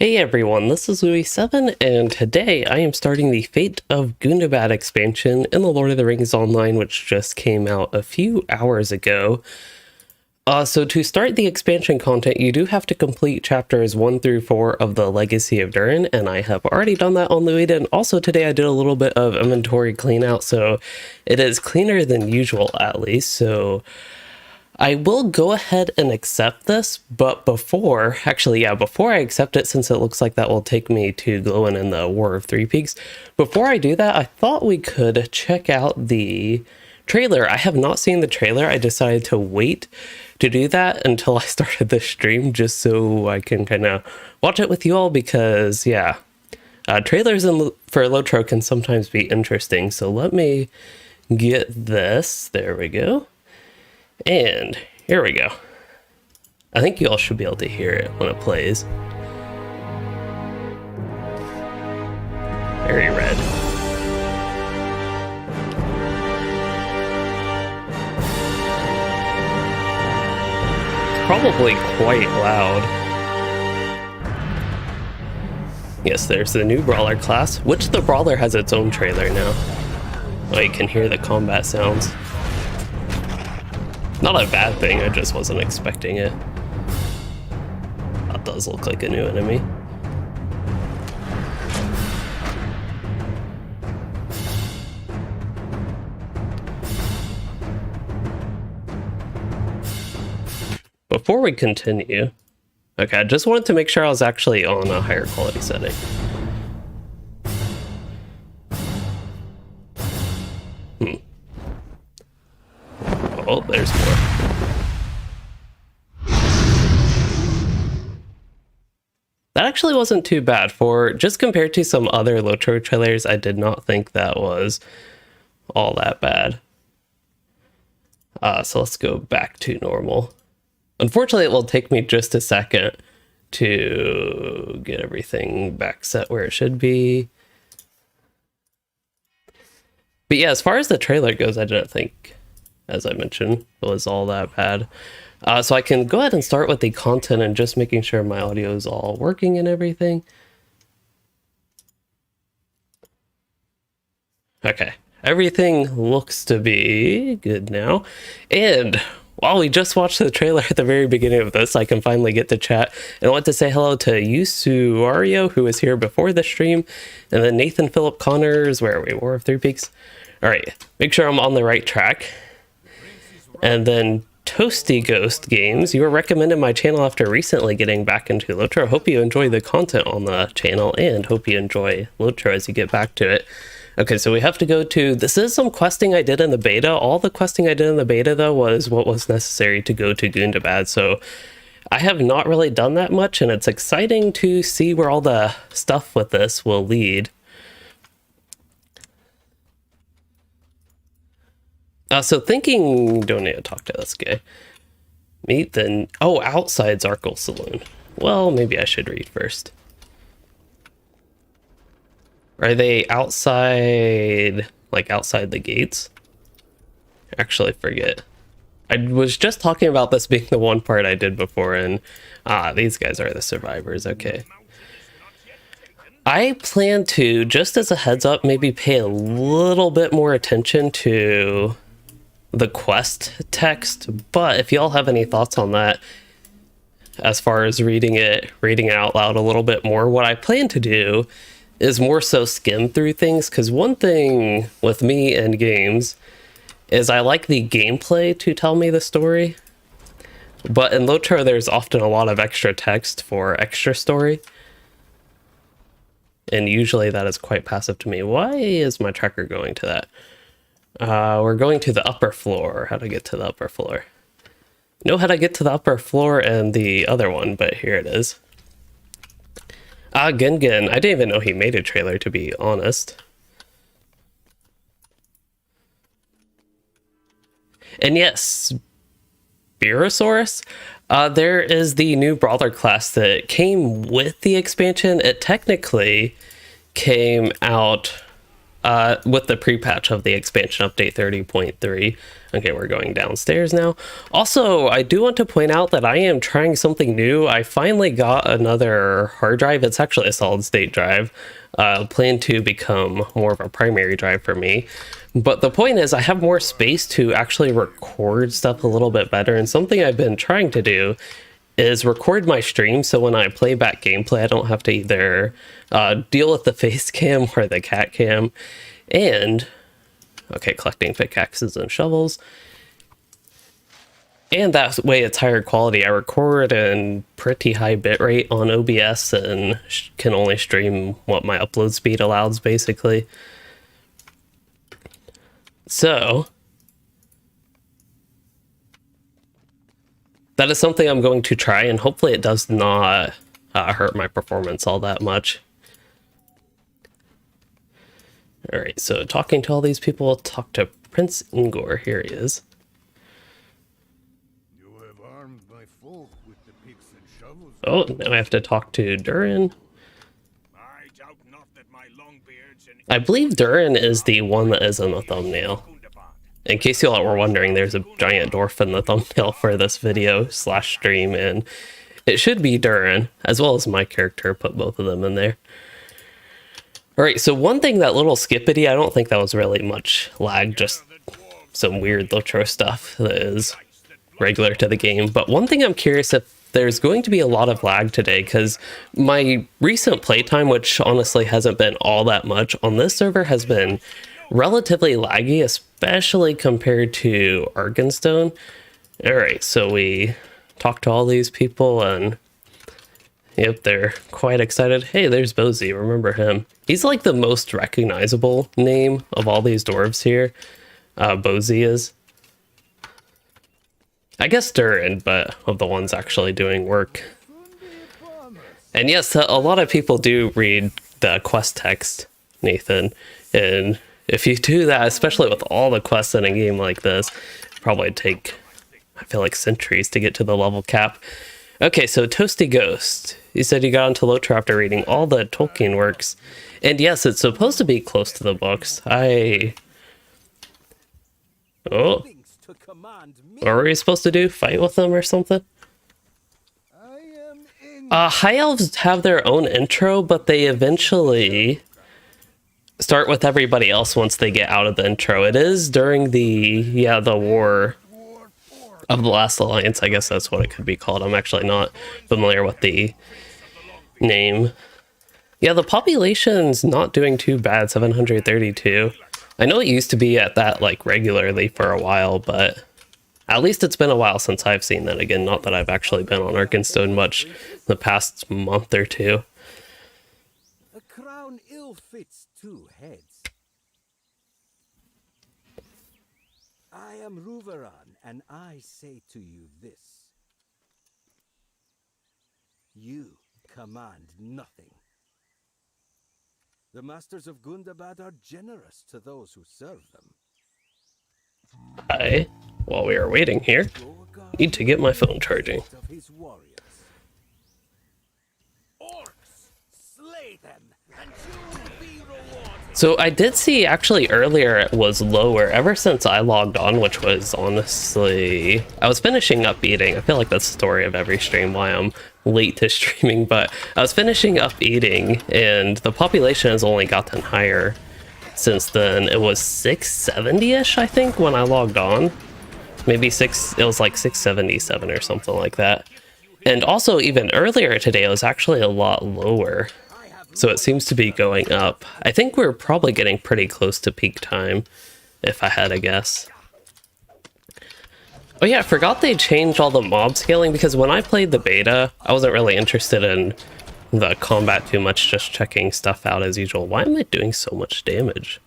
Hey everyone, this is Louis7, and today I am starting the Fate of Gundabad expansion in the Lord of the Rings Online, which just came out a few hours ago. So to start the expansion content, you do have to complete chapters 1 through 4 of the Legacy of Durin, and I have already done that on Louis. And also today I did a little bit of inventory clean out, so it is cleaner than usual at least, so I will go ahead and accept this, but before I accept it, since it looks like that will take me to Glowin in the War of Three Peaks, before I do that, I thought we could check out the trailer. I have not seen the trailer. I decided to wait to do that until I started the stream, just so I can kind of watch it with you all, because, yeah, trailers for LOTRO can sometimes be interesting. So let me get this. There we go. And here we go. I think you all should be able to hear it when it plays. Very red. It's probably quite loud. Yes, there's the new Brawler class, which the Brawler has its own trailer now. Oh, you can hear the combat sounds. Not a bad thing, I just wasn't expecting it. That does look like a new enemy. Before we continue, okay, I just wanted to make sure I was actually on a higher quality setting. Oh, there's more. That actually wasn't too bad. For just compared to some other LOTRO trailers, I did not think that was all that bad. So let's go back to normal. Unfortunately, it will take me just a second to get everything back set where it should be. But yeah, as far as the trailer goes, I didn't think, as I mentioned, it was all that bad. So I can go ahead and start with the content and just making sure my audio is all working and everything. Okay, everything looks to be good now. And while we just watched the trailer at the very beginning of this, I can finally get to chat. And I want to say hello to Yusuario, who was here before the stream, and then Nathan Phillip Connors, where are we? War of Three Peaks. All right, make sure I'm on the right track. And then Toasty Ghost Games, you were recommended my channel after recently getting back into LOTRO. Hope you enjoy the content on the channel and hope you enjoy LOTRO as you get back to it. Okay, so we have to go to, this is some questing I did in the beta. All the questing I did in the beta, though, was what was necessary to go to Gundabad. So I have not really done that much, and it's exciting to see where all the stuff with this will lead. So thinking, don't need to talk to this guy. Meet the, outside Zarkle Saloon. Well, maybe I should read first. Are they outside, like outside the gates? Actually, forget. I was just talking about this being the one part I did before, and these guys are the survivors, okay. I plan to, just as a heads up, maybe pay a little bit more attention to the quest text, but if y'all have any thoughts on that, as far as reading it out loud a little bit more, what I plan to do is more so skim through things, because one thing with me and games is I like the gameplay to tell me the story, but in LOTRO there's often a lot of extra text for extra story, and usually that is quite passive to me. Why is my tracker going to that? We're going to the upper floor. How to get to the upper floor? Know how to get to the upper floor and the other one, but here it is. Gungan. I didn't even know he made a trailer, to be honest. And yes, Spirosaurus. There is the new Brawler class that came with the expansion. It technically came out with the pre-patch of the expansion update 30.3. Okay, we're going downstairs now. Also, I do want to point out that I am trying something new. I finally got another hard drive. It's actually a solid state drive. Planned to become more of a primary drive for me. But the point is, I have more space to actually record stuff a little bit better. And something I've been trying to do is record my stream, so when I play back gameplay, I don't have to either deal with the face cam or the cat cam. And okay, collecting pickaxes and shovels, and that way it's higher quality. I record in pretty high bitrate on OBS and can only stream what my upload speed allows, basically. So that is something I'm going to try, and hopefully it does not hurt my performance all that much. All right, so talking to all these people, talk to Prince Ingor. Here he is. You have armed my folk with the picks and shovels. Oh, now I have to talk to Durin. I doubt not that my Longbeards and I believe Durin is the one that is in the thumbnail. In case you all were wondering, there's a giant dwarf in the thumbnail for this video / stream, and it should be Durin, as well as my character. Put both of them in there. All right, so one thing, that little skippity, I don't think that was really much lag, just some weird LOTRO stuff that is regular to the game. But one thing I'm curious if there's going to be a lot of lag today, because my recent playtime, which honestly hasn't been all that much, on this server has been relatively laggy, especially compared to Arkenstone. All right, so we talked to all these people, and yep, they're quite excited. Hey, there's Bozy, remember him. He's like the most recognizable name of all these dwarves here. Bozy is. I guess Durin, but of the ones actually doing work. And yes, a lot of people do read the quest text, Nathan, and if you do that, especially with all the quests in a game like this, probably take, I feel like, centuries to get to the level cap. Okay, so Toasty Ghost, you said you got into LOTRO after reading all the Tolkien works. And yes, it's supposed to be close to the books. Oh, what were we supposed to do? Fight with them or something? High Elves have their own intro, but they eventually start with everybody else once they get out of the intro. It is during the War of the Last Alliance, I guess that's what it could be called. I'm actually not familiar with the name. Yeah, the population's not doing too bad, 732. I know it used to be at that like regularly for a while, but at least it's been a while since I've seen that again. Not that I've actually been on Arkenstone much the past month or two. A crown ill fits two heads. I am Ruveran, and I say to you this. You command nothing. The masters of Gundabad are generous to those who serve them. Hi, while we are waiting here, need to get my phone charging. Of his warriors. Orcs, slay them, and you will be rewarded. So I did see actually earlier it was lower ever since I logged on, which was honestly, I was finishing up eating. I feel like that's the story of every stream, why I'm late to streaming, but I was finishing up eating and the population has only gotten higher since then. It was 670-ish, I think, when I logged on. Maybe it was like 677 or something like that. And also even earlier today, it was actually a lot lower. So it seems to be going up. I think we're probably getting pretty close to peak time, if I had a guess. Oh yeah, I forgot they changed all the mob scaling, because when I played the beta, I wasn't really interested in the combat too much, just checking stuff out as usual. Why am I doing so much damage?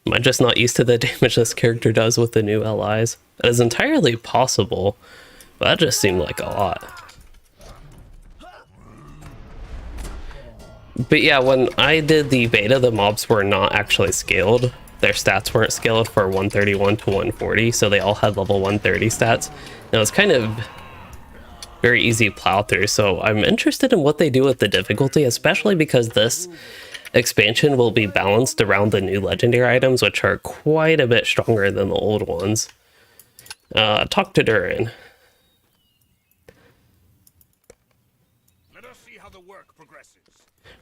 Am I just not used to the damage this character does with the new LIs? That is entirely possible, but that just seemed like a lot. But yeah, when I did the beta, the mobs were not actually scaled. Their stats weren't scaled for 131 to 140, so they all had level 130 stats. And it was kind of very easy plow through. So I'm interested in what they do with the difficulty, especially because this expansion will be balanced around the new legendary items, which are quite a bit stronger than the old ones. Talk to Durin. Let us see how the work progresses.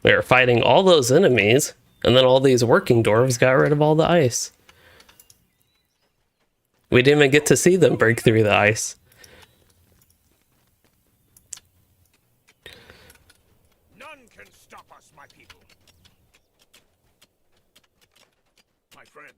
We were fighting all those enemies, and then all these working dwarves got rid of all the ice. We didn't even get to see them break through the ice. None can stop us, my people. My friend.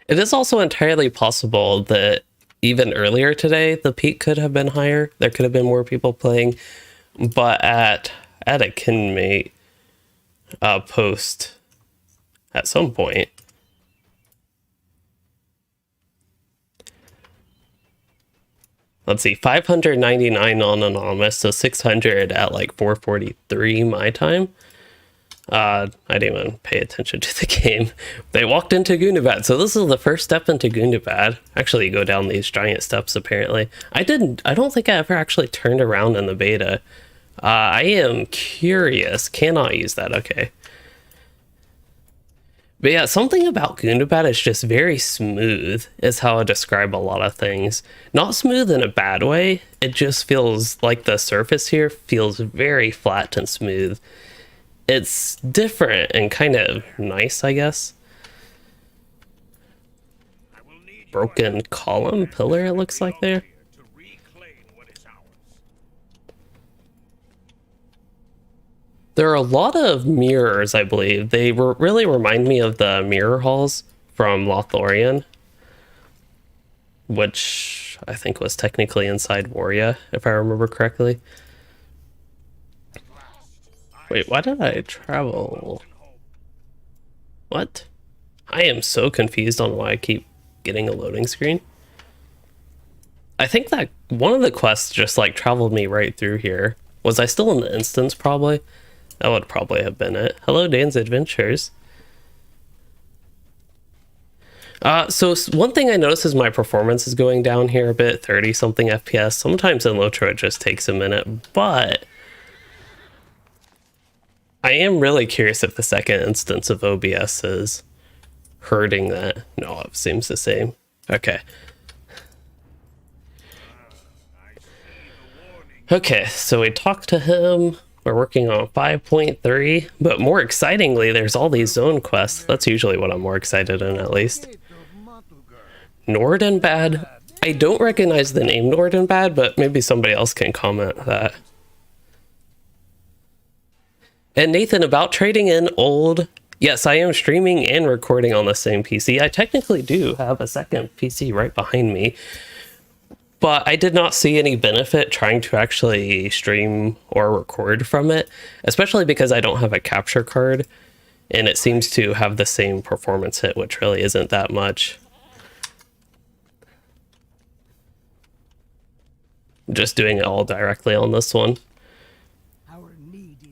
It is also entirely possible that even earlier today, the peak could have been higher. There could have been more people playing, but at a kinmate post at some point. Let's see, 599 on anonymous, so 600 at like 4:43 my time. I didn't even pay attention to the game. They walked into Gundabad, so this is the first step into Gundabad. Actually, you go down these giant steps, apparently. I don't think I ever actually turned around in the beta. I am curious. Cannot use that, okay. But yeah, something about Gundabad is just very smooth, is how I describe a lot of things. Not smooth in a bad way, it just feels like the surface here feels very flat and smooth. It's different and kind of nice, I guess. I will need Broken column pillar, it looks like there. to reclaim what is ours. There are a lot of mirrors, I believe. They really remind me of the mirror halls from Lothlorien, which I think was technically inside Warrior, if I remember correctly. Wait, why did I travel? What? I am so confused on why I keep getting a loading screen. I think that one of the quests just like traveled me right through here. Was I still in the instance probably? That would probably have been it. Hello, Dan's Adventures. So one thing I noticed is my performance is going down here a bit, 30 something FPS. Sometimes in LOTRO it just takes a minute, but I am really curious if the second instance of OBS is hurting that. No, it seems the same. Okay. Okay, so we talked to him. We're working on 5.3, but more excitingly, there's all these zone quests. That's usually what I'm more excited in, at least. Nordenbad. I don't recognize the name Nordenbad, but maybe somebody else can comment that. And Nathan, about trading in old... Yes, I am streaming and recording on the same PC. I technically do have a second PC right behind me, but I did not see any benefit trying to actually stream or record from it, especially because I don't have a capture card, and it seems to have the same performance hit, which really isn't that much. Just doing it all directly on this one.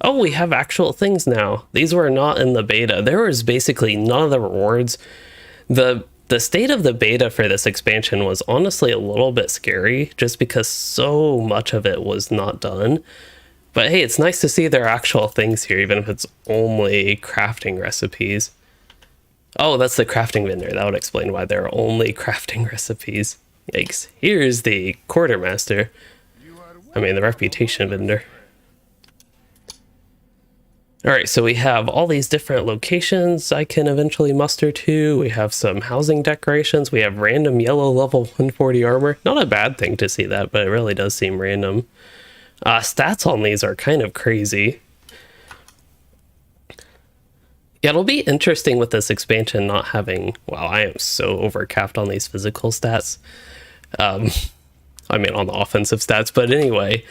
Oh, we have actual things now. These were not in the beta. There was basically none of the rewards. The state of the beta for this expansion was honestly a little bit scary, just because so much of it was not done. But hey, it's nice to see there are actual things here, even if it's only crafting recipes. Oh, that's the crafting vendor. That would explain why there are only crafting recipes. Yikes. Here's the quartermaster. I mean, the reputation vendor. All right, so we have all these different locations I can eventually muster to. We have some housing decorations. We have random yellow level 140 armor. Not a bad thing to see that, but it really does seem random. Stats on these are kind of crazy. Yeah, it'll be interesting with this expansion not having... Wow, I am so overcapped on these physical stats. I mean, on the offensive stats, but anyway,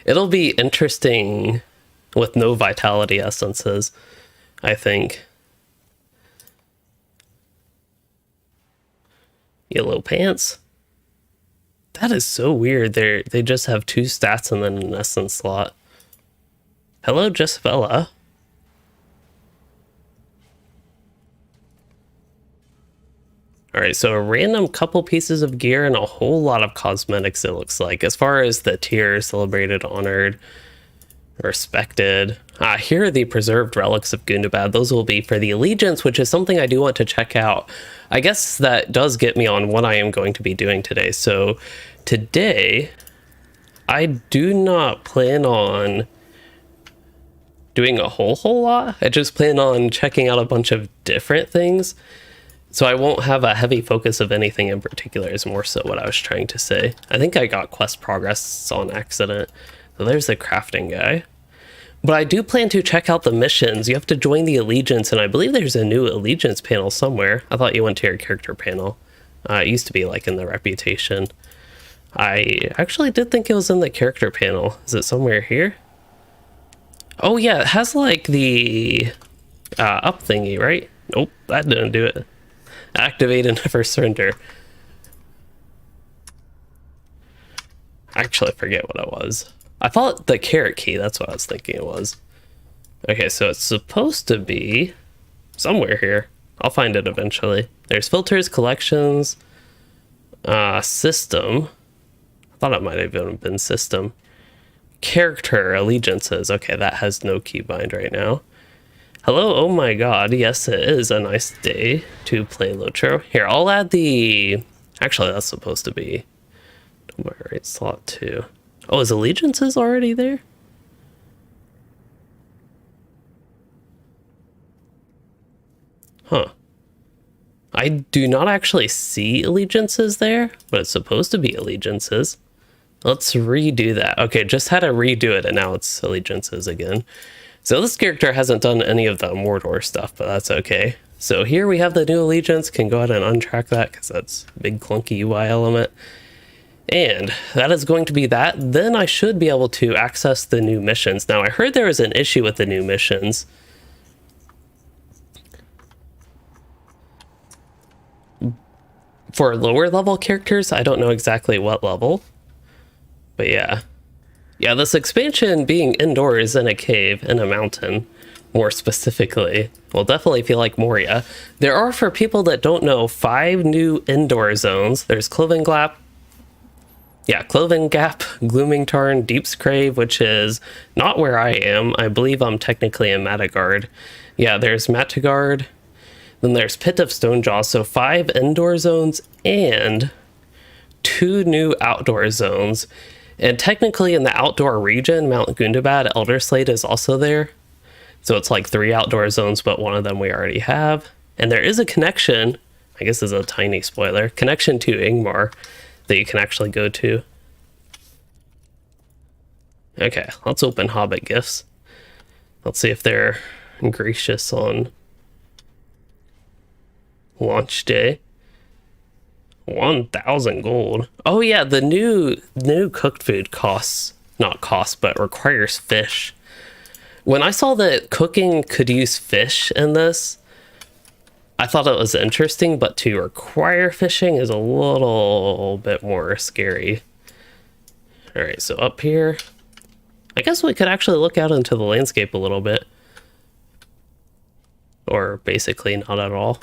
it'll be interesting with no vitality essences, I think. Yellow pants. That is so weird. They just have 2 stats and then an essence slot. Hello, Jessabella. All right, so a random couple pieces of gear and a whole lot of cosmetics, it looks like. As far as the tiers, celebrated, honored, respected. Here are the preserved relics of Gundabad. Those will be for the allegiance, which is something I do want to check out. I guess that does get me on what I am going to be doing today. So today, I do not plan on doing a whole lot. I just plan on checking out a bunch of different things. So I won't have a heavy focus of anything in particular is more so what I was trying to say. I think I got quest progress on accident. So there's the crafting guy. But I do plan to check out the missions. You have to join the allegiance, and I believe there's a new allegiance panel somewhere. I thought you went to your character panel. It used to be like in the reputation. I actually did think it was in the character panel. Is it somewhere here? Oh yeah, it has like the up thingy, right? Nope, that didn't do it. Activate and never surrender. Actually, I forget what it was. I thought the carrot key, that's what I was thinking it was. Okay, so it's supposed to be somewhere here. I'll find it eventually. There's filters, collections, system. I thought it might have even been system. Character, allegiances. Okay, that has no keybind right now. Hello, oh my god, yes it is a nice day to play LOTRO. Here, I'll add the... Actually, that's supposed to be my right slot too. Oh, is allegiances already there? Huh. I do not actually see allegiances there, but it's supposed to be allegiances. Let's redo that. Okay, just had to redo it and now it's allegiances again. So this character hasn't done any of the Mordor stuff, but that's okay. So here we have the new allegiance. Can go ahead and untrack that because that's a big clunky UI element. And that is going to be that. Then I should be able to access the new missions. Now I heard there was an issue with the new missions. For lower level characters, I don't know exactly what level. But yeah. Yeah, this expansion being indoors in a cave in a mountain, more specifically, will definitely feel like Moria. There are, for people that don't know, 5 new indoor zones. There's Cloven Gap, Glooming Tarn, Deep's Crave, which is not where I am. I believe I'm technically in Matagard. Yeah, there's Matagard. Then there's Pit of Stonejaw. So 5 indoor zones and 2 new outdoor zones. And technically in the outdoor region, Mount Gundabad, Elder Slate is also there. So it's like 3 outdoor zones, but one of them we already have. And there is a connection, I guess this is a tiny spoiler, connection to Ingmar that you can actually go to. Okay, let's open Hobbit Gifts. Let's see if they're gracious on launch day. 1,000 gold. Oh yeah, the new cooked food but requires fish. When I saw that cooking could use fish in this, I thought it was interesting, but to require fishing is a little bit more scary. All right, so up here, I guess we could actually look out into the landscape a little bit. Or basically not at all.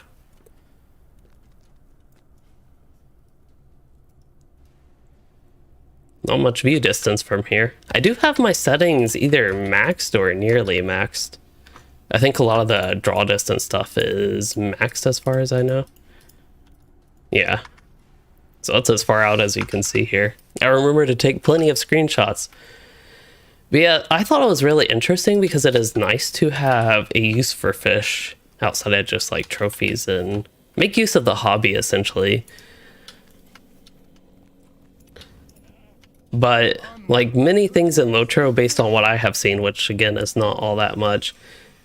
Not much view distance from here. I do have my settings either maxed or nearly maxed. I think a lot of the draw distance stuff is maxed as far as I know. Yeah. So that's as far out as you can see here. I remember to take plenty of screenshots. But yeah, I thought it was really interesting because it is nice to have a use for fish outside of just like trophies and make use of the hobby essentially. But like many things in LOTRO, based on what I have seen, which again is not all that much,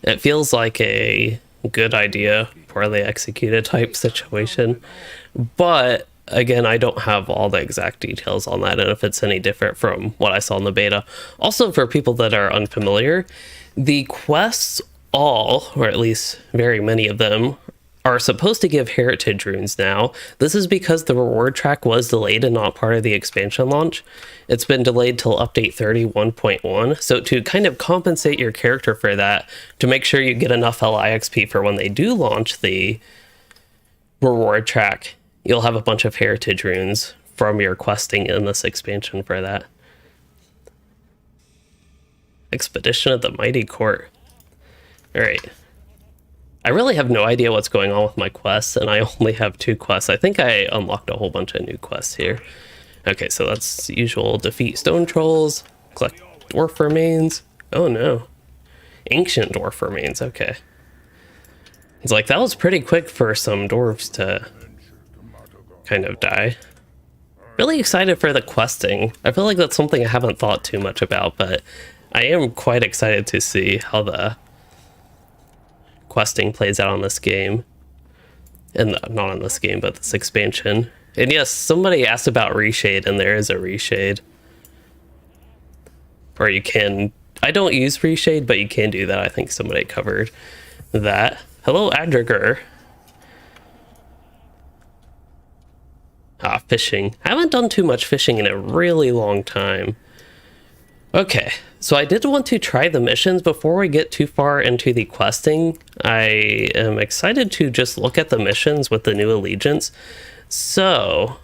it feels like a good idea, poorly executed type situation. But again, I don't have all the exact details on that and if it's any different from what I saw in the beta. Also, for people that are unfamiliar, the quests all, or at least very many of them, are supposed to give heritage runes now. This is because the reward track was delayed and not part of the expansion launch. It's been delayed till update 31.1. So to kind of compensate your character for that, to make sure you get enough LI XP for when they do launch the reward track, you'll have a bunch of heritage runes from your questing in this expansion for that. Expedition of the Mighty Court. Alright. I really have no idea what's going on with my quests, and I only have 2 quests. I think I unlocked a whole bunch of new quests here. Okay, so that's the usual. Defeat stone trolls, collect dwarf remains. Oh no. Ancient dwarf remains, okay. It's like, that was pretty quick for some dwarves to kind of die. Really excited for the questing. I feel like that's something I haven't thought too much about, but I am quite excited to see how the questing plays out on this game. And not on this game, but this expansion. And yes, somebody asked about reshade, and there is a reshade. Or you can... I don't use reshade, but you can do that. I think somebody covered that. Hello, Adriger. Ah, fishing. I haven't done too much fishing in a really long time. Okay, so I did want to try the missions before we get too far into the questing. I am excited to just look at the missions with the new allegiance. So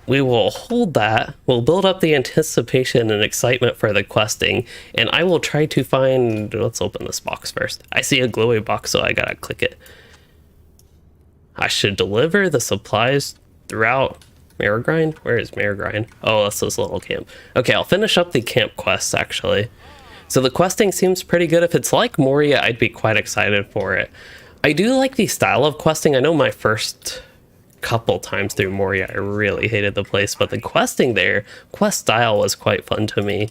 we will hold that. We'll build up the anticipation and excitement for the questing, and I will try to find... Let's open this box first. I see a glowy box, so I gotta click it. I should deliver the supplies throughout Marigrind? Where is Marigrind? Oh, that's this little camp. Okay, I'll finish up the camp quests, actually. So the questing seems pretty good. If it's like Moria, I'd be quite excited for it. I do like the style of questing. I know my first couple times through Moria, I really hated the place, but the questing there, quest style was quite fun to me.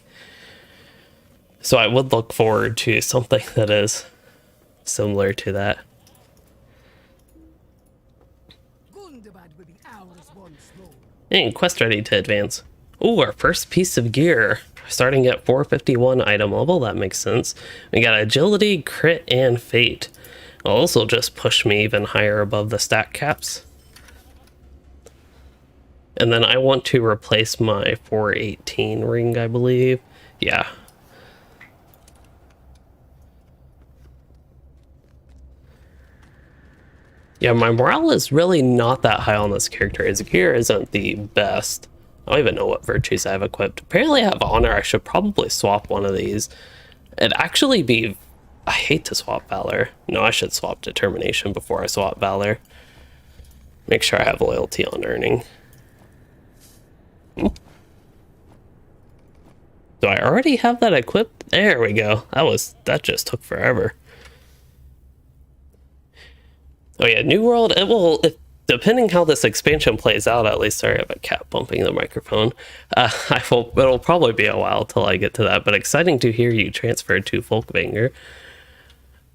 So I would look forward to something that is similar to that. Gundabad will be ours once more. And quest ready to advance. Ooh, our first piece of gear. Starting at 451 item level, that makes sense. We got agility, crit, and fate. It'll also just push me even higher above the stat caps. And then I want to replace my 418 ring, I believe. Yeah. Yeah, my morale is really not that high on this character. His gear isn't the best. I don't even know what virtues I have equipped. Apparently I have honor. I should probably swap one of these. It'd actually be... I hate to swap valor. No, I should swap determination before I swap valor. Make sure I have loyalty on earning. Do I already have that equipped? There we go. That just took forever. Oh yeah, New World, it will, depending how this expansion plays out, at least, sorry, I have a cat bumping the microphone. It'll probably be a while till I get to that, but exciting to hear you transferred to Folkvanger.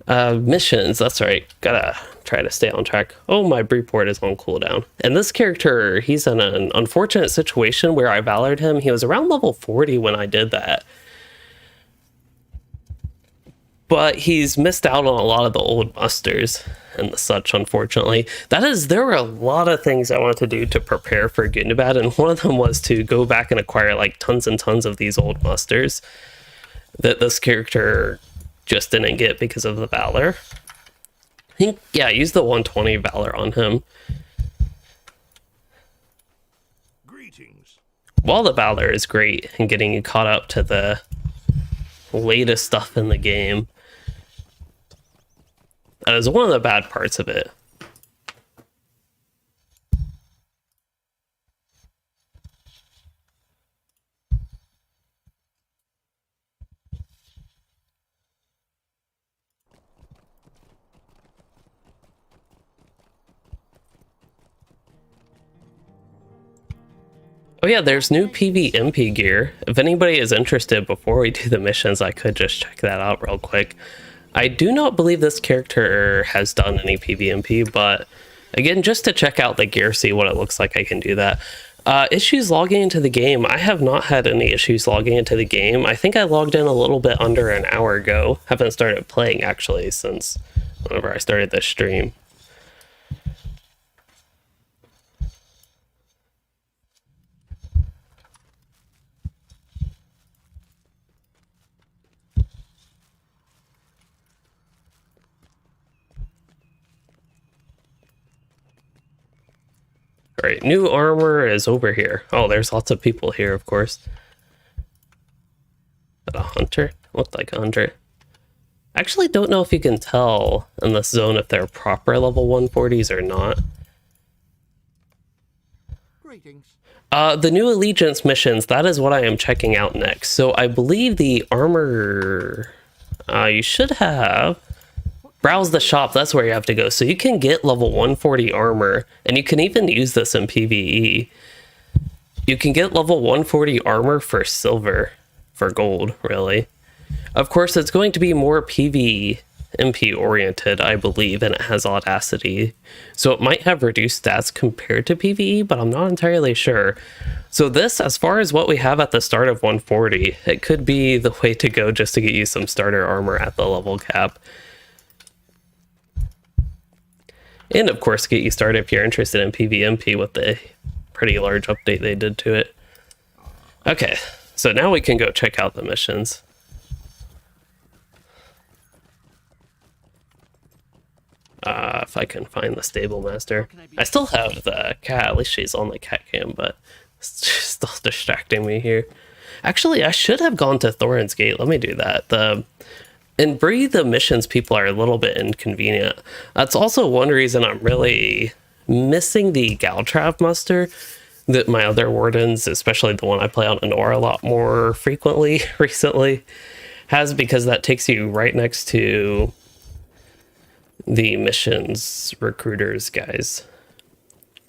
Missions, that's right, gotta try to stay on track. Oh, my Breeport is on cooldown. And this character, he's in an unfortunate situation where I valored him. He was around level 40 when I did that. But he's missed out on a lot of the old musters and the such, unfortunately. There were a lot of things I wanted to do to prepare for Gundabad, and one of them was to go back and acquire like tons and tons of these old musters that this character just didn't get because of the valor. I think, yeah, I used the 120 valor on him. Greetings. While the valor is great in getting you caught up to the latest stuff in the game, that is one of the bad parts of it. Oh yeah, there's new PvMP gear. If anybody is interested, before we do the missions, I could just check that out real quick. I do not believe this character has done any PvMP, but again, just to check out the gear, see what it looks like, I can do that. Issues logging into the game. I have not had any issues logging into the game. I think I logged in a little bit under an hour ago. Haven't started playing actually since whenever I started this stream. All right, new armor is over here. Oh, there's lots of people here, of course. Is that a hunter? Looked like a hunter. I actually don't know if you can tell in this zone if they're proper level 140s or not. Greetings. The new Allegiance missions, that is what I am checking out next. So I believe the armor... you should have... Browse the shop, that's where you have to go. So you can get level 140 armor, and you can even use this in PvE. You can get level 140 armor for silver, for gold, really. Of course, it's going to be more PvMP oriented, I believe, and it has Audacity. So it might have reduced stats compared to PvE, but I'm not entirely sure. So this, as far as what we have at the start of 140, it could be the way to go just to get you some starter armor at the level cap. And of course, get you started if you're interested in PvMP with the pretty large update they did to it. Okay, so now we can go check out the missions. If I can find the stable master. I still have the cat, at least she's on the cat cam, but it's still distracting me here. Actually, I should have gone to Thorin's Gate. Let me do that. In Bree, the missions people are a little bit inconvenient. That's also one reason I'm really missing the Galtrav muster that my other wardens, especially the one I play on Anora a lot more frequently recently, has, because that takes you right next to the missions recruiters guys.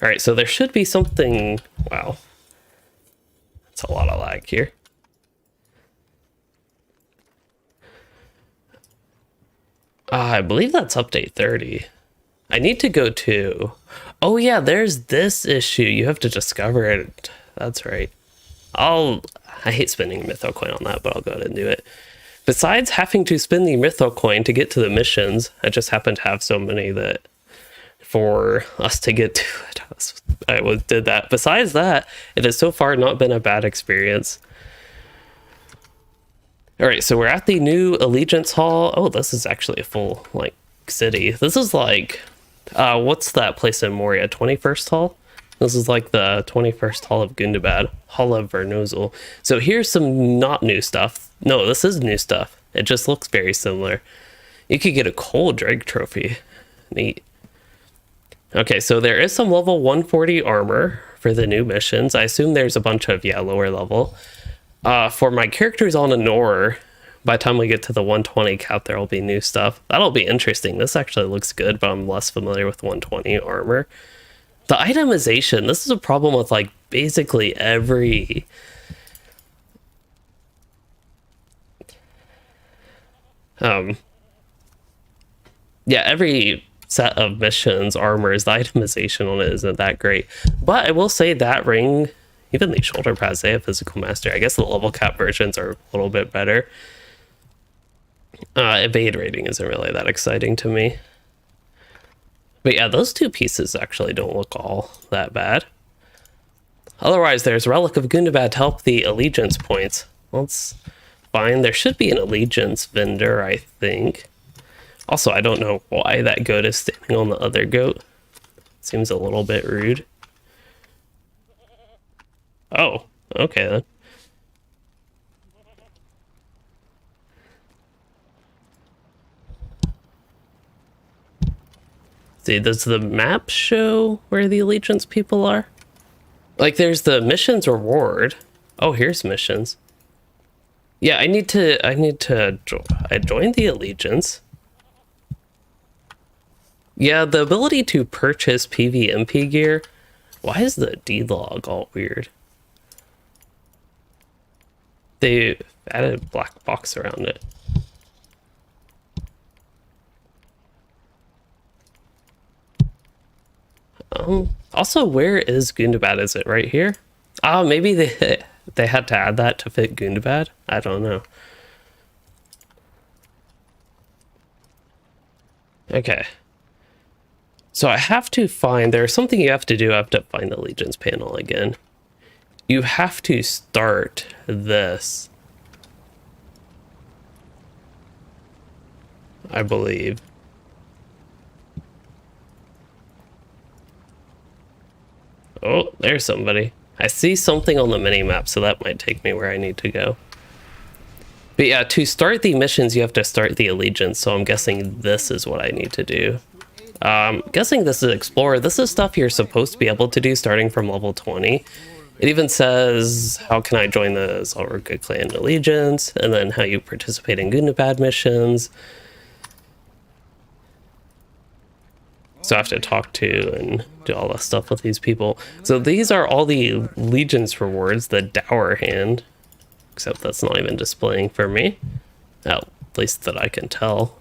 All right, so there should be something. Wow, that's a lot of lag here. I believe that's update 30. I need to go to... Oh yeah, there's this issue. You have to discover it. That's right. I hate spending Mytho Coin on that, but I'll go ahead and do it. Besides having to spend the Mytho Coin to get to the missions, I just happen to have so many that for us to get to it, I did that. Besides that, it has so far not been a bad experience. All right, so we're at the new Allegiance Hall. Oh, this is actually a full, like, city. This is like, what's that place in Moria? 21st Hall? This is like the 21st Hall of Gundabad. Hall of Vernozel. So here's some not new stuff. No, this is new stuff. It just looks very similar. You could get a Cold Drake trophy. Neat. Okay, so there is some level 140 armor for the new missions. I assume there's a bunch of, lower level. For my characters on Anor, by the time we get to the 120 cap, there will be new stuff. That'll be interesting. This actually looks good, but I'm less familiar with 120 armor. The itemization, this is a problem with, like, basically every... every set of missions, armors, the itemization on it isn't that great. But I will say that ring... Even the shoulder pads, they have physical mastery. I guess the level cap versions are a little bit better. Evade rating isn't really that exciting to me. But yeah, those two pieces actually don't look all that bad. Otherwise, there's Relic of Gundabad to help the allegiance points. Well, that's fine. There should be an allegiance vendor, I think. Also, I don't know why that goat is standing on the other goat. Seems a little bit rude. Oh, okay then. See, does the map show where the Allegiance people are? Like, there's the missions reward. Oh, here's missions. Yeah, I joined the Allegiance. Yeah, the ability to purchase PvMP gear. Why is the D-log all weird? They added a black box around it. Also, where is Gundabad? Is it right here? Oh, maybe they had to add that to fit Gundabad? I don't know. Okay. So I have to find... There's something you have to do. I have to find the Allegiance panel again. You have to start this, I believe. Oh, there's somebody. I see something on the mini-map, so that might take me where I need to go. But yeah, to start the missions, you have to start the allegiance, so I'm guessing this is what I need to do. Guessing this is Explorer. This is stuff you're supposed to be able to do starting from level 20. It even says, how can I join the Zalruga Clan Allegiance, and then how you participate in Gundabad missions. So I have to talk to and do all that stuff with these people. So these are all the Allegiance rewards, the Dower Hand. Except that's not even displaying for me. Oh, at least that I can tell.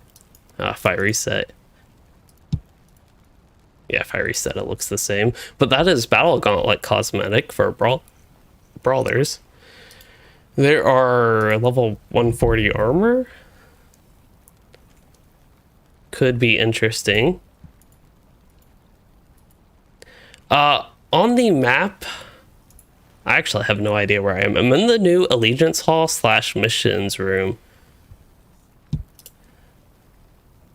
If I reset. Yeah, if I reset it looks the same. But that is Battle Gauntlet cosmetic for brawlers. There are level 140 armor. Could be interesting. On the map, I actually have no idea where I am. I'm in the new Allegiance Hall / missions room.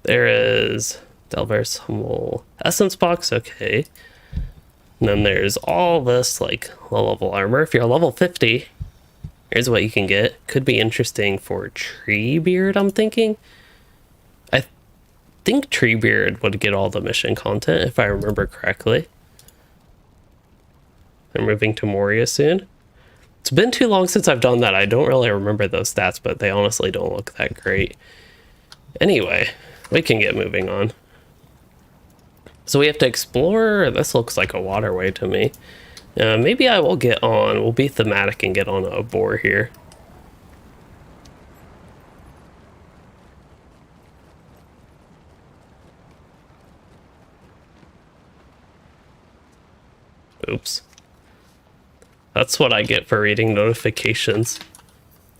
There is Delver's Hummel Essence Box, okay. And then there's all this like low level armor. If you're level 50, here's what you can get. Could be interesting for Treebeard, I'm thinking. I think Treebeard would get all the mission content if I remember correctly. I'm moving to Moria soon. It's been too long since I've done that. I don't really remember those stats, but they honestly don't look that great. Anyway, we can get moving on. So we have to explore. This looks like a waterway to me. Maybe I will get on. We'll be thematic and get on a boar here. Oops. That's what I get for reading notifications.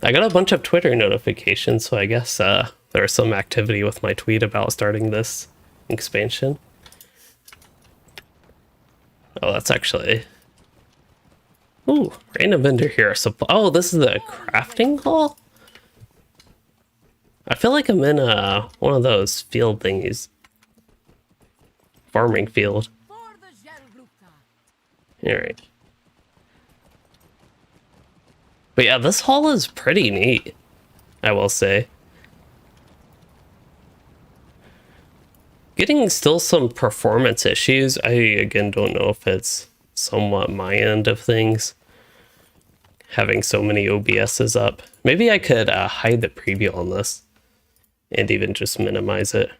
I got a bunch of Twitter notifications, so I guess there was some activity with my tweet about starting this expansion. Oh, that's actually... Ooh, random vendor here. So, oh, this is the crafting hall? I feel like I'm in one of those field thingies. Farming field. Alright. But yeah, this hall is pretty neat, I will say. Getting still some performance issues. I, again, don't know if it's somewhat my end of things. Having so many OBSs up. Maybe I could hide the preview on this. And even just minimize it.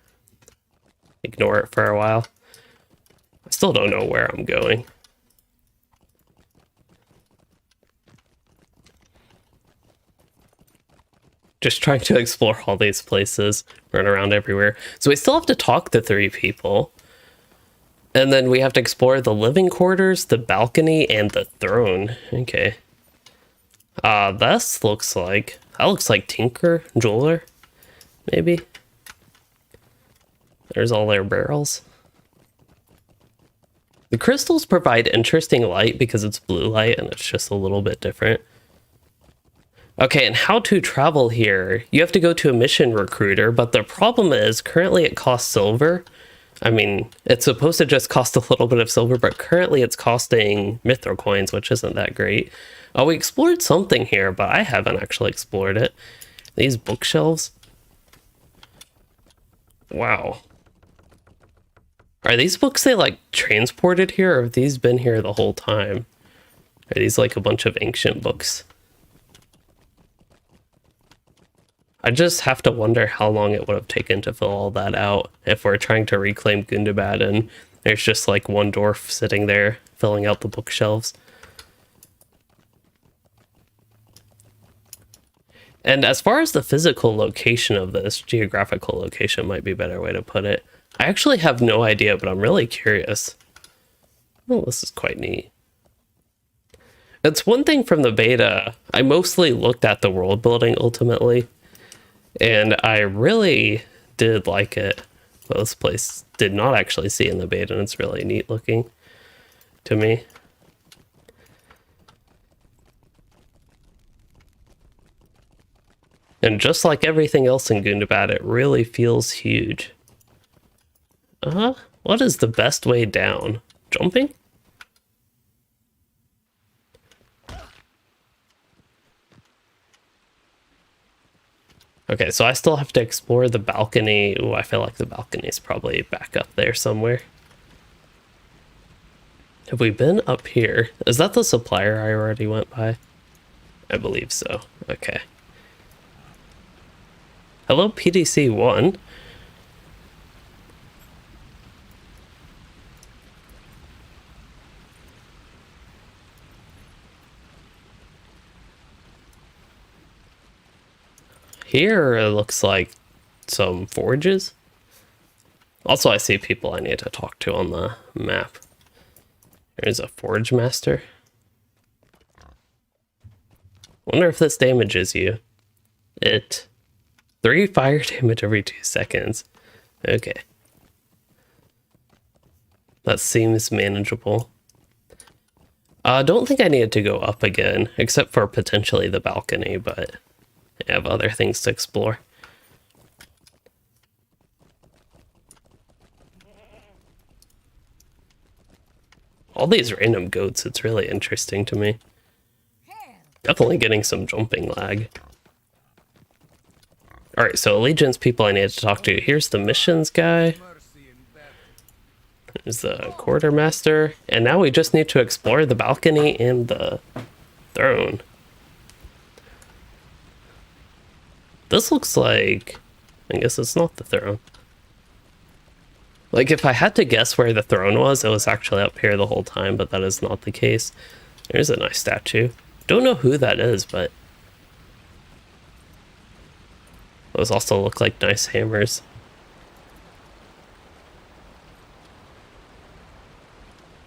Ignore it for a while. I still don't know where I'm going. Just trying to explore all these places, run around everywhere. So we still have to talk to 3 people. And then we have to explore the living quarters, the balcony, and the throne. Okay. That looks like Tinker, Jeweler, maybe. There's all their barrels. The crystals provide interesting light because it's blue light and it's just a little bit different. Okay, and how to travel here. You have to go to a mission recruiter, but the problem is currently it costs silver. I mean, it's supposed to just cost a little bit of silver, but currently it's costing mithril coins, which isn't that great. We explored something here, but I haven't actually explored it. These bookshelves. Wow. Are these books they like transported here, or have these been here the whole time? Are these like a bunch of ancient books? I just have to wonder how long it would have taken to fill all that out if we're trying to reclaim Gundabad and there's just like one dwarf sitting there filling out the bookshelves. And as far as the physical location of this, geographical location might be a better way to put it. I actually have no idea, but I'm really curious. Oh, this is quite neat. It's one thing from the beta. I mostly looked at the world building ultimately. And I really did like it. Well, this place did not actually see in the beta, and it's really neat looking to me. And just like everything else in Gundabad, it really feels huge. What is the best way down? Jumping? Okay, so I still have to explore the balcony. Ooh, I feel like the balcony is probably back up there somewhere. Have we been up here? Is that the supplier I already went by? I believe so. Okay. Hello, PDC-1. Here it looks like some forges. Also, I see people I need to talk to on the map. There's a forge master. Wonder if this damages you. 3 fire damage every 2 seconds. Okay. That seems manageable. I don't think I needed to go up again, except for potentially the balcony, but I have other things to explore. All these random goats, it's really interesting to me. Definitely getting some jumping lag. Alright, so Allegiance people I need to talk to. Here's the missions guy. There's the quartermaster. And now we just need to explore the balcony and the throne. This looks like... I guess it's not the throne. Like, if I had to guess where the throne was, it was actually up here the whole time, but that is not the case. There's a nice statue. Don't know who that is, but... those also look like nice hammers.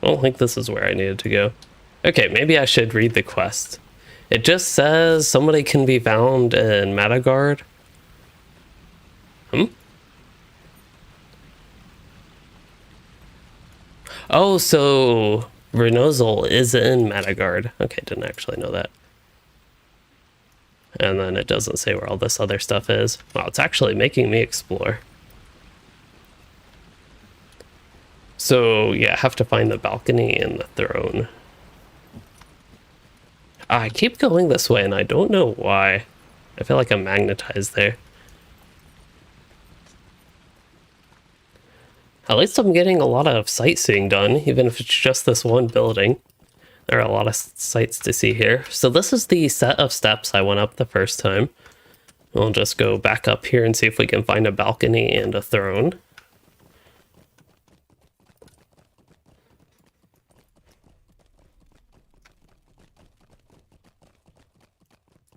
I don't think this is where I needed to go. Okay, maybe I should read the quest. It just says somebody can be found in Madagard. Oh, so Renozel is in Madagard. Okay, didn't actually know that. And then it doesn't say where all this other stuff is. Wow, it's actually making me explore. So, yeah, I have to find the balcony and the throne. I keep going this way and I don't know why. I feel like I'm magnetized there. At least I'm getting a lot of sightseeing done, even if it's just this one building. There are a lot of sights to see here. So this is the set of steps I went up the first time. We'll just go back up here and see if we can find a balcony and a throne.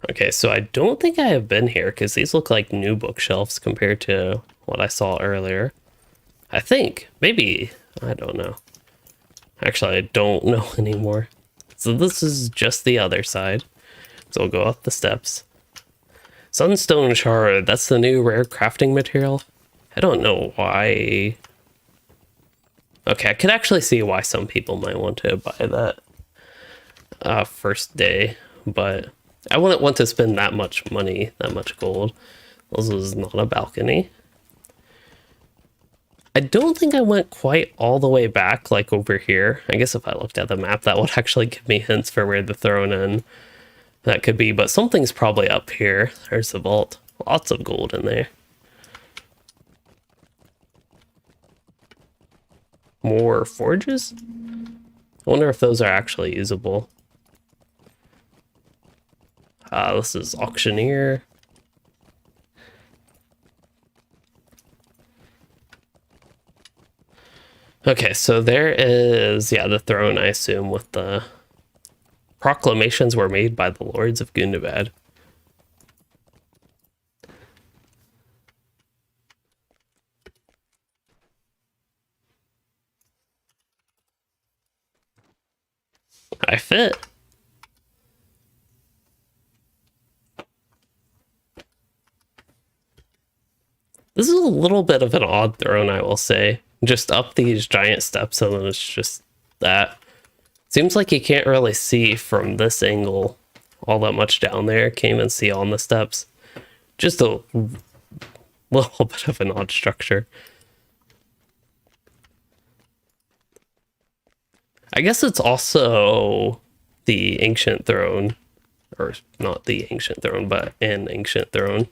Okay, so I don't think I have been here because these look like new bookshelves compared to what I saw earlier. I think. Maybe. I don't know. Actually, I don't know anymore. So this is just the other side. So we'll go up the steps. Sunstone shard. That's the new rare crafting material. I don't know why. Okay, I could actually see why some people might want to buy that first day. But I wouldn't want to spend that much money, that much gold. This is not a balcony. I don't think I went quite all the way back, like over here. I guess if I looked at the map, that would actually give me hints for where the throne and that could be. But something's probably up here. There's the vault. Lots of gold in there. More forges? I wonder if those are actually usable. This is auctioneer. Okay, so there is, yeah, the throne, I assume, with the proclamations were made by the Lords of Gundabad. I fit. This is a little bit of an odd throne, I will say. Just up these giant steps and then it's just that. Seems like you can't really see from this angle all that much down there. Can't even see on the steps. Just a little bit of an odd structure. I guess it's also the ancient throne, or not the ancient throne, but an ancient throne.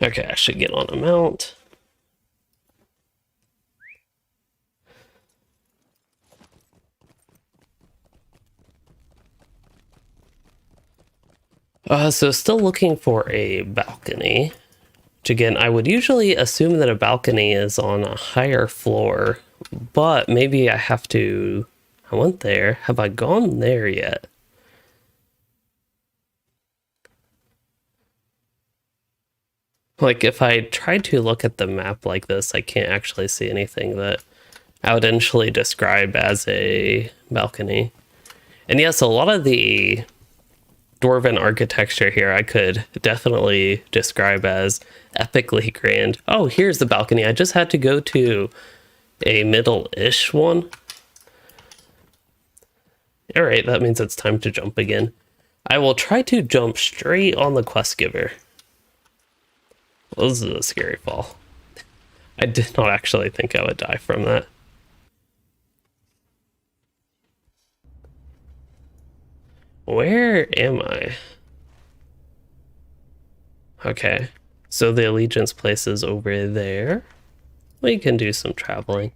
Okay, I should get on a mount. So still looking for a balcony. Which again, I would usually assume that a balcony is on a higher floor, but maybe I have to... I went there. Have I gone there yet? Like, if I try to look at the map like this, I can't actually see anything that I would initially describe as a balcony. And yes, a lot of the Dwarven architecture here I could definitely describe as epically grand. Oh, here's the balcony. I just had to go to a middle-ish one. Alright, that means it's time to jump again. I will try to jump straight on the quest giver. Well, this is a scary fall. I did not actually think I would die from that. Where am I? Okay, so the allegiance place is over there. We can do some traveling.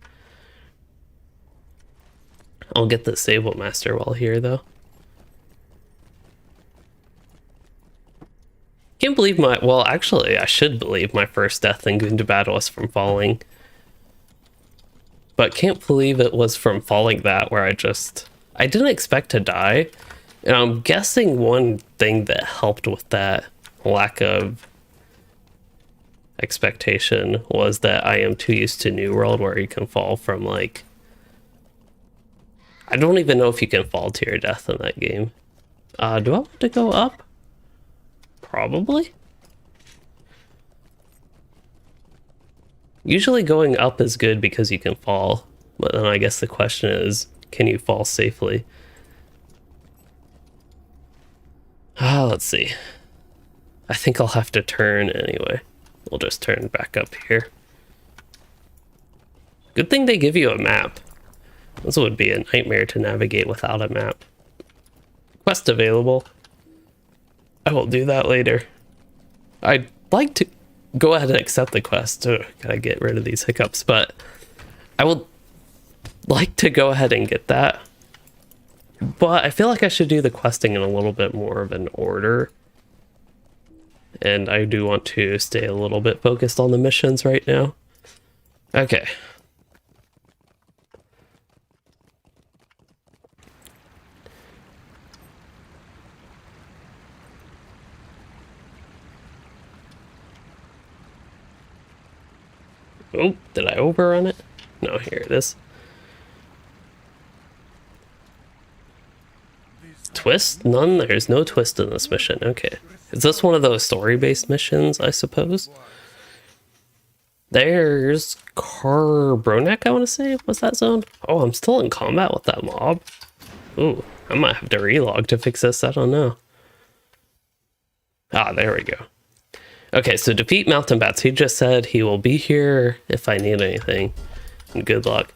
I'll get the Sable Master while here, though. Can't believe my... Well, actually, I should believe my first death in Gundabad was from falling. But can't believe it was from falling that where I didn't expect to die. And I'm guessing one thing that helped with that lack of expectation was that I am too used to New World where you can fall from, like... I don't even know if you can fall to your death in that game. Do I want to go up? Probably. Usually going up is good because you can fall, but then I guess the question is, can you fall safely? Let's see. I think I'll have to turn anyway. We'll just turn back up here. Good thing they give you a map. This would be a nightmare to navigate without a map. Quest available. I will do that later. I'd like to go ahead and accept the quest. Oh, gotta get rid of these hiccups, but I would like to go ahead and get that. But I feel like I should do the questing in a little bit more of an order. And I do want to stay a little bit focused on the missions right now. Okay. Oh, did I overrun it? No, here it is. Twist? None? There's no twist in this mission. Okay. Is this one of those story-based missions, I suppose? There's Carbronek, I want to say. What's that zone? Oh, I'm still in combat with that mob. Ooh, I might have to relog to fix this. I don't know. Ah, there we go. Okay, so defeat Mountain Bats. He just said he will be here if I need anything. And good luck.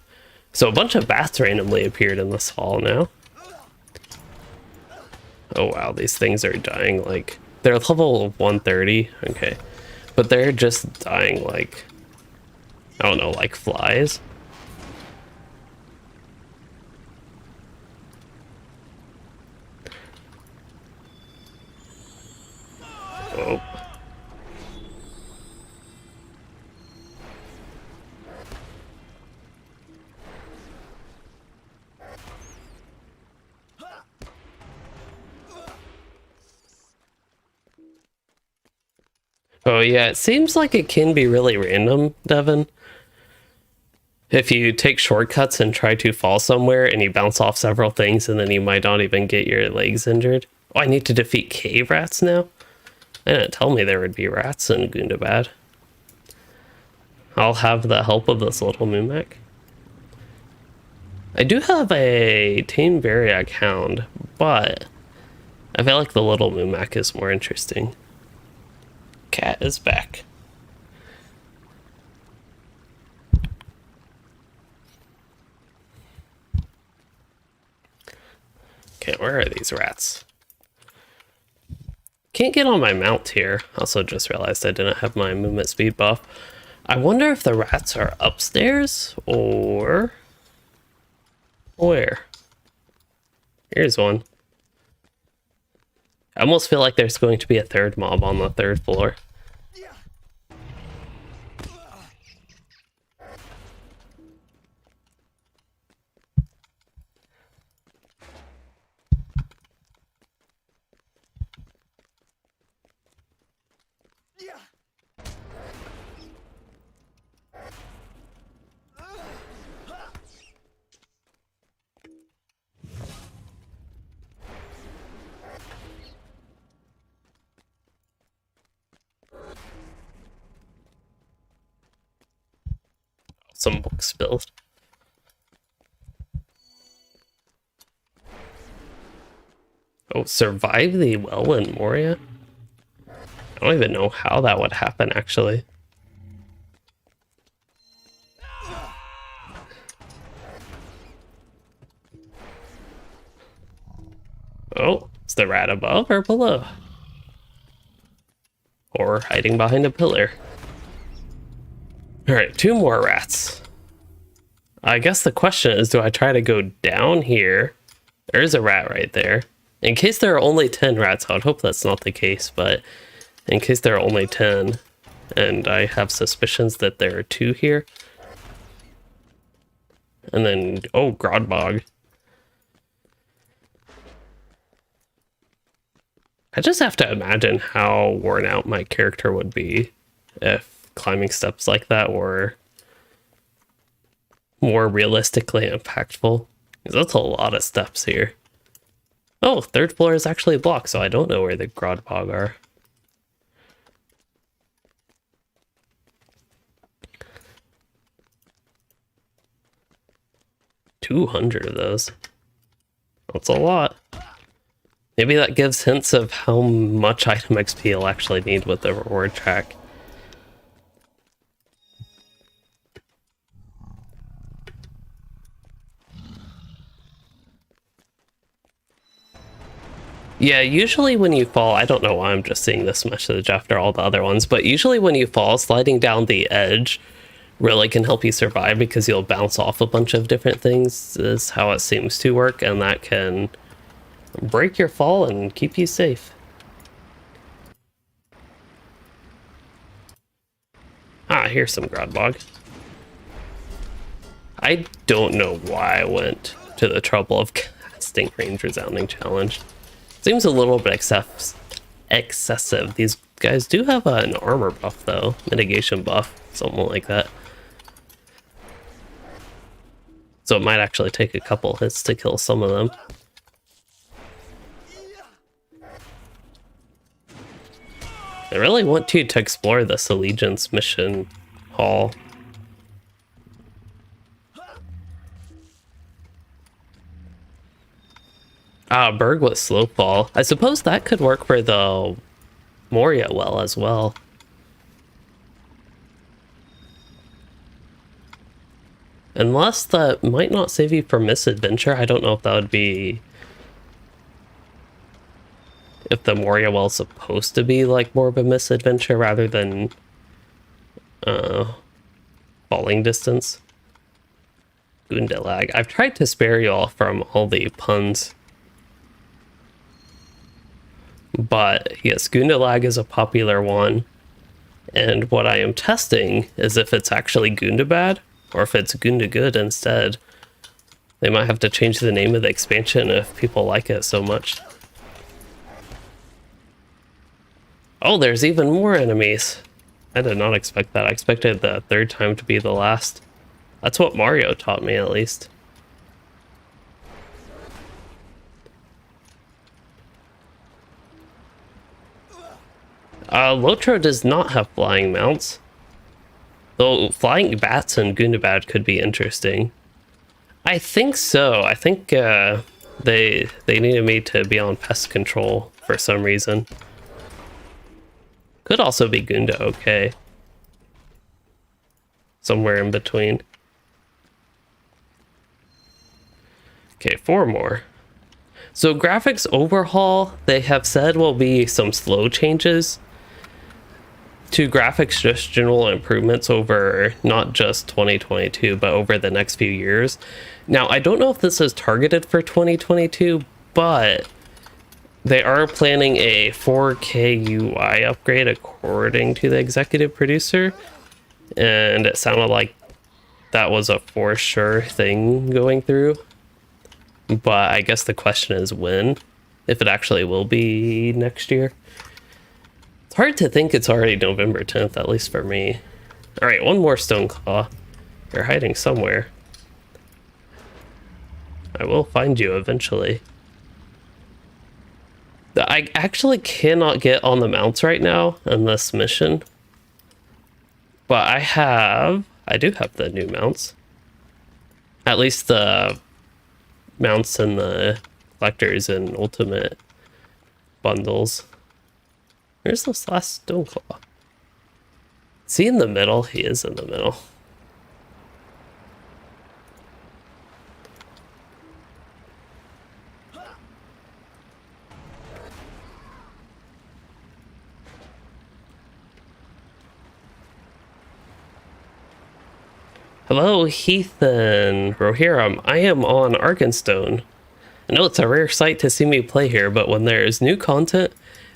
So a bunch of bats randomly appeared in this hall now. Oh wow, these things are dying like... They're level 130, okay. But they're just dying like... I don't know, like flies? Oh. Oh yeah, it seems like it can be really random, Devin. If you take shortcuts and try to fall somewhere and you bounce off several things and then you might not even get your legs injured. Oh, I need to defeat cave rats now? They didn't tell me there would be rats in Gundabad. I'll have the help of this little Mumak. I do have a tame Variag hound, but I feel like the little Mumak is more interesting. Cat is back. Okay, where are these rats? can't get on my mount here. Also just realized I didn't have my movement speed buff. I wonder if the rats are upstairs or where? Here's one. I almost feel like there's going to be a third mob on the third floor. Some book spilled. Oh, survive the well in Moria? I don't even know how that would happen, actually. Oh, is the rat above or below? Or hiding behind a pillar? Alright, 2 more rats. I guess the question is, do I try to go down here? There's a rat right there. In case there are only 10 rats, I would hope that's not the case, but in case there are only 10, and I have suspicions that there are 2 here. And then, oh, Grodbog. I just have to imagine how worn out my character would be if climbing steps like that were more realistically impactful. Because that's a lot of steps here. Oh, third floor is actually blocked, so I don't know where the Grodbog are. $200 of those. That's a lot. Maybe that gives hints of how much item XP you'll actually need with the reward track. Yeah, usually when you fall, I don't know why I'm just seeing this message after all the other ones, but usually when you fall, sliding down the edge really can help you survive because you'll bounce off a bunch of different things, is how it seems to work, and that can break your fall and keep you safe. Ah, here's some Grodbog. I don't know why I went to the trouble of casting Range Resounding Challenge. Seems a little bit excessive. These guys do have an armor buff, though. Mitigation buff, something like that. So it might actually take a couple hits to kill some of them. I really want to explore this Allegiance mission hall. Ah, Berg with slow fall. I suppose that could work for the Moria well as well. Unless that might not save you from misadventure. I don't know if that would be... if the Moria well is supposed to be like more of a misadventure rather than falling distance. Gundalag. I've tried to spare you all from all the puns. But yes, Gundalag is a popular one. And what I am testing is if it's actually Gundabad or if it's Gundagood instead. They might have to change the name of the expansion if people like it so much. Oh, there's even more enemies. I did not expect that. I expected the third time to be the last. That's what Mario taught me, at least. LOTRO does not have flying mounts. Though flying bats in Gundabad could be interesting. I think so. I think they needed me to be on pest control for some reason. Could also be Gunda okay. Somewhere in between. Okay, 4 more. So graphics overhaul, they have said will be some slow changes to graphics, just general improvements over not just 2022, but over the next few years. Now, I don't know if this is targeted for 2022, but they are planning a 4K UI upgrade according to the executive producer. And it sounded like that was a for sure thing going through. But I guess the question is when, if it actually will be next year. It's hard to think it's already November 10th, at least for me. All right, one more stone claw. You're hiding somewhere. I will find you eventually. I actually cannot get on the mounts right now in this mission. But I do have the new mounts. At least the mounts and the collectors and ultimate bundles. Where's this last Stoneclaw? Is he in the middle? He is in the middle. Hello, Heath and Rohirrim. I am on Arkenstone. I know it's a rare sight to see me play here, but when there is new content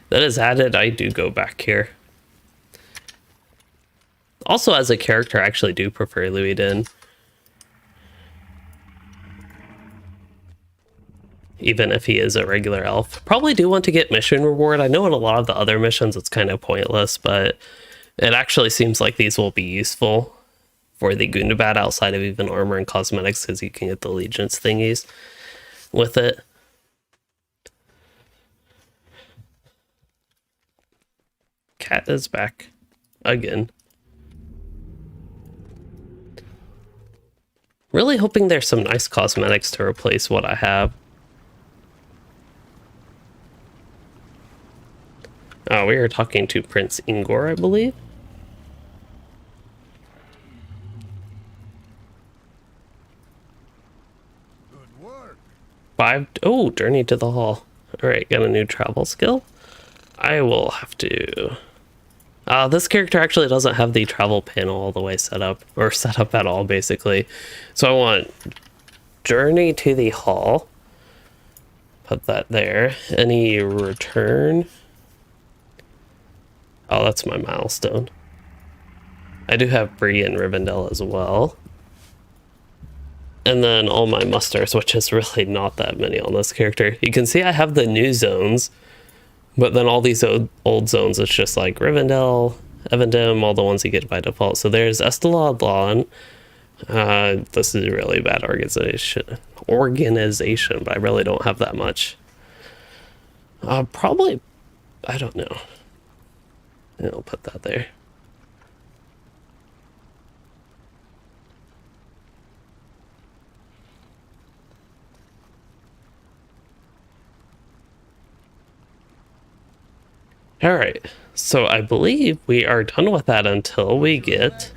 that is added, I do go back here. Also, as a character, I actually do prefer Louis Din. Even if he is a regular elf. Probably do want to get mission reward. I know in a lot of the other missions it's kind of pointless, but it actually seems like these will be useful for the Gundabad outside of even armor and cosmetics, because you can get the allegiance thingies with it. Cat is back again. Really hoping there's some nice cosmetics to replace what I have. Oh, we are talking to Prince Ingor, I believe. Oh, Journey to the Hall. Alright, got a new travel skill. I will have to... this character actually doesn't have the travel panel all the way set up, or set up at all, basically. So I want Journey to the Hall. Put that there. Any return? Oh, that's my milestone. I do have Bree and Rivendell as well. And then all my musters, which is really not that many on this character. You can see I have the new zones, but then all these old zones, it's just like Rivendell, Evendim, all the ones you get by default. So there's Estalad Lawn. This is really bad organization, but I really don't have that much. Probably, I don't know. I'll put that there. All right, so I believe we are done with that until we get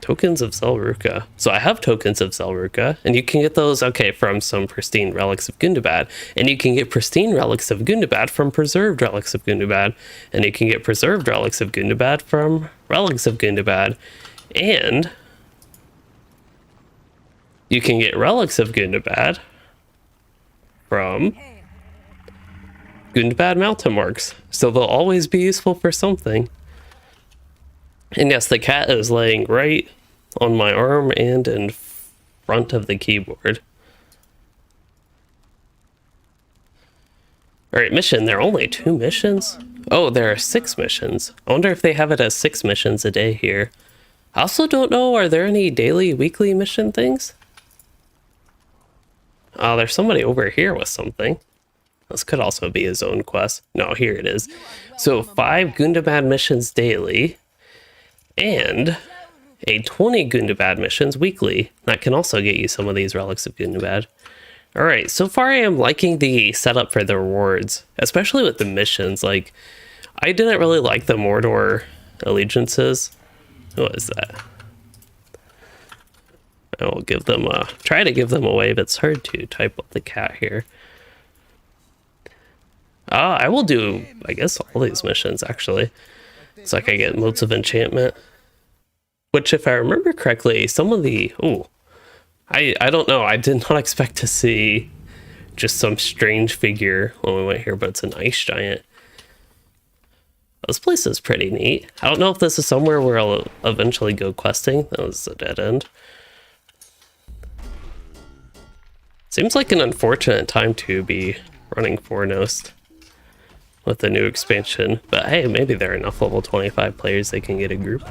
tokens of Zelruka. So I have tokens of Zelruka, and you can get those, okay, from some pristine relics of Gundabad. And you can get pristine relics of Gundabad from preserved relics of Gundabad. And you can get preserved relics of Gundabad from relics of Gundabad. And you can get relics of Gundabad from Gundabad mountain marks, so they'll always be useful for something. And yes, the cat is laying right on my arm and in front of the keyboard. Alright, mission. There are only 2 missions? Oh, there are 6 missions. I wonder if they have it as 6 missions a day here. I also don't know, are there any daily, weekly mission things? Oh, there's somebody over here with something. This could also be his own quest. No, here it is. So 5 Gundabad missions daily and a 20 Gundabad missions weekly. That can also get you some of these relics of Gundabad. All right, so far I am liking the setup for the rewards, especially with the missions. Like, I didn't really like the Mordor allegiances. What is that? I will give them try to give them away, but it's hard to type up the cat here. I will do, I guess, all these missions actually. It's like I get motes of enchantment, which, if I remember correctly, some of the I don't know. I did not expect to see just some strange figure when we went here, but it's an ice giant. This place is pretty neat. I don't know if this is somewhere where I'll eventually go questing. That was a dead end. Seems like an unfortunate time to be running Fornost with the new expansion, but hey, maybe there are enough level 25 players they can get a group.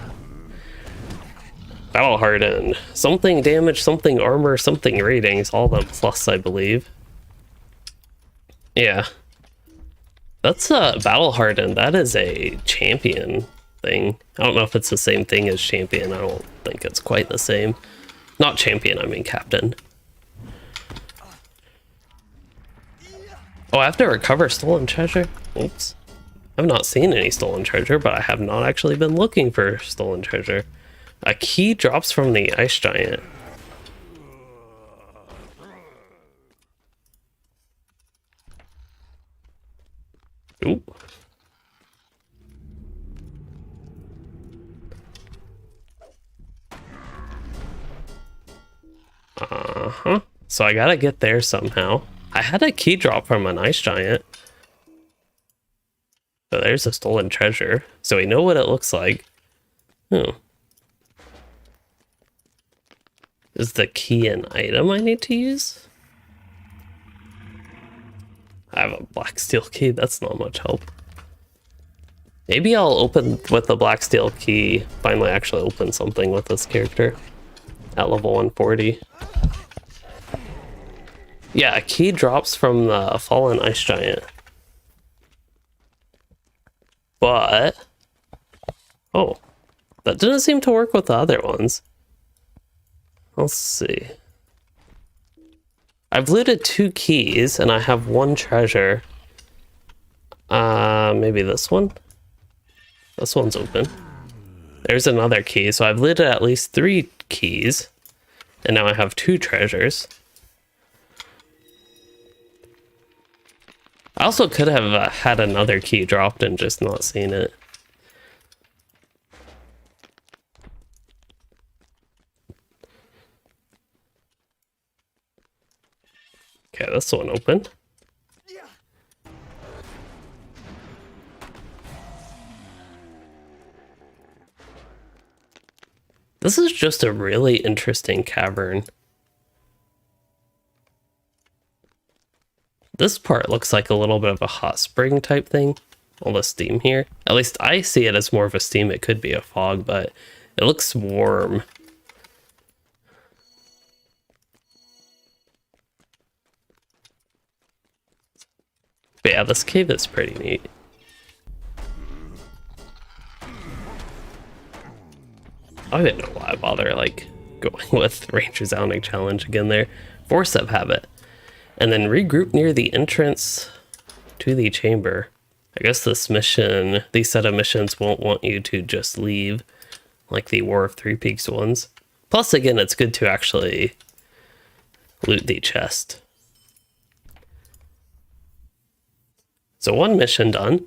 Battle hardened. Something damage, something armor, something ratings, all them plus, I believe. Yeah. That's battle hardened. That is a champion thing. I don't know if it's the same thing as champion. I don't think it's quite the same. Not champion, I mean captain. Oh, I have to recover stolen treasure? Oops. I've not seen any stolen treasure, but I have not actually been looking for stolen treasure. A key drops from the ice giant. Ooh. Uh-huh. So I gotta get there somehow. I had a key drop from an ice giant. So there's a stolen treasure. So we know what it looks like. Oh. Is the key an item I need to use? I have a black steel key. That's not much help. Maybe I'll open with the black steel key. Finally actually open something with this character at level 140. Yeah, a key drops from the fallen ice giant. But oh, that didn't seem to work with the other ones. Let's see. I've looted 2 keys and I have 1 treasure. Maybe this one? This one's open. There's another key. So I've looted at least 3 keys. And now I have 2 treasures. I also could have had another key dropped and just not seen it. Okay, this one open. This is just a really interesting cavern. This part looks like a little bit of a hot spring type thing. All the steam here. At least I see it as more of a steam. It could be a fog, but it looks warm. But yeah, this cave is pretty neat. I didn't know why I bother like going with Ranger's Outing Challenge again there. Force-up habit. And then regroup near the entrance to the chamber. I guess this mission, these set of missions won't want you to just leave like the War of Three Peaks ones. Plus, again, it's good to actually loot the chest. So 1 mission done.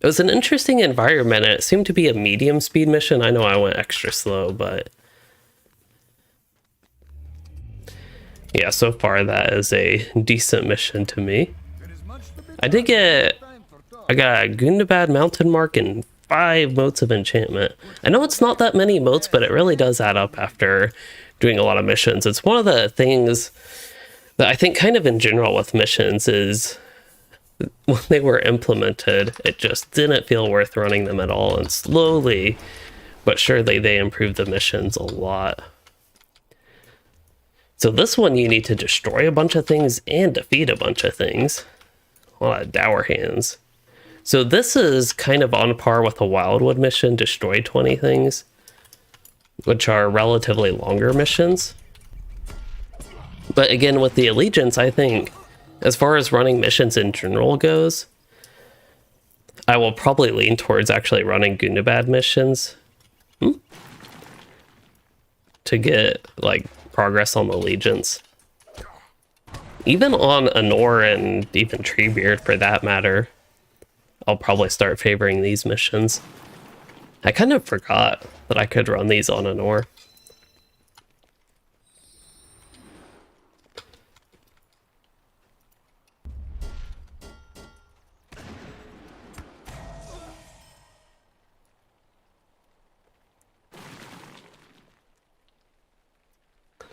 It was an interesting environment, and it seemed to be a medium speed mission. I know I went extra slow, but yeah, so far that is a decent mission to me. I got a Gundabad mountain mark and 5 motes of enchantment. I know it's not that many motes, but it really does add up after doing a lot of missions. It's one of the things that I think kind of in general with missions is when they were implemented, it just didn't feel worth running them at all. And slowly but surely they improved the missions a lot. So this one you need to destroy a bunch of things and defeat a bunch of things. A lot of dour hands. So this is kind of on par with a Wildwood mission, destroy 20 things, which are relatively longer missions. But again, with the Allegiance, I think, as far as running missions in general goes, I will probably lean towards actually running Gundabad missions. to get like progress on allegiance. Even on Anor and even Treebeard for that matter, I'll probably start favoring these missions. I kind of forgot that I could run these on Anor.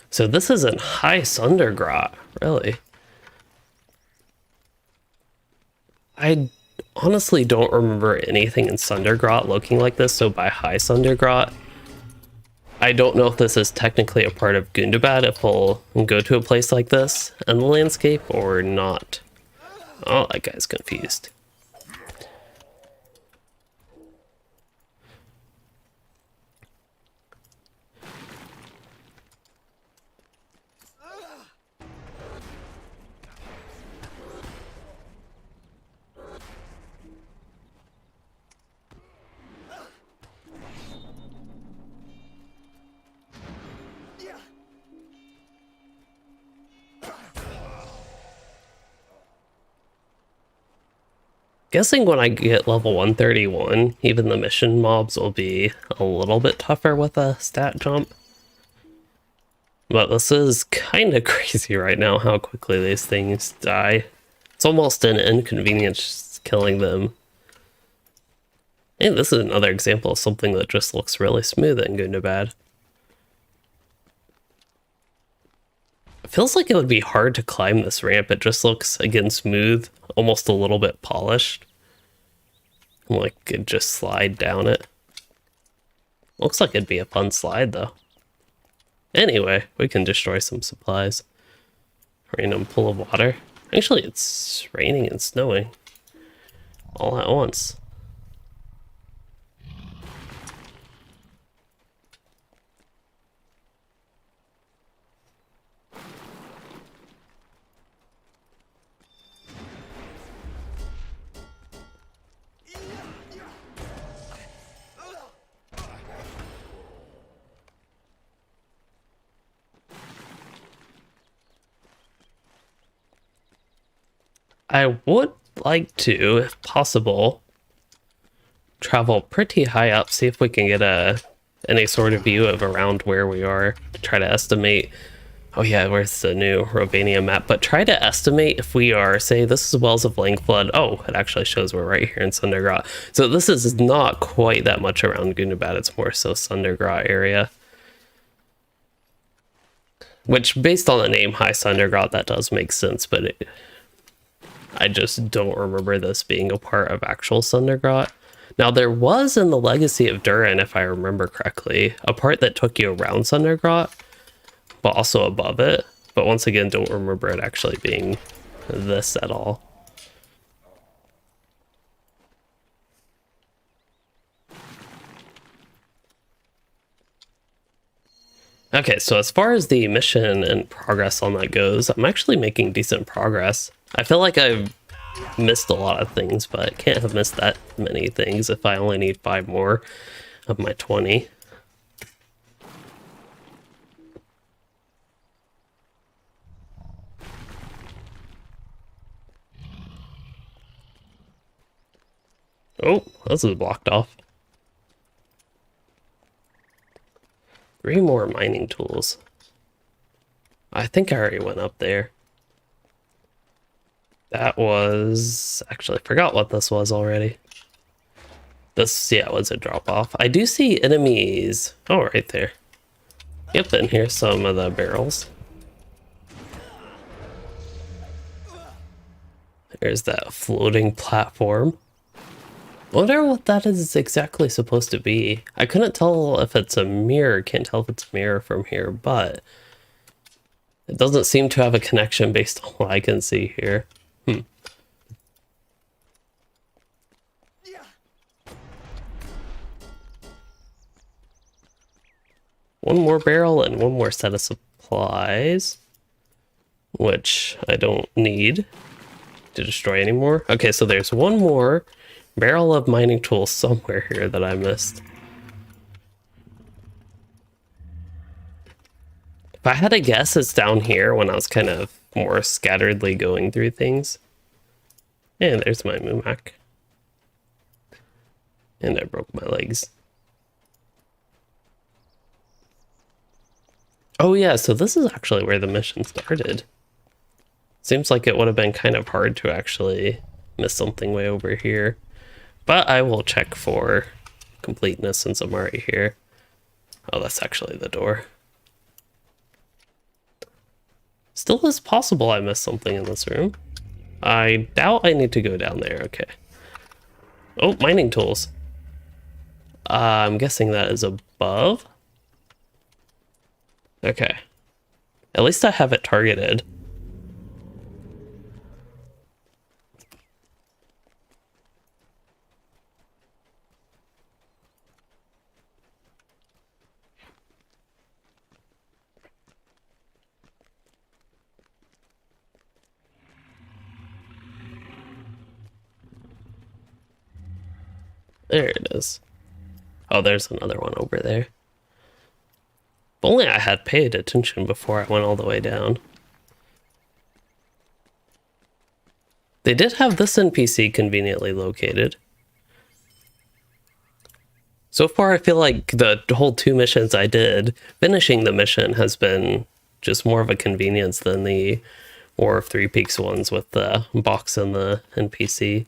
So this is in High Sundergrot, really. I honestly don't remember anything in Sundergrot looking like this, so by High Sundergrot, I don't know if this is technically a part of Gundabad, if we'll go to a place like this in the landscape or not. Oh, that guy's confused. Guessing when I get level 131, even the mission mobs will be a little bit tougher with a stat jump. But this is kind of crazy right now how quickly these things die. It's almost an inconvenience killing them. And this is another example of something that just looks really smooth in Gundabad. It feels like it would be hard to climb this ramp. It just looks, again, smooth, almost a little bit polished. Like, it just slide down it. Looks like it'd be a fun slide, though. Anyway, we can destroy some supplies. Random pool of water. Actually, it's raining and snowing all at once. I would like to, if possible, travel pretty high up, see if we can get any sort of view of around where we are to try to estimate. Oh yeah, where's the new Robanium Map? But try to estimate if we are, say, this is Wells of Langflood. Oh, it actually shows we're right here in Sundergrot. So this is not quite that much around Gundabad. It's more so Sundergrot area. Which, based on the name High Sundergrot, that does make sense, but I just don't remember this being a part of actual Sundergrot. Now, there was in the Legacy of Durin, if I remember correctly, a part that took you around Sundergrot, but also above it. But once again, don't remember it actually being this at all. Okay, so as far as the mission and progress on that goes, I'm actually making decent progress. I feel like I've missed a lot of things, but can't have missed that many things if I only need 5 more of my 20. Oh, this is blocked off. 3 more mining tools. I think I already went up there. That was... Actually, I forgot what this was already. This, yeah, was a drop-off. I do see enemies. Oh, right there. Yep, and here's some of the barrels. There's that floating platform. Wonder what that is exactly supposed to be. I couldn't tell if it's a mirror. Can't tell if it's a mirror from here, but it doesn't seem to have a connection based on what I can see here. One more barrel and one more set of supplies, which I don't need to destroy anymore. Okay, so there's one more barrel of mining tools somewhere here that I missed. If I had to guess, it's down here when I was kind of more scatteredly going through things. And there's my Mumak. And I broke my legs. Oh yeah, so this is actually where the mission started. Seems like it would have been kind of hard to actually miss something way over here. But I will check for completeness since I'm already here. Oh, that's actually the door. Still is possible I missed something in this room. I doubt I need to go down there. Okay. Oh, mining tools. I'm guessing that is above. Okay. At least I have it targeted. There it is. Oh, there's another one over there. If only I had paid attention before I went all the way down. They did have this NPC conveniently located. So far, I feel like the whole 2 missions I did, finishing the mission has been just more of a convenience than the War of Three Peaks ones with the box and the NPC.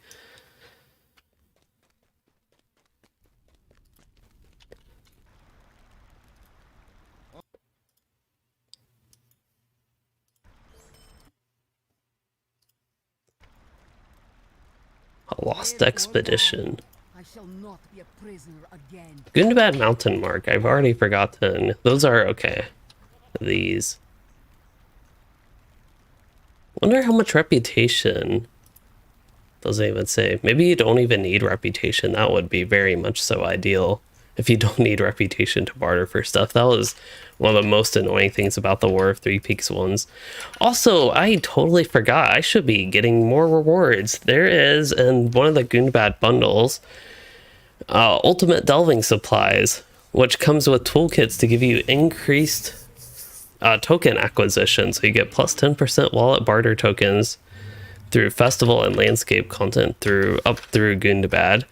A lost expedition. I shall not be a prisoner again. Gundabad Mountain Mark. I've already forgotten. Those are okay. These. Wonder how much reputation. Doesn't even say. Maybe you don't even need reputation. That would be very much so ideal. If you don't need reputation to barter for stuff. That was one of the most annoying things about the War of Three Peaks ones. Also, I totally forgot. I should be getting more rewards. There is, in one of the Gundabad bundles, ultimate delving supplies, which comes with toolkits to give you increased token acquisition. So you get plus 10% wallet barter tokens through festival and landscape content up through Gundabad.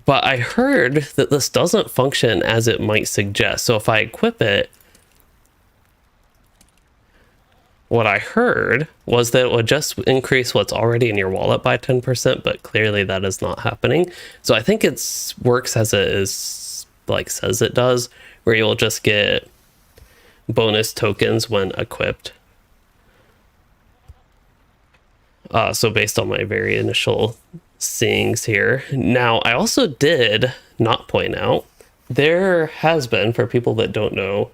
But I heard that this doesn't function as it might suggest. So if I equip it, what I heard was that it would just increase what's already in your wallet by 10%, but clearly that is not happening. So I think it works as it is, like says it does, where you'll just get bonus tokens when equipped. So based on my very initial seeings here. Now, I also did not point out, there has been, for people that don't know,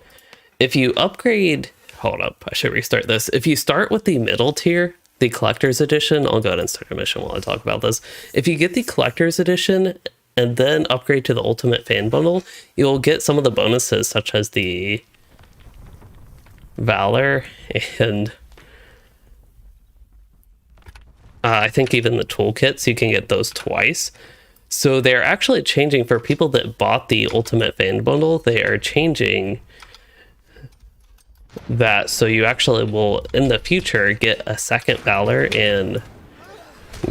if you upgrade, hold up, I should restart this. If you start with the middle tier, the collector's edition, I'll go ahead and start a mission while I talk about this. If you get the collector's edition and then upgrade to the ultimate fan bundle, you'll get some of the bonuses such as the Valor and I think even the toolkits, you can get those twice. So they're actually changing for people that bought the Ultimate Fan Bundle. They are changing that. So you actually will, in the future, get a second Valor and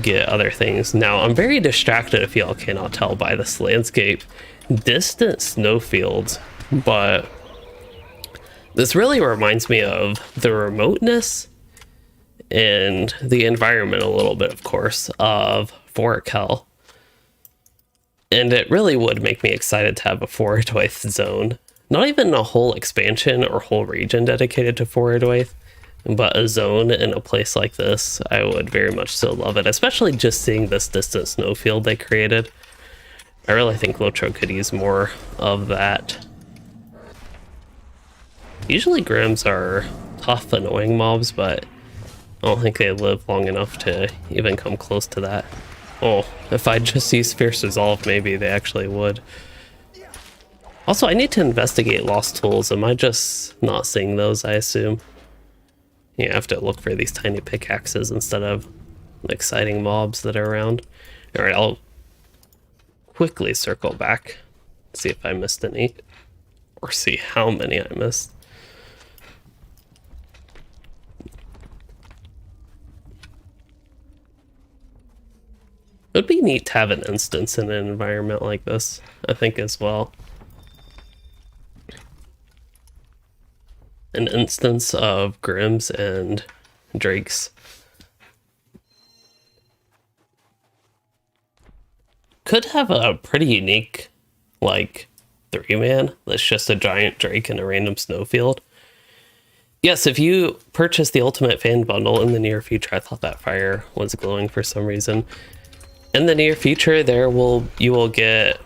get other things. Now, I'm very distracted, if y'all cannot tell by this landscape. Distant snowfields, but this really reminds me of the remoteness and the environment a little bit, of course, of Overhaul. And it really would make me excited to have a Forwardwaith zone. Not even a whole expansion or whole region dedicated to Forwardwaith, but a zone in a place like this. I would very much so love it, especially just seeing this distant snowfield they created. I really think LOTRO could use more of that. Usually Grims are tough, annoying mobs, but I don't think they live long enough to even come close to that. Oh, if I just use Fierce Resolve, maybe they actually would. Also, I need to investigate lost tools. Am I just not seeing those, I assume? You have to look for these tiny pickaxes instead of exciting mobs that are around. Alright, I'll quickly circle back, see if I missed any, or see how many I missed. It would be neat to have an instance in an environment like this, I think, as well. An instance of Grims and Drakes. Could have a pretty unique, like, 3-man that's just a giant Drake in a random snowfield. Yes, if you purchase the Ultimate Fan Bundle in the near future, I thought that fire was glowing for some reason. In the near future, you will get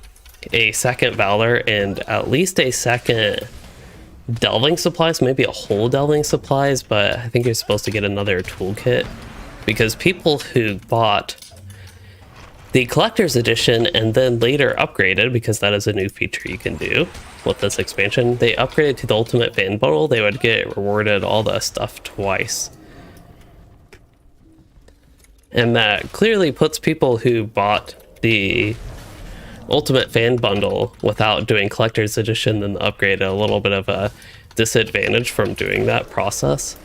a second Valor and at least a second delving supplies, maybe a whole delving supplies, but I think you're supposed to get another toolkit because people who bought the collector's edition and then later upgraded, because that is a new feature you can do with this expansion, they upgraded to the Ultimate Fan Bundle, they would get rewarded all the stuff twice. And that clearly puts people who bought the Ultimate Fan Bundle without doing Collector's Edition and the upgrade at a little bit of a disadvantage from doing that process.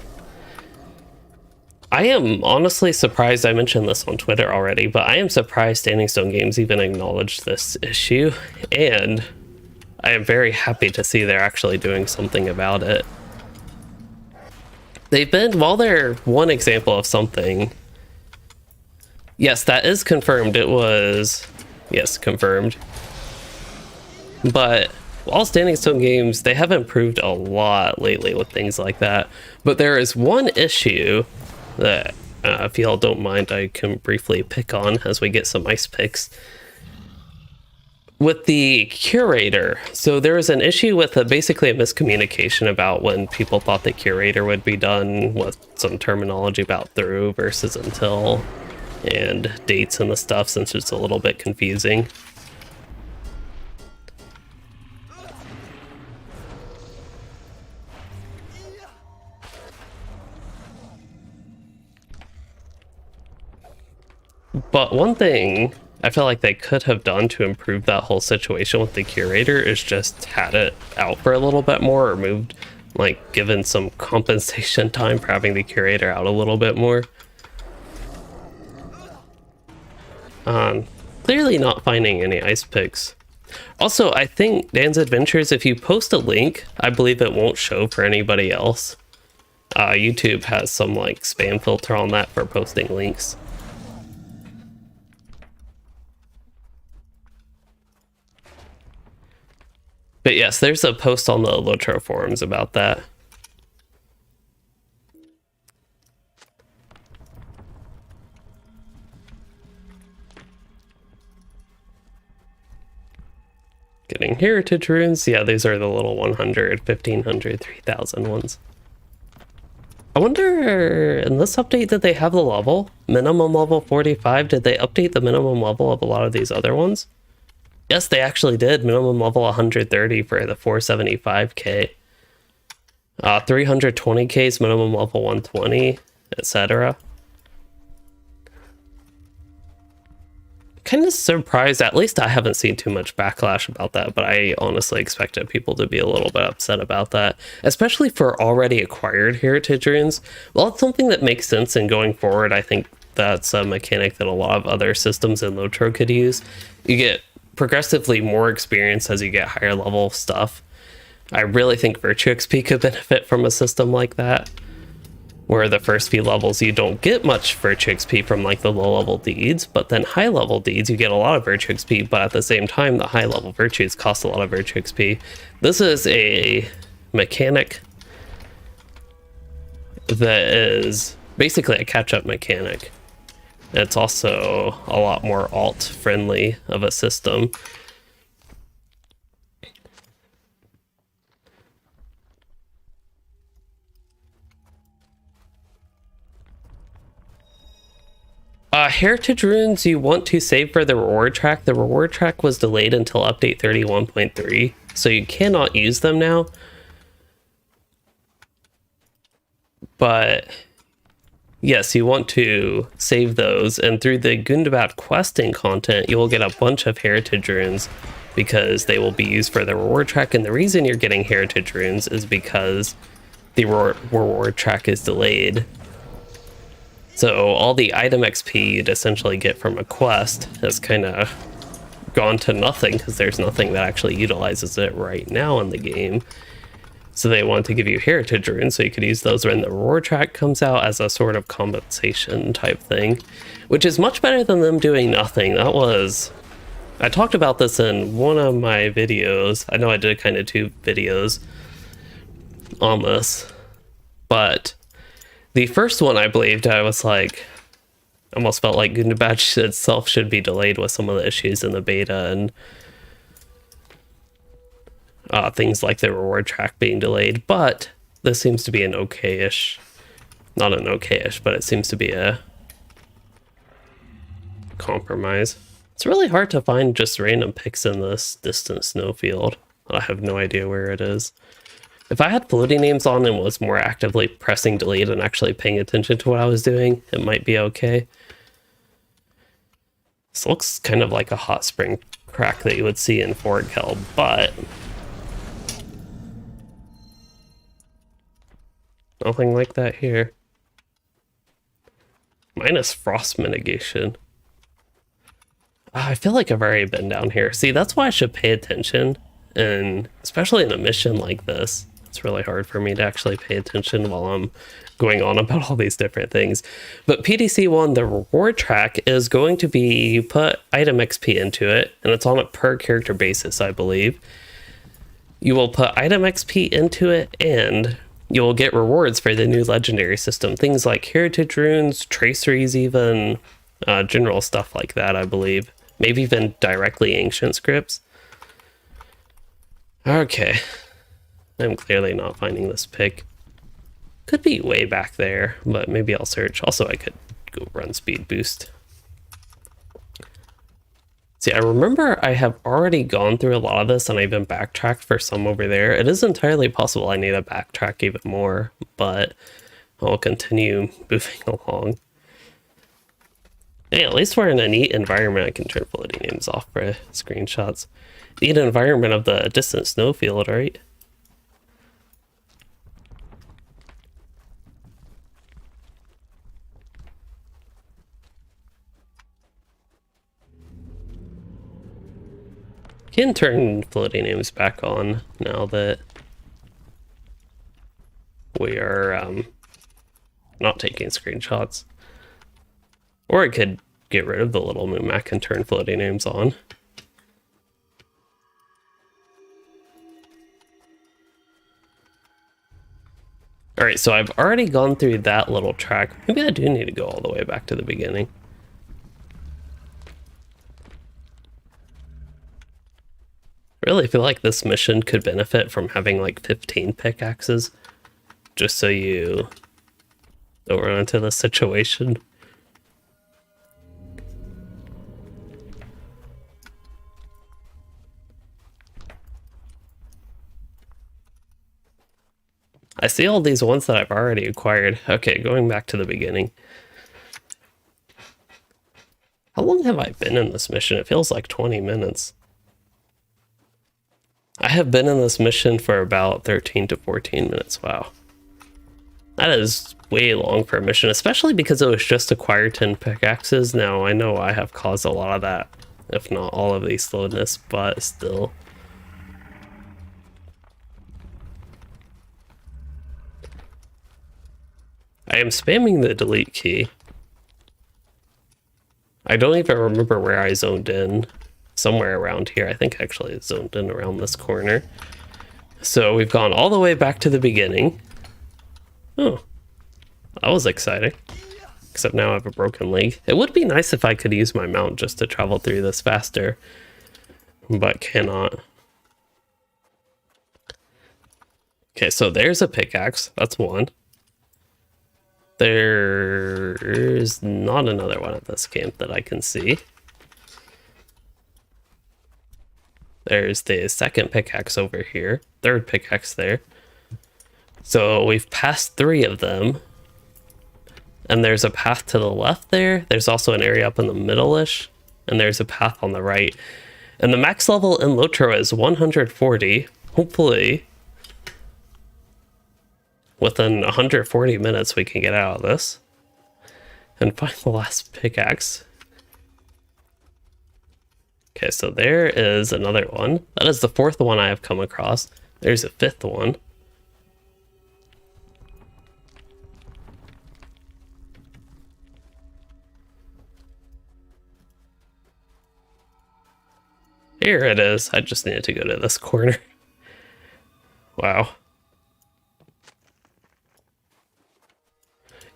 I am honestly surprised, I mentioned this on Twitter already, but I am surprised Standing Stone Games even acknowledged this issue, and I am very happy to see they're actually doing something about it. While they're one example of something, yes, that is confirmed, yes, confirmed. But while Standing Stone Games, they have improved a lot lately with things like that. But there is one issue that, if y'all don't mind, I can briefly pick on as we get some ice picks. With the curator, so there was an issue with basically a miscommunication about when people thought the curator would be done, with some terminology about through versus until, and dates and the stuff, since it's a little bit confusing. But one thing I feel like they could have done to improve that whole situation with the curator is just had it out for a little bit more, or moved, like, given some compensation time for having the curator out a little bit more. Clearly not finding any ice picks. Also, I think Dan's Adventures, if you post a link, I believe it won't show for anybody else. YouTube has some, like, spam filter on that for posting links. But yes, there's a post on the LOTRO forums about that. Getting heritage runes. Yeah, these are the little 100, 1500, 3000 ones. I wonder, in this update, did they have the level? Minimum level 45? Did they update the minimum level of a lot of these other ones? Yes, they actually did. Minimum level 130 for the 475k. 320k's minimum level 120, etc. Kind of surprised, at least I haven't seen too much backlash about that, but I honestly expected people to be a little bit upset about that, especially for already acquired heritage runes. Well, it's something that makes sense, and going forward, I think that's a mechanic that a lot of other systems in LOTRO could use. You get progressively more experience as you get higher level stuff. I really think Virtue XP could benefit from a system like that, where the first few levels you don't get much Virtue XP from, like, the low level deeds, but then high level deeds you get a lot of Virtue XP, but at the same time the high level virtues cost a lot of Virtue XP. This is a mechanic that is basically a catch-up mechanic. It's also a lot more alt friendly of a system. Heritage runes you want to save for the reward track. The reward track was delayed until update 31.3, so you cannot use them now. But yes, you want to save those, and through the Gundabad questing content, you will get a bunch of heritage runes because they will be used for the reward track. And the reason you're getting heritage runes is because the reward track is delayed. So all the item XP you'd essentially get from a quest has kind of gone to nothing because there's nothing that actually utilizes it right now in the game. So they want to give you heritage runes so you could use those when the reward track comes out as a sort of compensation type thing, which is much better than them doing nothing. I talked about this in one of my videos. I know I did kind of 2 videos on this, but the first one I believed, I was like, almost felt like Gundabad itself should be delayed with some of the issues in the beta and things like the reward track being delayed, but this seems to be an okay-ish, not an okay-ish, but it seems to be a compromise. It's really hard to find just random picks in this distant snowfield. I have no idea where it is. If I had floating names on and was more actively pressing delete and actually paying attention to what I was doing, it might be okay. This looks kind of like a hot spring crack that you would see in Overhaul, but nothing like that here. Minus frost mitigation. I feel like I've already been down here. See, that's why I should pay attention, and especially in a mission like this, it's really hard for me to actually pay attention while I'm going on about all these different things. But PDC1, the reward track, is going to be put item XP into it, and it's on a per character basis, I believe. You will put item XP into it, and you will get rewards for the new legendary system. Things like heritage runes, traceries even, general stuff like that, I believe. Maybe even directly ancient scripts. Okay. I'm clearly not finding this pick. Could be way back there, but maybe I'll search. Also, I could go run speed boost. See, I remember I have already gone through a lot of this and I even backtracked for some over there. It is entirely possible I need to backtrack even more, but I'll continue moving along. Hey, at least we're in a neat environment. I can turn floating names off for screenshots. Neat environment of the distant snowfield, right? Can turn floating names back on now that we are not taking screenshots. Or I could get rid of the little moon map and turn floating names on. Alright, so I've already gone through that little track. Maybe I do need to go all the way back to the beginning. I really feel like this mission could benefit from having like 15 pickaxes, just so you don't run into this situation. I see all these ones that I've already acquired. Okay, going back to the beginning. How long have I been in this mission? It feels like 20 minutes. I have been in this mission for about 13 to 14 minutes. Wow. That is way long for a mission, especially because it was just acquire 10 pickaxes. Now, I know I have caused a lot of that, if not all of the slowness, but still. I am spamming the delete key. I don't even remember where I zoned in. Somewhere around here. I think actually it's zoned in around this corner. So we've gone all the way back to the beginning. Oh, that was exciting. Except now I have a broken leg. It would be nice if I could use my mount just to travel through this faster, but cannot. Okay, so there's a pickaxe. That's one. There's not another one at this camp that I can see. There's the second pickaxe over here, third pickaxe there. So we've passed 3 of them. And there's a path to the left there. There's also an area up in the middle-ish. And there's a path on the right. And the max level in LOTRO is 140. Hopefully, within 140 minutes we can get out of this. and find the last pickaxe. Okay, so there is another one. That is the fourth one I have come across. There's a fifth one. Here it is. I just needed to go to this corner. Wow.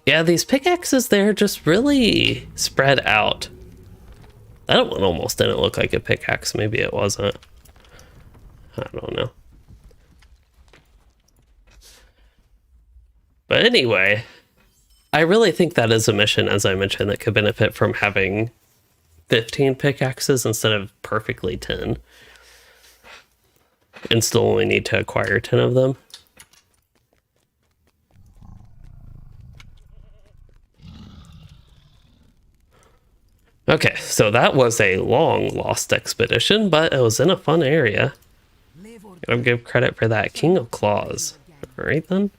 Yeah, these pickaxes, they're just really spread out. That one almost didn't look like a pickaxe. Maybe it wasn't. I don't know. But anyway, I really think that is a mission, as I mentioned, that could benefit from having 15 pickaxes instead of perfectly 10. And still only need to acquire 10 of them. Okay, so that was a long lost expedition, but it was in a fun area. Gotta give credit for that. King of Claws. Alright then.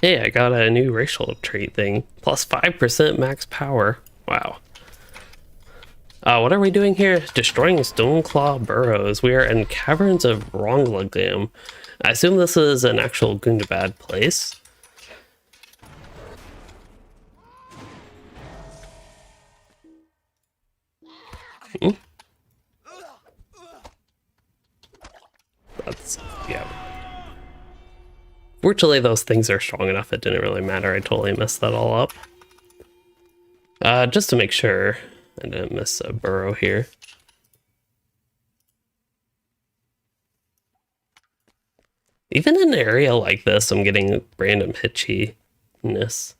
Hey, I got a new racial trait thing. Plus 5% max power. Wow. What are we doing here? Destroying Stoneclaw burrows. We are in Caverns of Ronglagam. I assume this is an actual Gundabad place. That's, yeah. Fortunately, those things are strong enough, it didn't really matter. I totally messed that all up. Just to make sure I didn't miss a burrow here. Even in an area like this, I'm getting random hitchiness.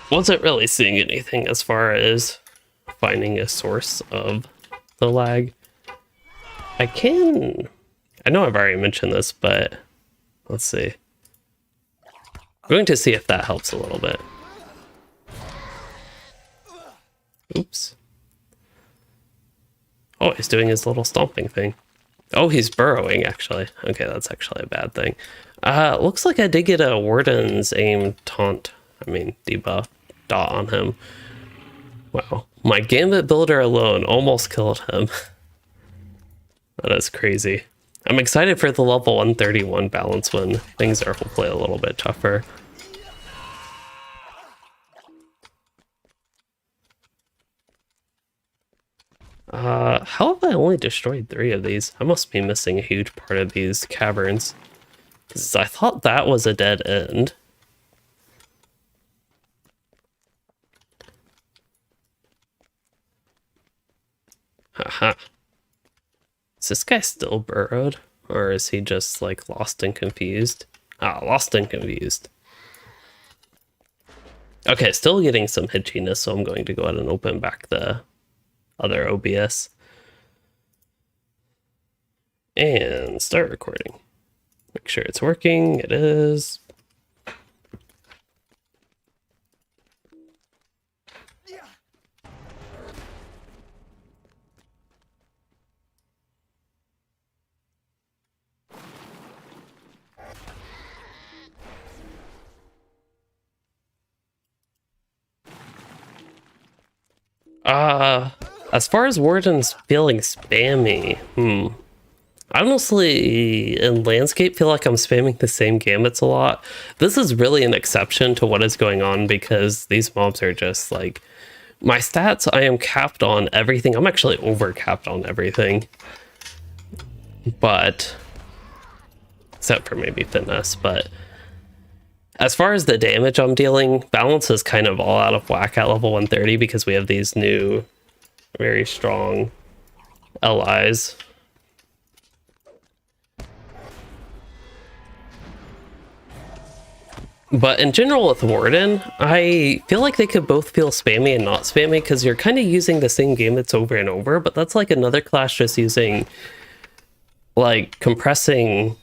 Wasn't really seeing anything as far as finding a source of the lag. I know I've already mentioned this, but let's see. I'm going to see if that helps a little bit. Oops. Oh, he's doing his little stomping thing. Oh, he's burrowing, actually. Okay, that's actually a bad thing. Looks like I did get a Warden's Aim debuff dot on him. Wow. My Gambit builder alone almost killed him. That is crazy. I'm excited for the level 131 balance when things are hopefully a little bit tougher. How have I only destroyed 3 of these? I must be missing a huge part of these caverns. 'Cause I thought that was a dead end. Haha. Is this guy still burrowed? Or is he just like lost and confused? Ah, lost and confused. Okay, still getting some hitchiness, so I'm going to go ahead and open back the other OBS. And start recording. Make sure it's working. It is. As far as Warden's feeling spammy, I honestly, in Landscape, feel like I'm spamming the same gambits a lot. This is really an exception to what is going on because these mobs are just like... My stats, I am capped on everything. I'm actually over-capped on everything. But... except for maybe fitness, but... As far as the damage I'm dealing, balance is kind of all out of whack at level 130 because we have these new, very strong allies. But in general with Warden, I feel like they could both feel spammy and not spammy because you're kind of using the same gambits over and over, but that's like another class just using, like, compressing,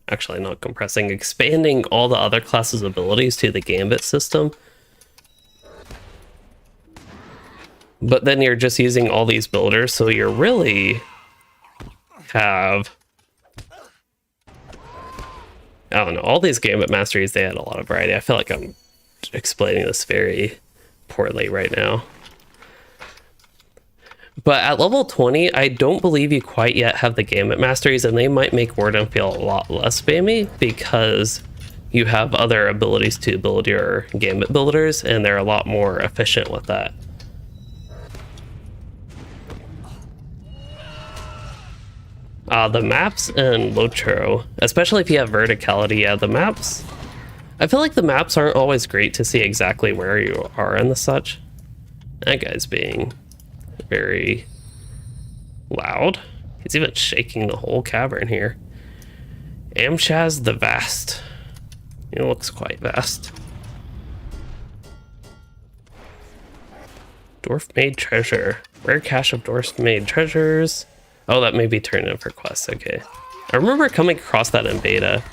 actually not compressing, expanding all the other classes' abilities to the gambit system. But then you're just using all these builders, so you're really have, I don't know, all these gambit masteries, they had a lot of variety. I feel like I'm explaining this very poorly right now. But at level 20, I don't believe you quite yet have the gambit masteries, and they might make Warden feel a lot less spammy because you have other abilities to build your gambit builders, and they're a lot more efficient with that. The maps in LOTRO, especially if you have verticality, yeah, the maps, I feel like the maps aren't always great to see exactly where you are and the such. That guy's being very loud. He's even shaking the whole cavern here. Amshaz the Vast. He looks quite vast. Dwarf Made Treasure. Rare cache of Dwarf Made Treasures. Oh, that may be turned in for quests, okay. I remember coming across that in beta.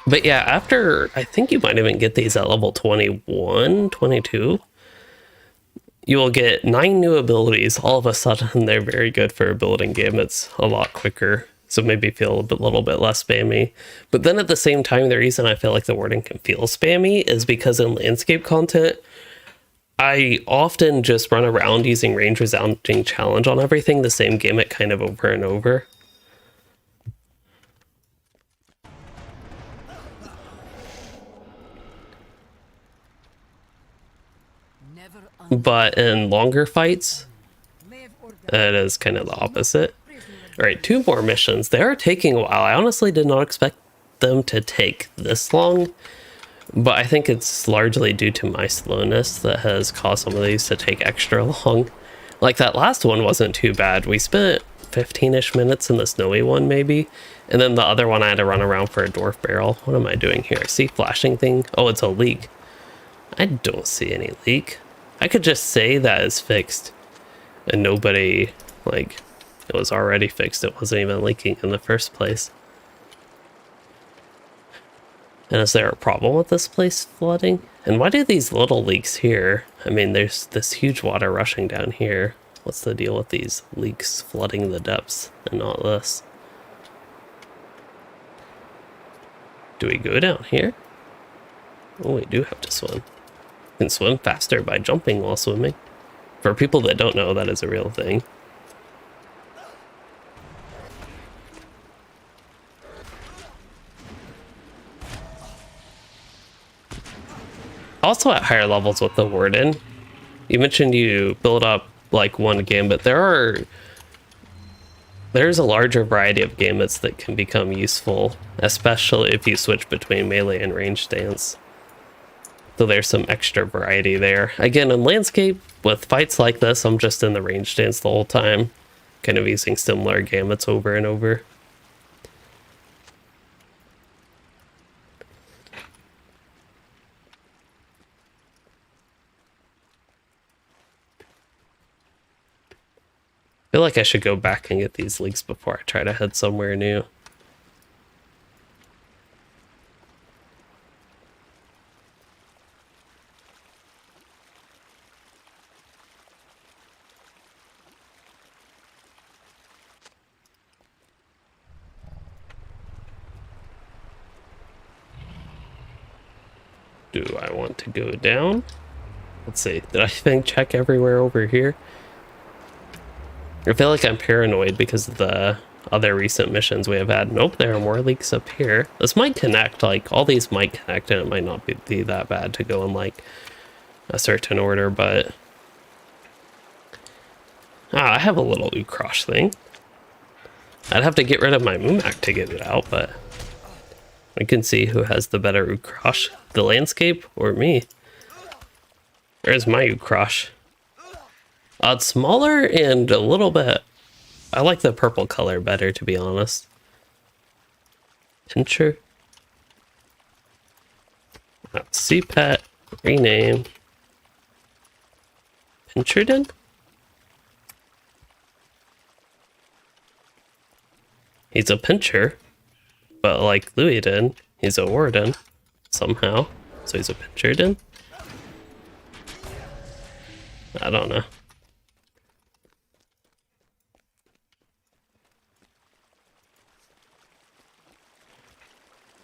But yeah, after, I think you might even get these at level 21, 22. You will get 9 new abilities. All of a sudden, they're very good for building gambits a lot quicker. So maybe feel a little bit less spammy. But then at the same time, the reason I feel like the Warden can feel spammy is because in landscape content, I often just run around using range resounding challenge on everything, the same gambit kind of over and over. But in longer fights, it is kind of the opposite. All right, 2 more missions. They are taking a while. I honestly did not expect them to take this long. But I think it's largely due to my slowness that has caused some of these to take extra long. Like that last one wasn't too bad. We spent 15-ish minutes in the snowy one maybe. And then the other one I had to run around for a dwarf barrel. What am I doing here? I see flashing thing. Oh, it's a leak. I don't see any leak. I could just say that is fixed. And nobody, like, it was already fixed. It wasn't even leaking in the first place. And is there a problem with this place flooding? And why do these little leaks here? I mean, there's this huge water rushing down here. What's the deal with these leaks flooding the depths and not this? Do we go down here? Oh, we do have to swim. You can swim faster by jumping while swimming. For people that don't know, that is a real thing. Also at higher levels with the Warden, you mentioned you build up like one gambit. There's a larger variety of gambits that can become useful, especially if you switch between melee and range stance. So there's some extra variety there. Again, in landscape, with fights like this, I'm just in the range stance the whole time, kind of using similar gambits over and over. I feel like I should go back and get these leaks before I try to head somewhere new. Do I want to go down? Let's see. Did I think check everywhere over here? I feel like I'm paranoid because of the other recent missions we have had. Nope, there are more leaks up here. This might connect, like, all these might connect and it might not be that bad to go in, like, a certain order, but... I have a little Ukrosh thing. I'd have to get rid of my Mumak to get it out, but... we can see who has the better Ukrosh, the landscape or me. Where's my Ukrosh? It's smaller and a little bit... I like the purple color better, to be honest. Pincher? CPET, rename. Pincherton? He's a pincher, but like Louisden, he's a warden somehow. So he's a Pincherton? I don't know.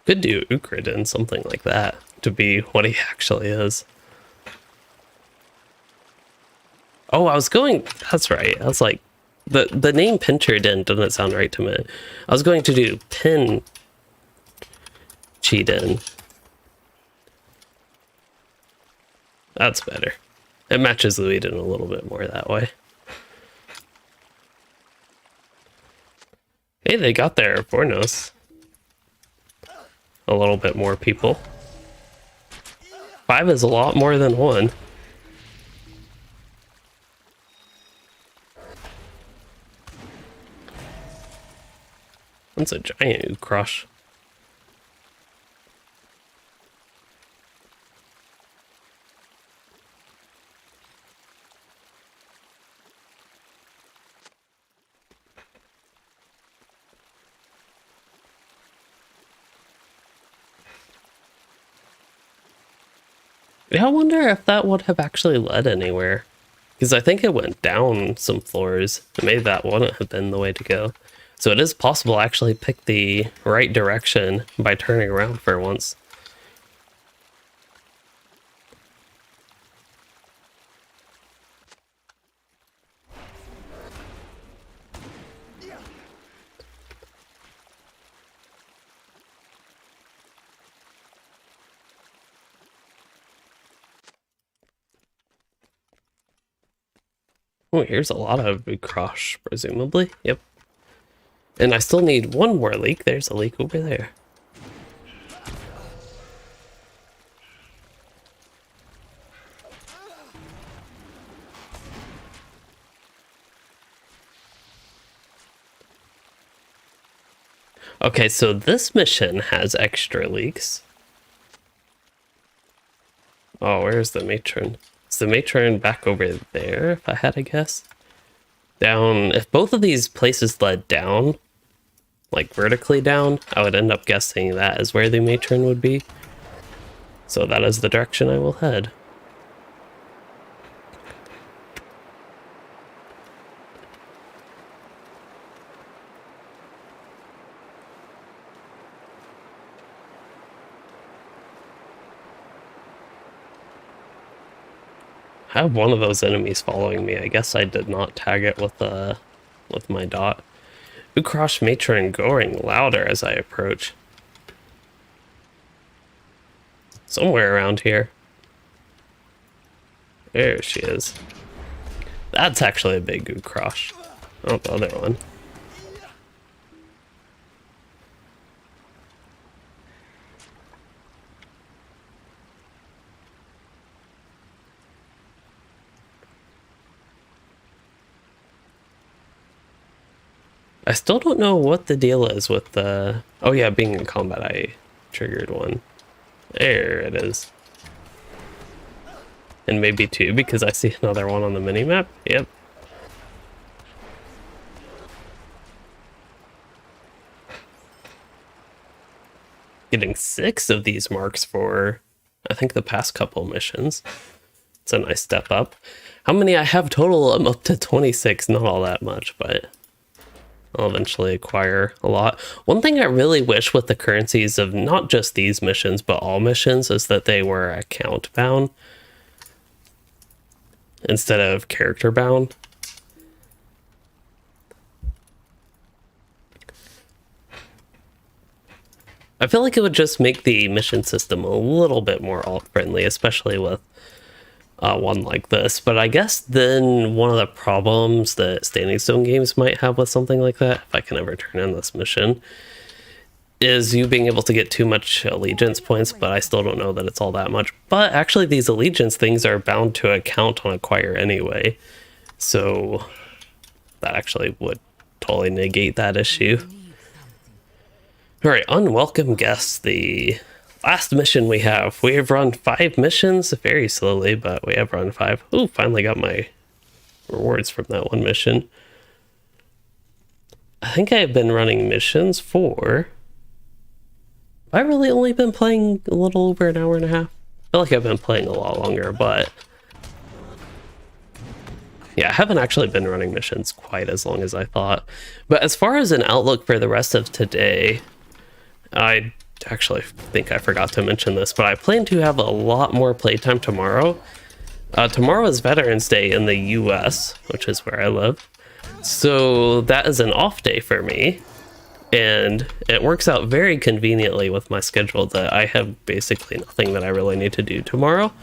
Could do Ukridin, something like that, to be what he actually is. Oh, I was going, that's right. I was like, the name Pincherton doesn't sound right to me. I was going to do Pin Cheatin. That's better. It matches Louisden a little bit more that way. Hey, they got their Bornos. A little bit more people. 5 is a lot more than 1. That's a giant crush. Yeah, I wonder if that would have actually led anywhere. Because I think it went down some floors. And maybe that wouldn't have been the way to go. So it is possible to actually pick the right direction by turning around for once. Oh, here's a lot of crush, presumably. Yep. And I still need one more leak. There's a leak over there. Okay, so this mission has extra leaks. Oh, where's the matron? Is the matron back over there, if I had to guess? Down, if both of these places led down, like vertically down, I would end up guessing that is where the matron would be. So that is the direction I will head. I have one of those enemies following me. I guess I did not tag it with my dot. Ukrosh matron growing louder as I approach. Somewhere around here. There she is. That's actually a big Ukrosh. Not the other one. I still don't know what the deal is with the... Oh yeah, being in combat, I triggered one. There it is. And maybe 2, because I see another one on the minimap. Yep. Getting 6 of these marks for, I think, the past couple missions. It's a nice step up. How many I have total? I'm up to 26. Not all that much, but... I'll eventually acquire a lot. One thing I really wish with the currencies of not just these missions, but all missions, is that they were account bound instead of character bound. I feel like it would just make the mission system a little bit more alt-friendly, especially with one like this. But I guess then one of the problems that Standing Stone games might have with something like that, if I can ever turn in this mission, is you being able to get too much allegiance points, but I still don't know that it's all that much. But actually these allegiance things are bound to account on acquire anyway, so that actually would totally negate that issue. All right, unwelcome guests, the last mission we have. We have run 5 missions, very slowly, but we have run 5. Ooh, finally got my rewards from that one mission. I think I've been running missions for... I've really only been playing a little over an hour and a half. I feel like I've been playing a lot longer, but... yeah, I haven't actually been running missions quite as long as I thought. But as far as an outlook for the rest of today, I actually think I forgot to mention this, but I plan to have a lot more playtime tomorrow. Tomorrow is Veterans Day in the US, which is where I live. So that is an off day for me. And it works out very conveniently with my schedule that I have basically nothing that I really need to do tomorrow.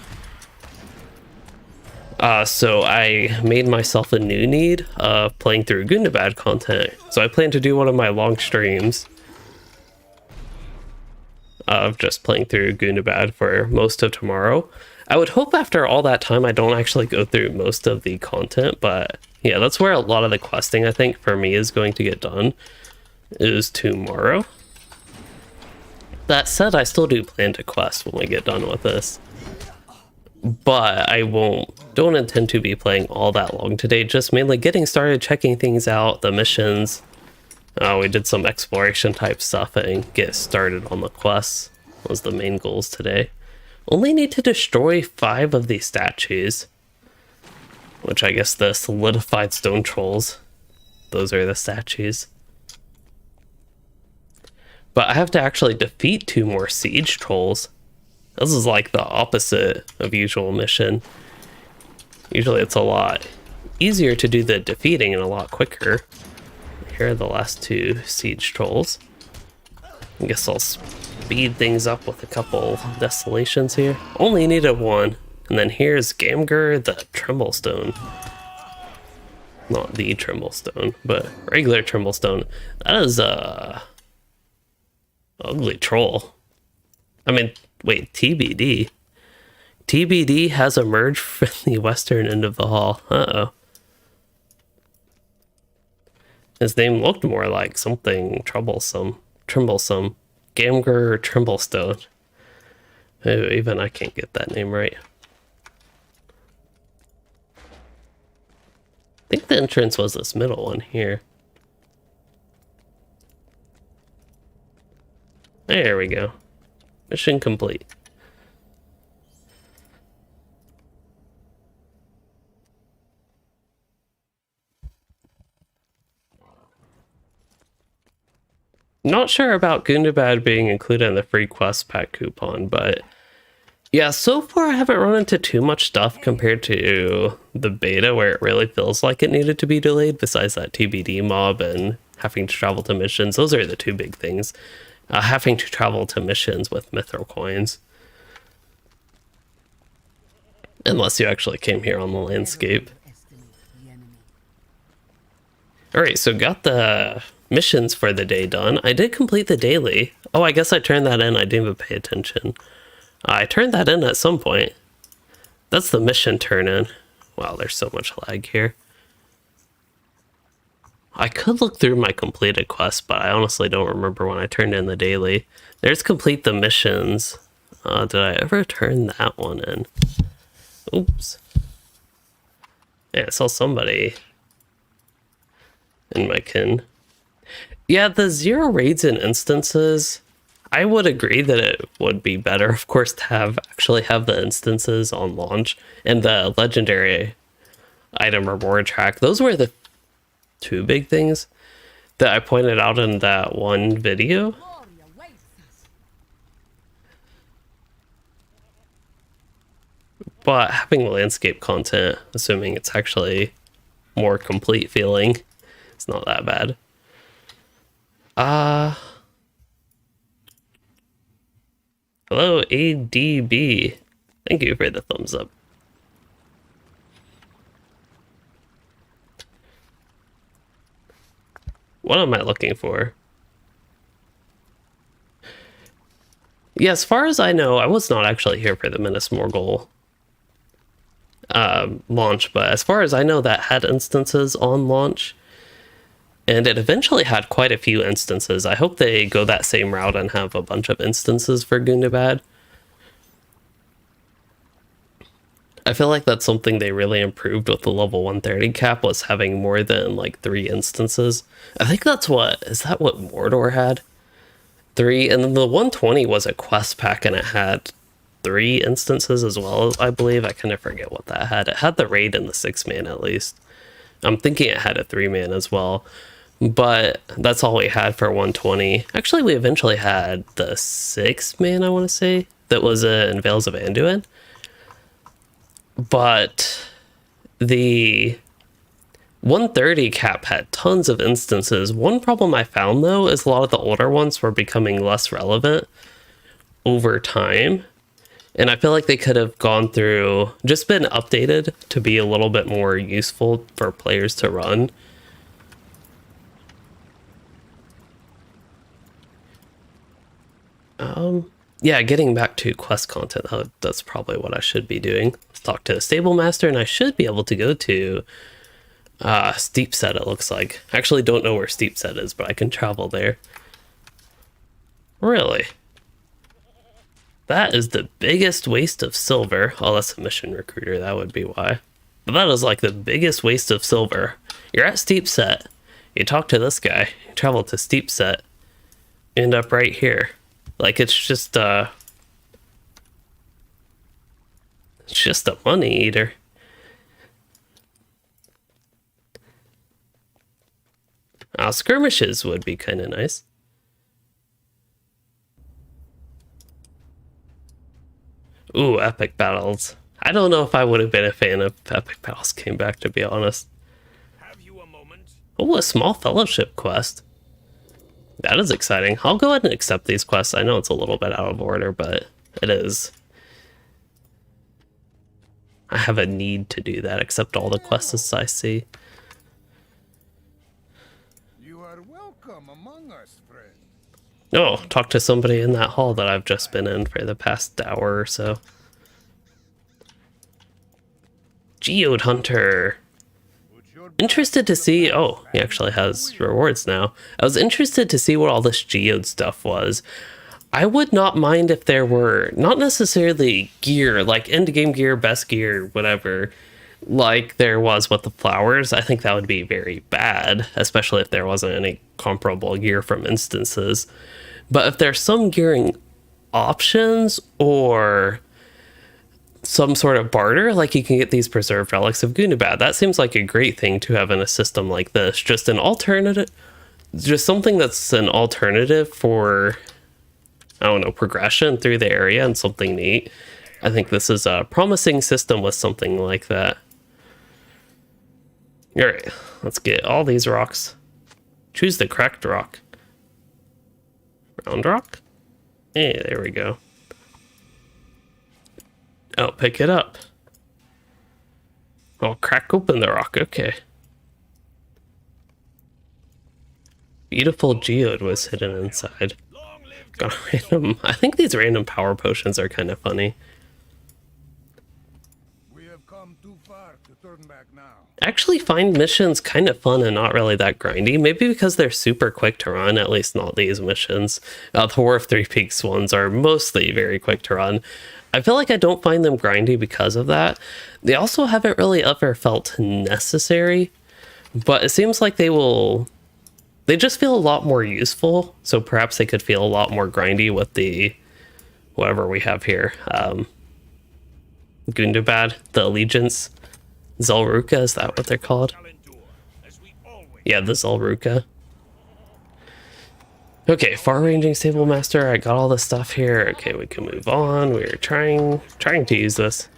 So I made myself a new need of playing through Gundabad content. So I plan to do one of my long streams of just playing through Gundabad for most of tomorrow. I would hope after all that time I don't actually go through most of the content, but yeah, that's where a lot of the questing I think for me is going to get done, is tomorrow. That said, I still do plan to quest when we get done with this. But I don't intend to be playing all that long today, just mainly getting started, checking things out, the missions. We did some exploration type stuff and get started on the quests was the main goals today. Only need to destroy 5 of these statues, which I guess the solidified stone trolls, those are the statues. But I have to actually defeat 2 more siege trolls. This is like the opposite of usual mission. Usually it's a lot easier to do the defeating and a lot quicker. Here are the last 2 siege trolls. I guess I'll speed things up with a couple desolations here. Only needed 1. And then here's Gamger the Tremblestone. Not the Tremblestone, but regular Tremblestone. That is a ugly troll. I mean, wait, TBD. TBD has emerged from the western end of the hall. Uh-oh. His name looked more like something troublesome. Tremblesome. Gamger Tremblestone. Oh, even I can't get that name right. I think the entrance was this middle one here. There we go. Mission complete. Not sure about Gundabad being included in the free quest pack coupon, but yeah, so far I haven't run into too much stuff compared to the beta where it really feels like it needed to be delayed, besides that TBD mob and having to travel to missions. Those are the 2 big things. Having to travel to missions with mithril coins. Unless you actually came here on the landscape. Alright, so got the missions for the day done. I did complete the daily. Oh, I guess I turned that in. I didn't even pay attention. I turned that in at some point. That's the mission turn in. Wow, there's so much lag here. I could look through my completed quests, but I honestly don't remember when I turned in the daily. There's complete the missions. Did I ever turn that one in? Oops. Yeah, I saw somebody in my kin. Yeah, the 0 raids and instances, I would agree that it would be better, of course, to actually have the instances on launch and the legendary item reward track. Those were the 2 big things that I pointed out in that one video. But having landscape content, assuming it's actually more complete feeling, it's not that bad. Hello, ADB. Thank you for the thumbs up. What am I looking for? Yeah, as far as I know, I was not actually here for the Minas Morgul launch, but as far as I know, that had instances on launch. and it eventually had quite a few instances. I hope they go that same route and have a bunch of instances for Gundabad. I feel like that's something they really improved with the level 130 cap, was having more than like 3 instances. I think that's what, is that what Mordor had? 3, and then the 120 was a quest pack and it had 3 instances as well, I believe. I kind of forget what that had. It had the raid and the 6-man at least. I'm thinking it had a 3-man as well, but that's all we had for 120. Actually, we eventually had the 6-man, I want to say, that was in Vales of Anduin. But the 130 cap had tons of instances. One problem I found, though, is a lot of the older ones were becoming less relevant over time. And I feel like they could have gone through, just been updated to be a little bit more useful for players to run. Yeah, getting back to quest content, that's probably what I should be doing. Let's talk to the stable master, and I should be able to go to Steep Set, it looks like. I actually don't know where Steep Set is, but I can travel there. Really? That is the biggest waste of silver. Oh, that's a mission recruiter, that would be why. But that is like the biggest waste of silver. You're at Steep Set, you talk to this guy, you travel to Steep Set, end up right here. Like, it's just a money eater. Skirmishes would be kind of nice. Ooh, epic battles. I don't know if I would have been a fan if epic battles came back, to be honest. Have you a moment? Oh, a small fellowship quest. That is exciting. I'll go ahead and accept these quests. I know it's a little bit out of order, but it is. I have a need to do that, accept all the quests I see. You are welcome among us, friend. Oh, talk to somebody in that hall that I've just been in for the past hour or so. Geode Hunter. Interested to see, oh, he actually has rewards now. I was interested to see what all this geode stuff was. I would not mind if there were, not necessarily gear, like end game gear, best gear, whatever, like there was with the flowers. I think that would be very bad, especially if there wasn't any comparable gear from instances. But if there's some gearing options or some sort of barter, like you can get these preserved relics of Gundabad, that seems like a great thing to have in a system like this. Just an alternative, just something that's an alternative for, I don't know, progression through the area and something neat. I think this is a promising system with something like that. All right, let's get all these rocks. Choose the correct rock. Round rock? Hey, there we go. Oh, pick it up. Oh, crack open the rock. Okay. Beautiful geode was hidden inside. Got a random. I think these random power potions are kind of funny. We have come too far to turn back now. I actually find missions kind of fun and not really that grindy. Maybe because they're super quick to run, at least not these missions. The War of Three Peaks ones are mostly very quick to run. I feel like I don't find them grindy because of that. They also haven't really ever felt necessary, but it seems like they just feel a lot more useful, so perhaps they could feel a lot more grindy with the, whatever we have here. Gundabad, the Allegiance, Zelruka, is that what they're called? Yeah, the Zelruka. Okay, far-ranging stable master. I got all this stuff here. Okay, we can move on. We're trying to use this.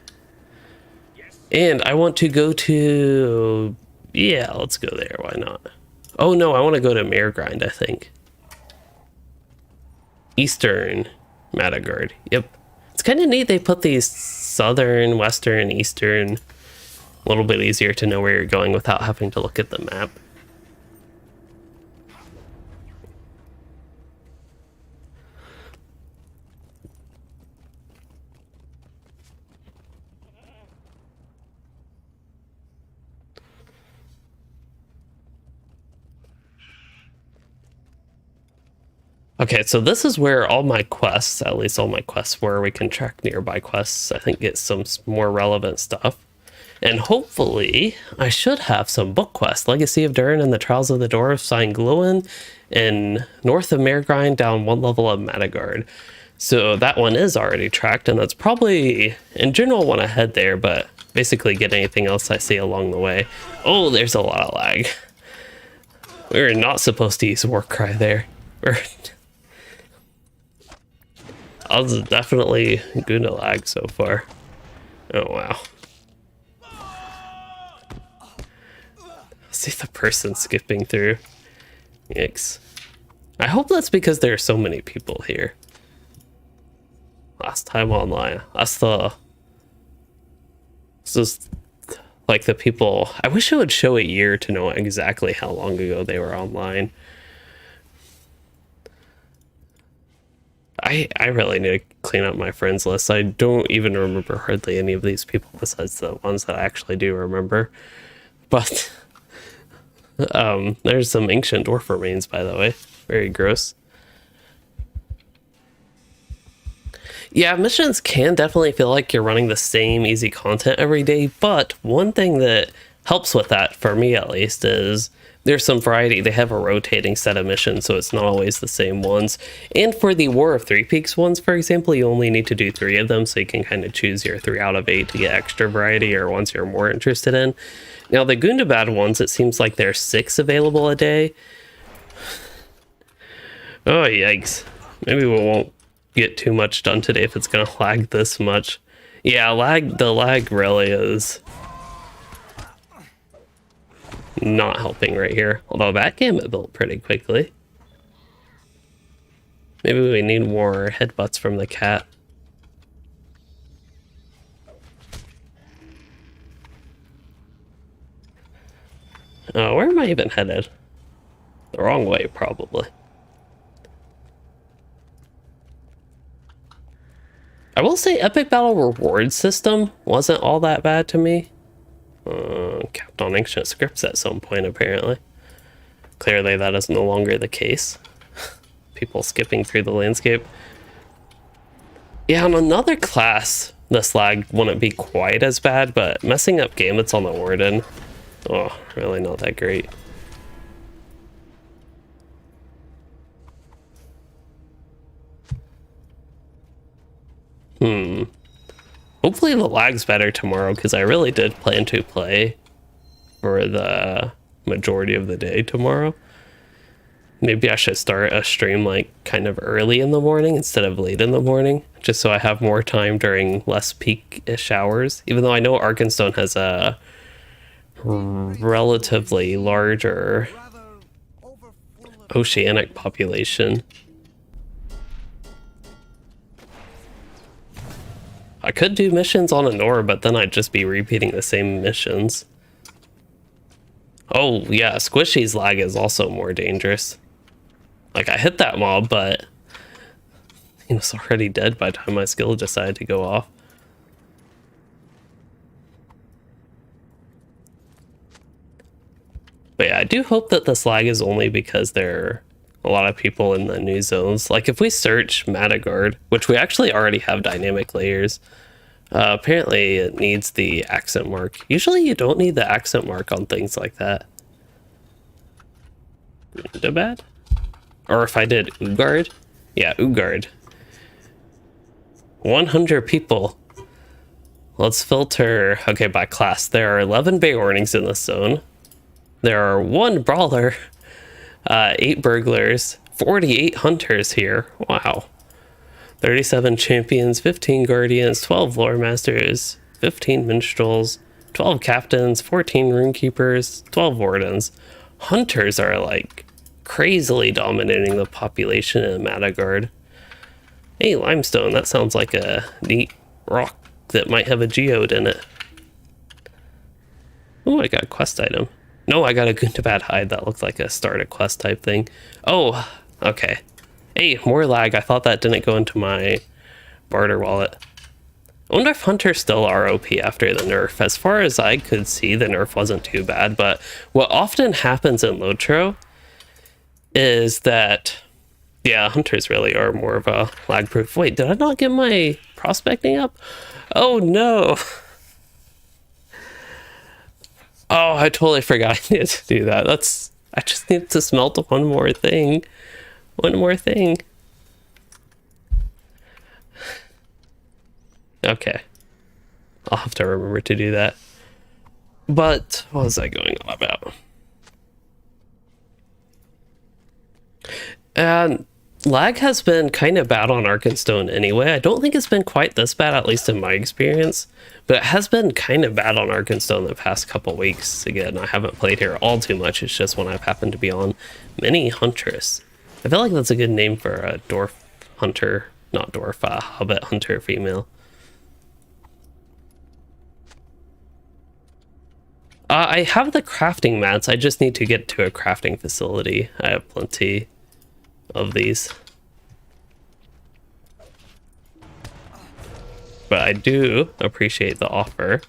And I want to go to, yeah, let's go there. Why not? Oh no, I want to go to Maregrind, I think. Eastern Matagard. Yep. It's kind of neat they put these southern, western, eastern, a little bit easier to know where you're going without having to look at the map. Okay, so this is where all my quests, at least all my quests where we can track nearby quests, I think get some more relevant stuff. And hopefully, I should have some book quests. Legacy of Durin and the Trials of the Dwarf, signed Glowin, and North of Maregrind down 1 level of Madagard. So that one is already tracked, and that's probably, in general, want to head there, but basically get anything else I see along the way. Oh, there's a lot of lag. We're not supposed to use Warcry there. I was definitely gonna lag so far. Oh, wow. See the person skipping through. Yikes. I hope that's because there are so many people here. Last time online. This is like the people. I wish it would show a year to know exactly how long ago they were online. I really need to clean up my friends list. I don't even remember hardly any of these people besides the ones that I actually do remember. But there's some ancient dwarf remains, by the way. Very gross. Yeah, missions can definitely feel like you're running the same easy content every day, but one thing that helps with that, for me at least, is there's some variety. They have a rotating set of missions, so it's not always the same ones. And for the War of Three Peaks ones, for example, you only need to do 3 of them, so you can kind of choose your 3 out of 8 to get extra variety or ones you're more interested in. Now, the Gundabad ones, it seems like there's 6 available a day. Oh, yikes. Maybe we won't get too much done today if it's going to lag this much. Yeah, the lag really is not helping right here. Although that game it built pretty quickly. Maybe we need more headbutts from the cat. Where am I even headed? The wrong way, probably. I will say Epic Battle reward system wasn't all that bad to me. Capped on ancient scripts at some point, apparently. Clearly that is no longer the case. People skipping through the landscape. Yeah, on another class, this lag wouldn't be quite as bad, but messing up gamuts on the Warden, oh, really not that great. Hopefully the lag's better tomorrow, because I really did plan to play for the majority of the day tomorrow. Maybe I should start a stream like kind of early in the morning instead of late in the morning, just so I have more time during less peak-ish hours. Even though I know Arkenstone has a relatively larger oceanic population. I could do missions on Anor, but then I'd just be repeating the same missions. Oh, yeah, Squishy's lag is also more dangerous. Like, I hit that mob, but he was already dead by the time my skill decided to go off. But yeah, I do hope that this lag is only because there are a lot of people in the new zones. Like, if we search Madagard, which we actually already have dynamic layers, apparently it needs the accent mark. Usually you don't need the accent mark on things like that. Gundabad? Or if I did Ugard? Yeah, Ugard. 100 people. Let's filter, okay, by class. There are 11 Beornings in this zone. There are 1 Brawler, 8 Burglars, 48 Hunters here. Wow. 37 Champions, 15 Guardians, 12 Lore Masters, 15 Minstrels, 12 Captains, 14 Runekeepers, 12 Wardens. Hunters are like crazily dominating the population in Madagard. Hey, limestone, that sounds like a neat rock that might have a geode in it. Oh, I got a quest item. No, I got a Gundabad hide that looked like a start a quest type thing. Oh, okay. Hey, more lag. I thought that didn't go into my barter wallet. I wonder if Hunters still are OP after the nerf. As far as I could see, the nerf wasn't too bad, but what often happens in LOTRO is that Yeah, hunters really are more of a lag proof. Wait, did I not get my prospecting up? Oh no. Oh, I totally forgot I needed to do that. I just need to smelt one more thing. One more thing. Okay. I'll have to remember to do that. But what was I going on about? And lag has been kind of bad on Arkenstone anyway. I don't think it's been quite this bad, at least in my experience. But it has been kind of bad on Arkenstone the past couple weeks. Again, I haven't played here all too much. It's just when I've happened to be on Mini Huntress. I feel like that's a good name for a dwarf hunter. Not dwarf, hobbit hunter female. I have the crafting mats. I just need to get to a crafting facility. I have plenty of these. But I do appreciate the offer.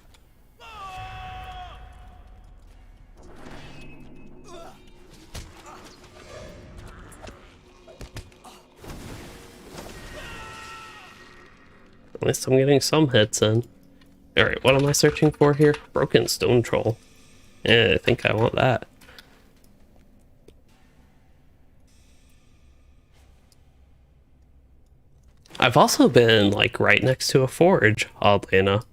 At least I'm getting some hits in. Alright, what am I searching for here? Broken stone troll. Yeah, I think I want that. I've also been like right next to a forge, oddly enough.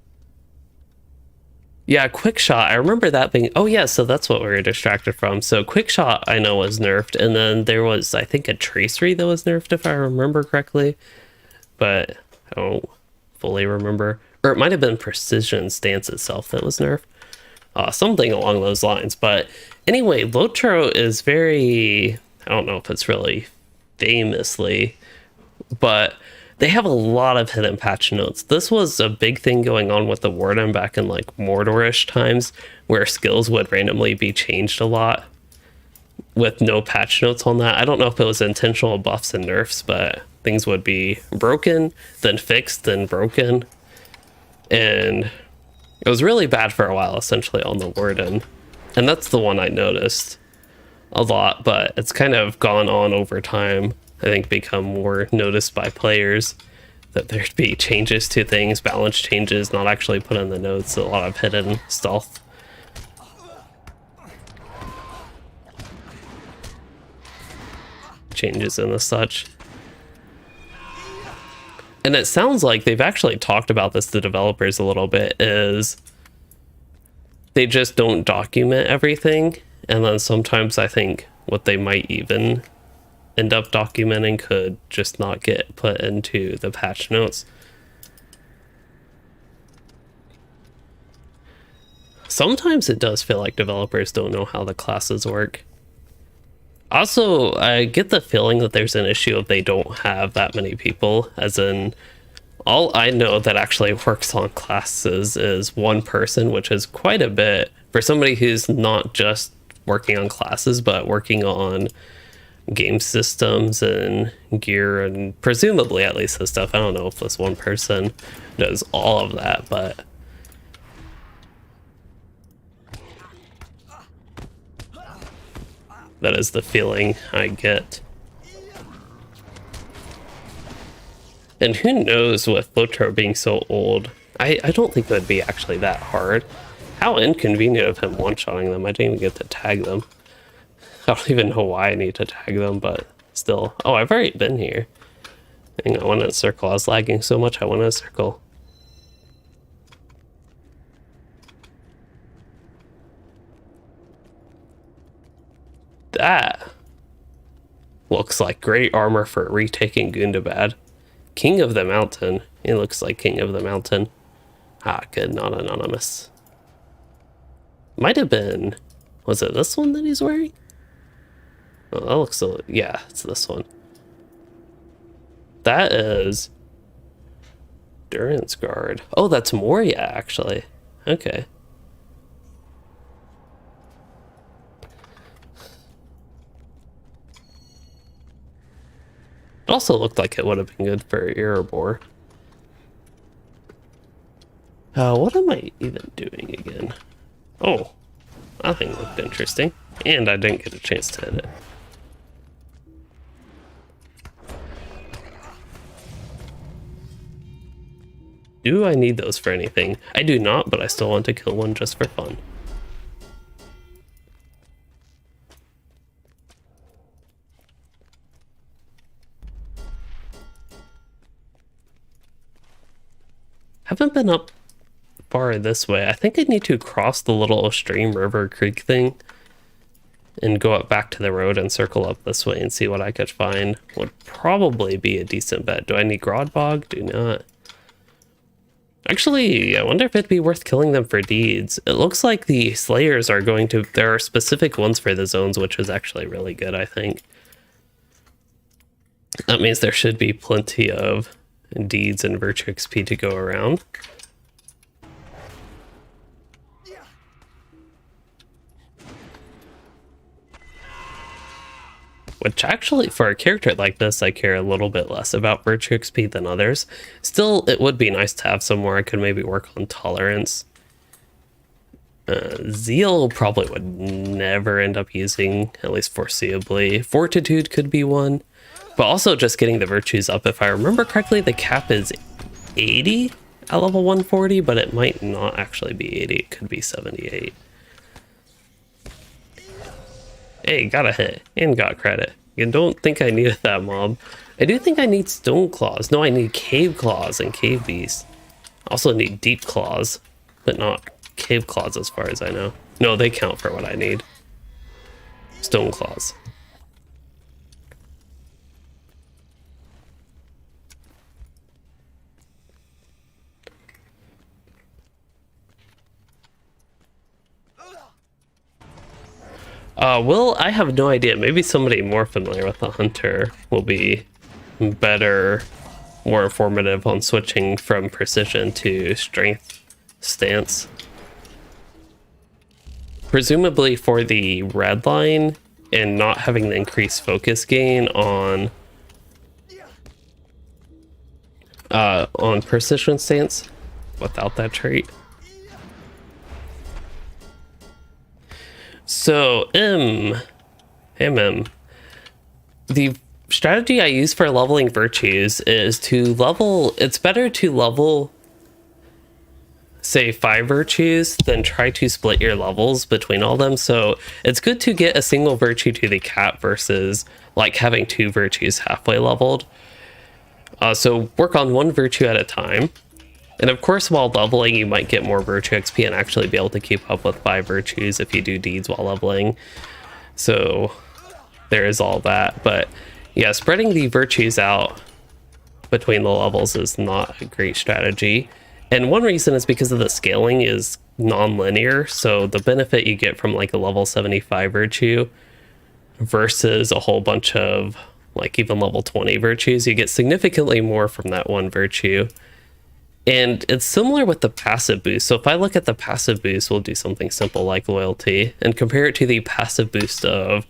Yeah, quick shot. I remember that being. Oh yeah, so that's what we were distracted from. So quick shot I know was nerfed, and then there was, I think, a tracery that was nerfed if I remember correctly, but I don't fully remember. Or it might have been precision stance itself that was nerfed. Something along those lines. But anyway, LOTRO is very, I don't know if it's really famously, but they have a lot of hidden patch notes. This was a big thing going on with the Warden back in like Mordorish times, where skills would randomly be changed a lot with no patch notes on that. I don't know if it was intentional buffs and nerfs, but things would be broken, then fixed, then broken. And it was really bad for a while, essentially, on the Warden. And that's the one I noticed a lot, but it's kind of gone on over time. I think become more noticed by players that there'd be changes to things, balance changes, not actually put in the notes, a lot of hidden stealth. Changes and the such. And it sounds like they've actually talked about this to developers a little bit, is they just don't document everything. And then sometimes I think what they might even end up documenting could just not get put into the patch notes. Sometimes it does feel like developers don't know how the classes work. Also, I get the feeling that there's an issue if they don't have that many people, as in, all I know that actually works on classes is one person, which is quite a bit for somebody who's not just working on classes, but working on game systems and gear and presumably at least this stuff. I don't know if this one person does all of that, but that is the feeling I get. And who knows, with LOTRO being so old, I don't think it would be actually that hard. How inconvenient of him one-shotting them. I didn't even get to tag them. I don't even know why I need to tag them, but still. Oh, I've already been here. I went in a circle. I was lagging so much I went in a circle. That looks like great armor for retaking Gundabad. King of the Mountain. He looks like King of the Mountain. Ah, good, not anonymous. Might have been... Was it this one that he's wearing? Oh, that looks so... Yeah, it's this one. That is... Durance Guard. Oh, that's Moria, actually. Okay. It also looked like it would have been good for Erebor. What am I even doing again? Oh, that thing looked interesting. And I didn't get a chance to hit it. Do I need those for anything? I do not, but I still want to kill one just for fun. Haven't been up far this way. I think I need to cross the little stream river creek thing and go up back to the road and circle up this way and see what I could find. Would probably be a decent bet. Do I need Grodbog? Do not. Actually, I wonder if it'd be worth killing them for deeds. It looks like the Slayers are going to... There are specific ones for the zones, which is actually really good, I think. That means there should be plenty of deeds and virtue XP to go around. Which actually, for a character like this, I care a little bit less about virtue XP than others. Still, it would be nice to have somewhere I could maybe work on tolerance. Zeal probably would never end up using, at least foreseeably. Fortitude could be one, but also just getting the virtues up. If I remember correctly, the cap is 80 at level 140, but it might not actually be 80. It could be 78. Hey, got a hit and got credit. You don't think I needed that mob. I do think I need stone claws. No, I need cave claws and cave beasts. Also need deep claws, but not cave claws as far as I know. No, they count for what I need. Stone claws. Well, I have no idea. Maybe somebody more familiar with the hunter will be better, more informative on switching from precision to strength stance. Presumably for the red line and not having the increased focus gain on precision stance without that trait. So, the strategy I use for leveling virtues is to level, it's better to level, say, 5 virtues than try to split your levels between all them. So it's good to get a single virtue to the cap versus like having 2 virtues halfway leveled. So work on 1 virtue at a time. And of course, while leveling, you might get more virtue XP and actually be able to keep up with 5 virtues if you do deeds while leveling. So there is all that. But yeah, spreading the virtues out between the levels is not a great strategy. And one reason is because of the scaling is non-linear. So the benefit you get from like a level 75 virtue versus a whole bunch of like even level 20 virtues, you get significantly more from that 1 virtue. And it's similar with the passive boost. So if I look at the passive boost, we'll do something simple like loyalty and compare it to the passive boost of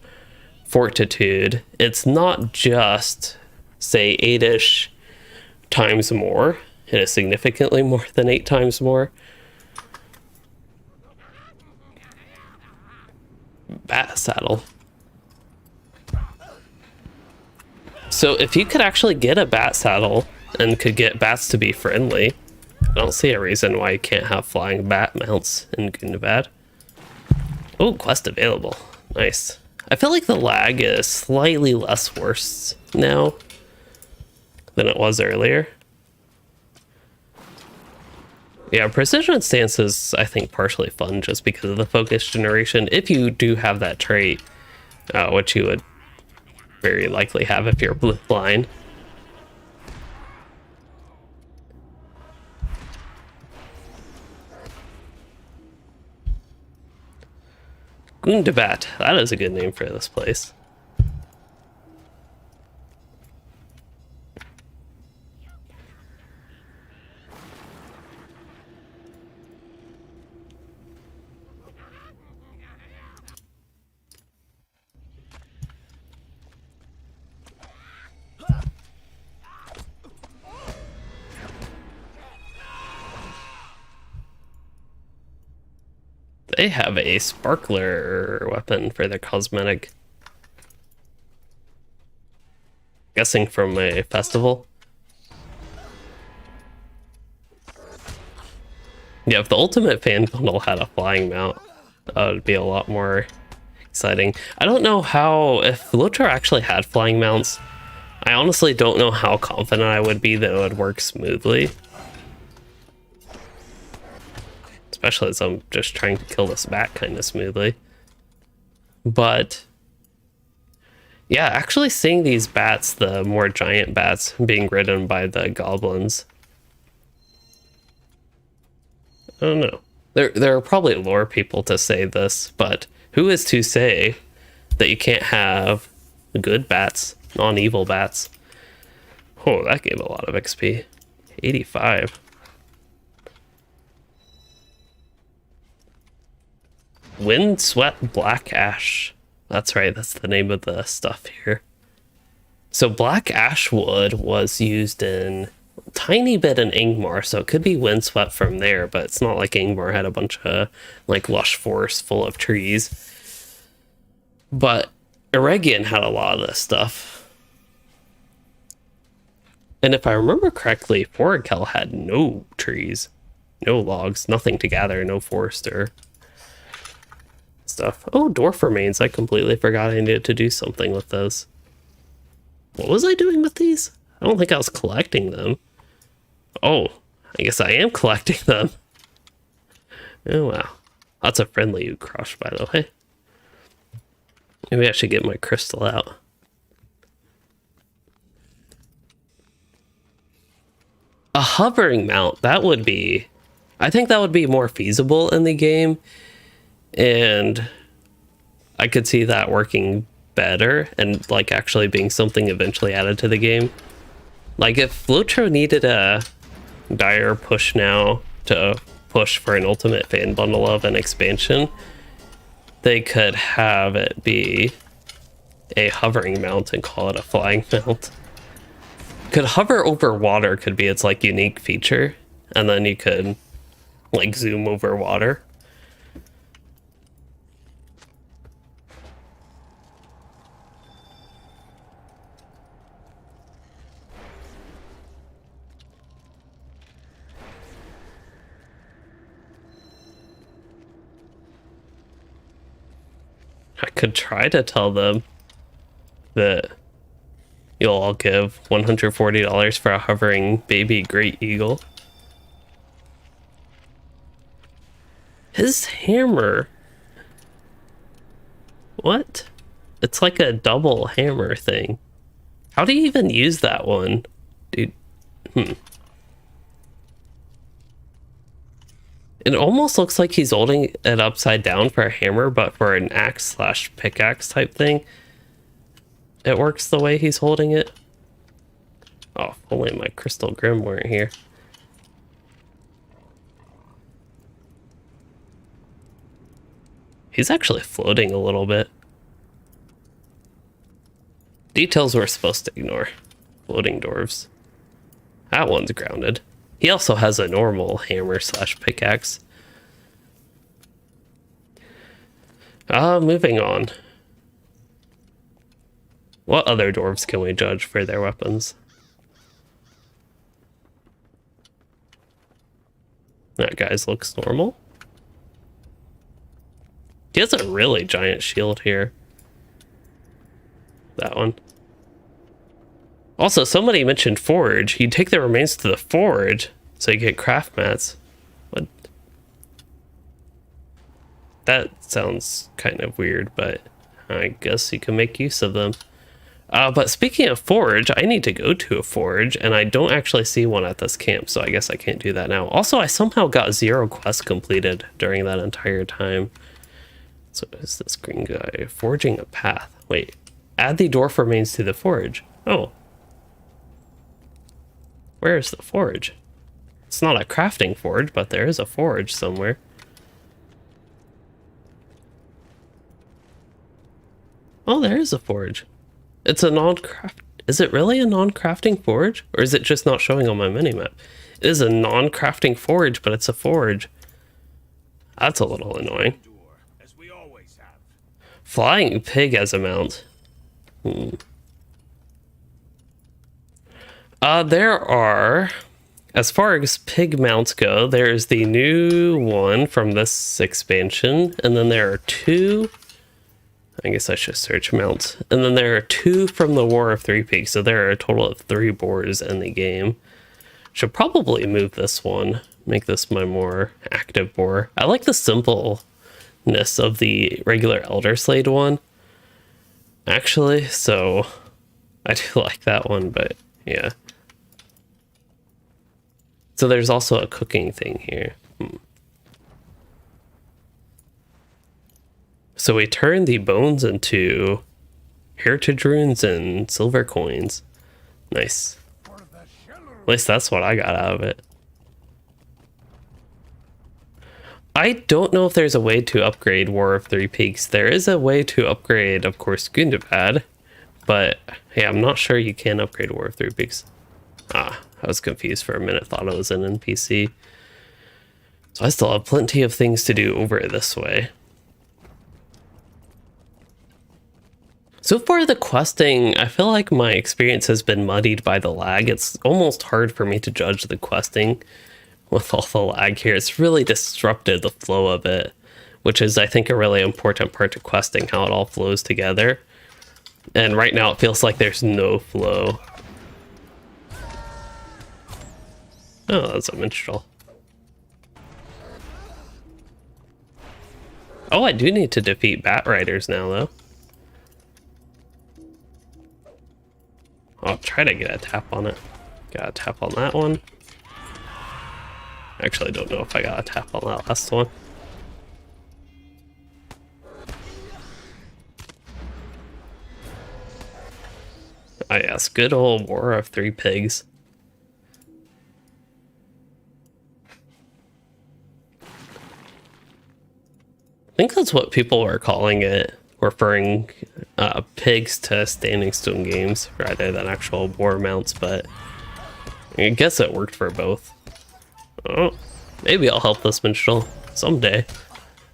fortitude. It's not just, say, 8-ish times more. It is significantly more than 8 times more. Bat saddle. So if you could actually get a bat saddle and could get bats to be friendly, I don't see a reason why you can't have flying bat mounts in Gundabad. Oh, quest available. Nice. I feel like the lag is slightly less worse now than it was earlier. Yeah, precision stance is, I think, partially fun just because of the focus generation. If you do have that trait, which you would very likely have if you're blind. Gundabad, that is a good name for this place. They have a sparkler weapon for their cosmetic. Guessing from a festival. Yeah, if the Ultimate Fan Bundle had a flying mount, that would be a lot more exciting. I don't know how, if LOTRO actually had flying mounts, I honestly don't know how confident I would be that it would work smoothly. Especially as I'm just trying to kill this bat kind of smoothly. But yeah, actually seeing these bats, the more giant bats, being ridden by the goblins. I don't know. There are probably lore people to say this, but who is to say that you can't have good bats, non-evil bats? Oh, that gave a lot of XP. 85. Windswept Black Ash. That's right, that's the name of the stuff here. So Black Ash wood was used in a tiny bit in Ingmar, so it could be windswept from there, but it's not like Ingmar had a bunch of like lush forest full of trees. But Eregion had a lot of this stuff. And if I remember correctly, Forakel had no trees, no logs, nothing to gather, no forester stuff. Oh, dwarf remains. I completely forgot I needed to do something with those. What was I doing with these? I don't think I was collecting them. Oh, I guess I am collecting them. Oh, wow. That's a friendly crush, by the way. Maybe I should get my crystal out. A hovering mount, that would be... I think that would be more feasible in the game. And I could see that working better and like actually being something eventually added to the game. Like if LOTRO needed a dire push now to push for an Ultimate Fan Bundle of an expansion, they could have it be a hovering mount and call it a flying mount. Could hover over water could be its like unique feature, and then you could like zoom over water. I could try to tell them that you'll all give $140 for a hovering baby great eagle. His hammer. What? It's like a double hammer thing. How do you even use that one? Dude. It almost looks like he's holding it upside down for a hammer, but for an axe/pickaxe type thing, it works the way he's holding it. Oh, if only my Crystal Grim weren't here. He's actually floating a little bit. Details we're supposed to ignore. Floating dwarves. That one's grounded. He also has a normal hammer/pickaxe. Moving on. What other dwarves can we judge for their weapons? That guy's looks normal. He has a really giant shield here. That one. Also, somebody mentioned forge. You take the remains to the forge, so you get craft mats. What? That sounds kind of weird, but I guess you can make use of them. But speaking of forge, I need to go to a forge, and I don't actually see one at this camp, so I guess I can't do that now. Also, I somehow got 0 quests completed during that entire time. So is this green guy? Forging a path. Wait, add the dwarf remains to the forge. Oh. Where is the forge? It's not a crafting forge, but there is a forge somewhere. Oh, there is a forge. It's a non-craft... Is it really a non-crafting forge? Or is it just not showing on my minimap? It is a non-crafting forge, but it's a forge. That's a little annoying. As we always have. Flying pig as a mount. There are As far as pig mounts go, there's the new one from this expansion, and then there are two. I guess I should search mounts. And then there are two from the War of Three Peaks, so there are a total of 3 boars in the game. Should probably move this one, make this my more active boar. I like the simpleness of the regular Elder Slade one, actually, so I do like that one, but yeah. So there's also a cooking thing here. So we turn the bones into heritage runes and silver coins. Nice. At least that's what I got out of it. I don't know if there's a way to upgrade War of Three Peaks. There is a way to upgrade, of course, Gundabad, but yeah, I'm not sure you can upgrade War of Three Peaks. Ah, I was confused for a minute, thought it was an NPC. So I still have plenty of things to do over this way. So far the questing, I feel like my experience has been muddied by the lag. It's almost hard for me to judge the questing with all the lag here. It's really disrupted the flow of it, which is, I think, a really important part to questing, how it all flows together. And right now it feels like there's no flow. Oh, that's a minstrel. Oh, I do need to defeat bat riders now, though. I'll try to get a tap on it. Got a tap on that one. Actually, I don't know if I got a tap on that last one. Ah, yes, good old War of Three Pigs. I think that's what people are calling it, referring pigs to Standing Stone games rather than actual war mounts, but I guess it worked for both. Oh, maybe I'll help this minstrel someday.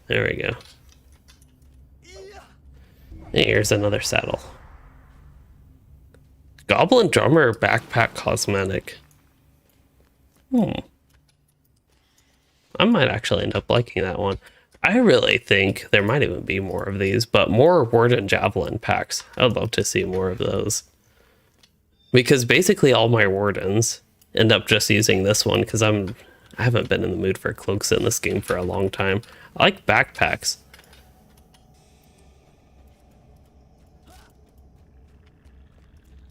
There we go. Here's another saddle. Goblin Drummer Backpack Cosmetic. I might actually end up liking that one. I really think there might even be more of these, but more Warden Javelin packs. I would love to see more of those. Because basically all my Wardens end up just using this one because I haven't been in the mood for cloaks in this game for a long time. I like backpacks.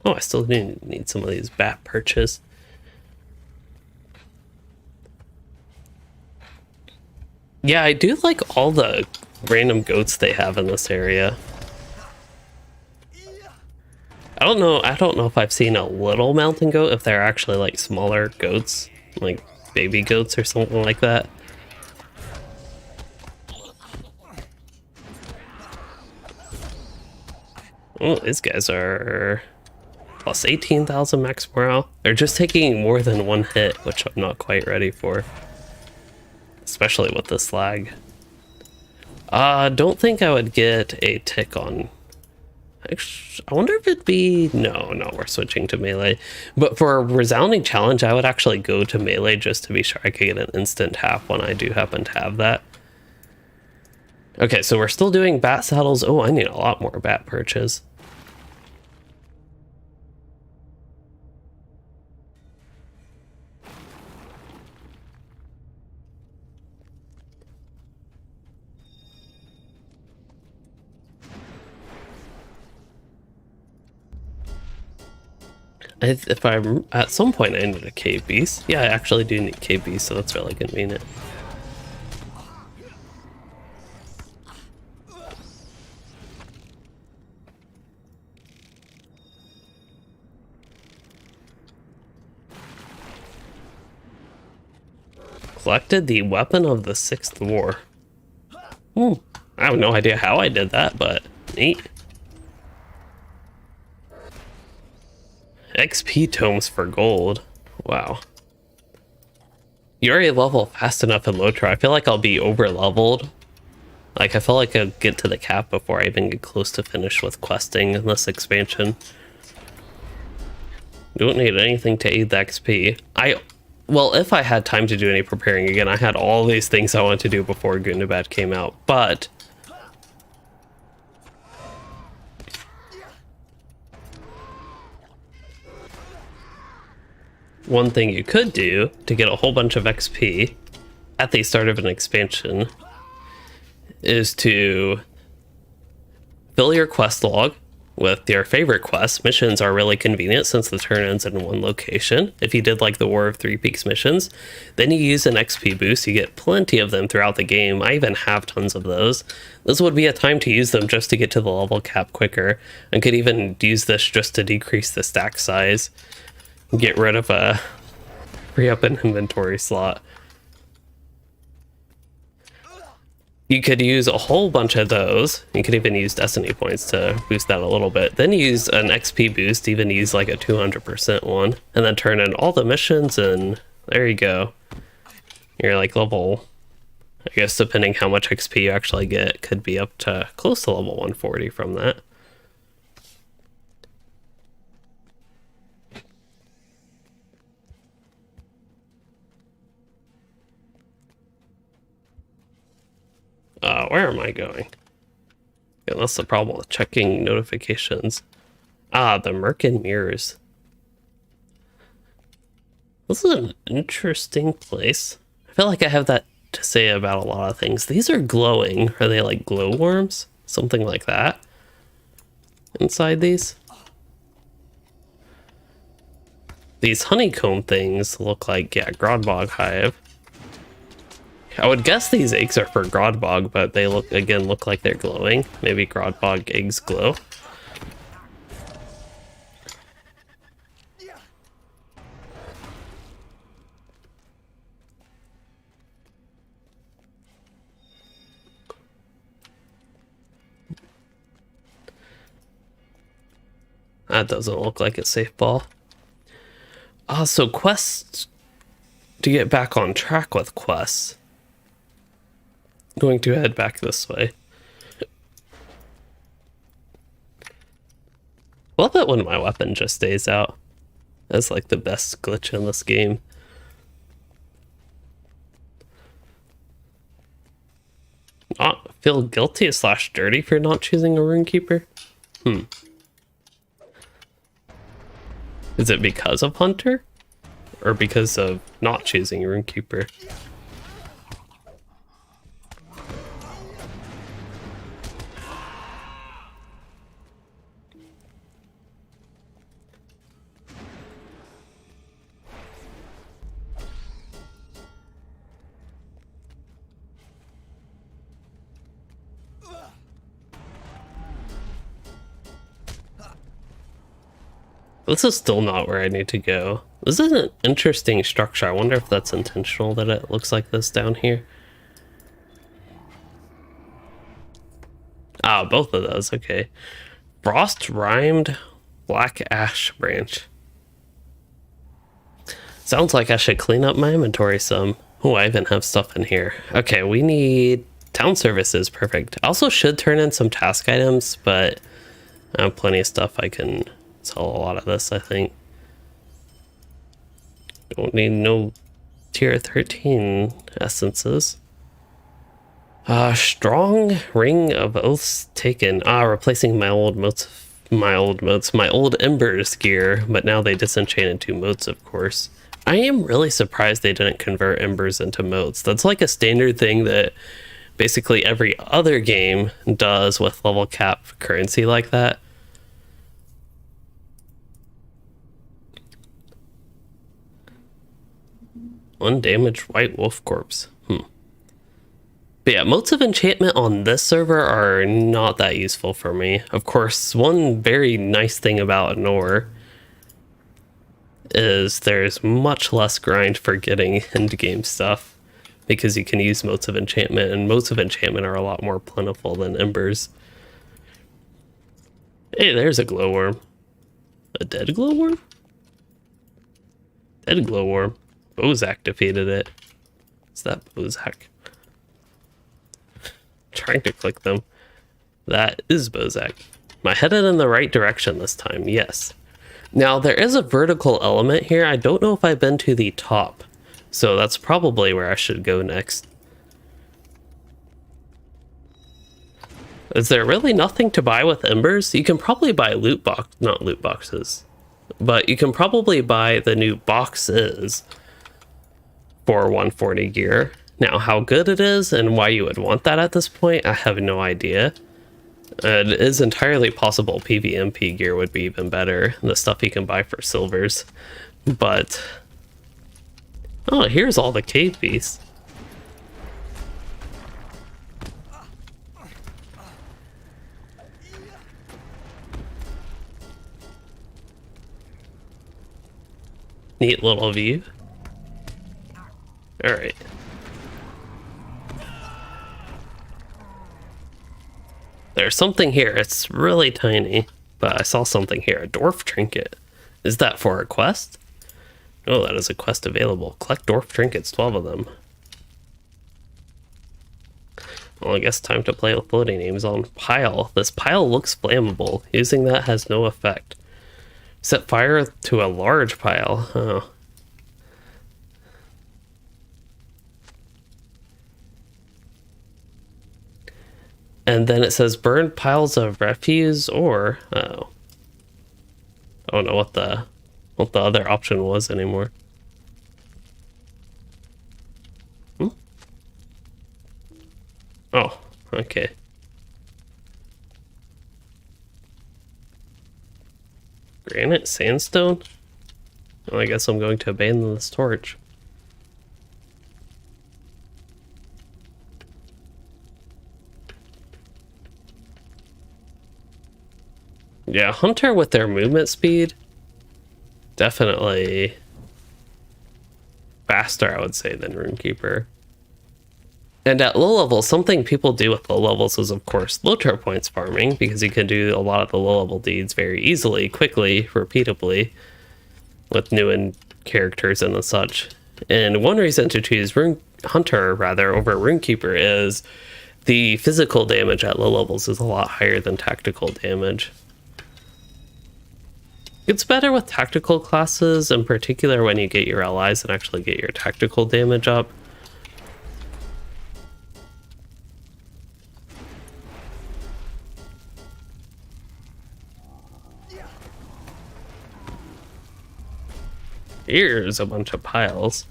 Oh, I still need some of these bat perches. Yeah, I do like all the random goats they have in this area. I don't know if I've seen a little mountain goat, if they're actually like smaller goats, like baby goats or something like that. Oh, these guys are plus 18,000 max morale. They're just taking more than one hit, which I'm not quite ready for. Especially with this lag. Don't think I would get a tick on. Actually, I wonder if it'd be... No, we're switching to melee. But for a resounding challenge, I would actually go to melee just to be sure I could get an instant tap when I do happen to have that. Okay, so we're still doing bat saddles. Oh, I need a lot more bat perches. If I'm at some point I need a cave beast. Yeah, I actually do need cave beast, so that's really convenient. Collected the weapon of the 6th war. I have no idea how I did that, but neat. XP tomes for gold. Wow. You already level fast enough in LOTRO. I feel like I'll be over leveled. Like, I feel like I'll get to the cap before I even get close to finish with questing in this expansion. Don't need anything to aid the XP. I Well, if I had time to do any preparing again, I had all these things I wanted to do before Gundabad came out, but one thing you could do to get a whole bunch of XP at the start of an expansion is to fill your quest log with your favorite quests. Missions are really convenient since the turn ends in one location. If you did like the War of Three Peaks missions, then you use an XP boost. You get plenty of them throughout the game. I even have tons of those. This would be a time to use them just to get to the level cap quicker, and could even use this just to decrease the stack size. Get rid of a free up an inventory slot. You could use a whole bunch of those. You could even use destiny points to boost that a little bit. Then use an XP boost, even use like a 200% one, and then turn in all the missions, and there you go. You're like level, I guess depending how much XP you actually get, could be up to close to level 140 from that. Where am I going? Yeah, that's the problem with checking notifications. Ah, the Merkin Mirrors. This is an interesting place. I feel like I have that to say about a lot of things. These are glowing. Are they like glowworms? Something like that? Inside these? These honeycomb things look like, yeah, Grodbog Hive. I would guess these eggs are for Grodbog, but they look like they're glowing. Maybe Grodbog eggs glow. That doesn't look like a safe ball. So quests, to get back on track with quests. Going to head back this way. I love it when my weapon just stays out. That's like the best glitch in this game. Not feel guilty / dirty for not choosing a Runekeeper? Is it because of Hunter? Or because of not choosing Runekeeper? This is still not where I need to go. This is an interesting structure. I wonder if that's intentional that it looks like this down here. Ah, both of those, okay. Frost Rimed Black Ash Branch. Sounds like I should clean up my inventory some. Oh, I even have stuff in here. Okay, we need town services, perfect. I also should turn in some task items, but I have plenty of stuff I can sell a lot of this, I think. Don't need no tier 13 essences. Strong Ring of Oaths taken. Replacing my old Embers gear, but now they disenchanted 2 motes, of course. I am really surprised they didn't convert Embers into motes. That's like a standard thing that basically every other game does with level cap currency like that. Undamaged White Wolf Corpse. But yeah, motes of enchantment on this server are not that useful for me. Of course, one very nice thing about Nor is there's much less grind for getting end game stuff because you can use motes of enchantment, and motes of enchantment are a lot more plentiful than embers. Hey, there's a glowworm. A dead glowworm? Dead glowworm. Bozak defeated it. Is that Bozak? Trying to click them. That is Bozak. Am I headed in the right direction this time? Yes. Now, there is a vertical element here. I don't know if I've been to the top. So that's probably where I should go next. Is there really nothing to buy with embers? You can probably buy not loot boxes, but you can probably buy the new boxes for 140 gear. Now, how good it is and why you would want that at this point, I have no idea. It is entirely possible PvMP gear would be even better, the stuff you can buy for silvers. But, oh, here's all the cave beasts. Neat little view. All right. There's something here. It's really tiny, but I saw something here. A Dwarf Trinket. Is that for a quest? Oh, that is a quest available. Collect Dwarf Trinkets, 12 of them. Well, I guess time to play with loading names on pile. This pile looks flammable. Using that has no effect. Set fire to a large pile. Oh. And then it says burn piles of refuse or oh. I don't know what the other option was anymore. Oh, okay. Granite sandstone? Well, I guess I'm going to abandon this torch. Yeah, Hunter with their movement speed, definitely faster, I would say, than Runekeeper. And at low levels, something people do with low levels is, of course, LOTRO points farming, because you can do a lot of the low level deeds very easily, quickly, repeatably, with new characters and such. And one reason to choose Hunter over Runekeeper is the physical damage at low levels is a lot higher than tactical damage. It's better with tactical classes, in particular when you get your allies and actually get your tactical damage up. Here's a bunch of piles.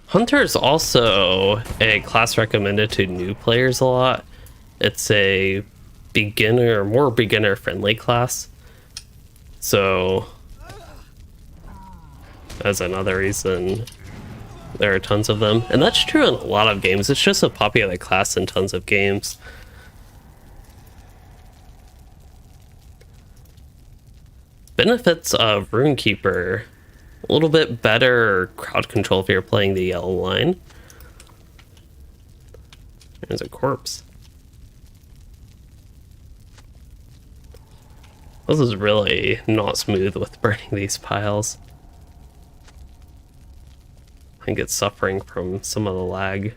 Hunter is also a class recommended to new players a lot. It's a more beginner friendly class. So that's another reason there are tons of them. And that's true in a lot of games. It's just a popular class in tons of games. Benefits of Runekeeper: a little bit better crowd control if you're playing the yellow line. There's a corpse. This is really not smooth with burning these piles. I think it's suffering from some of the lag.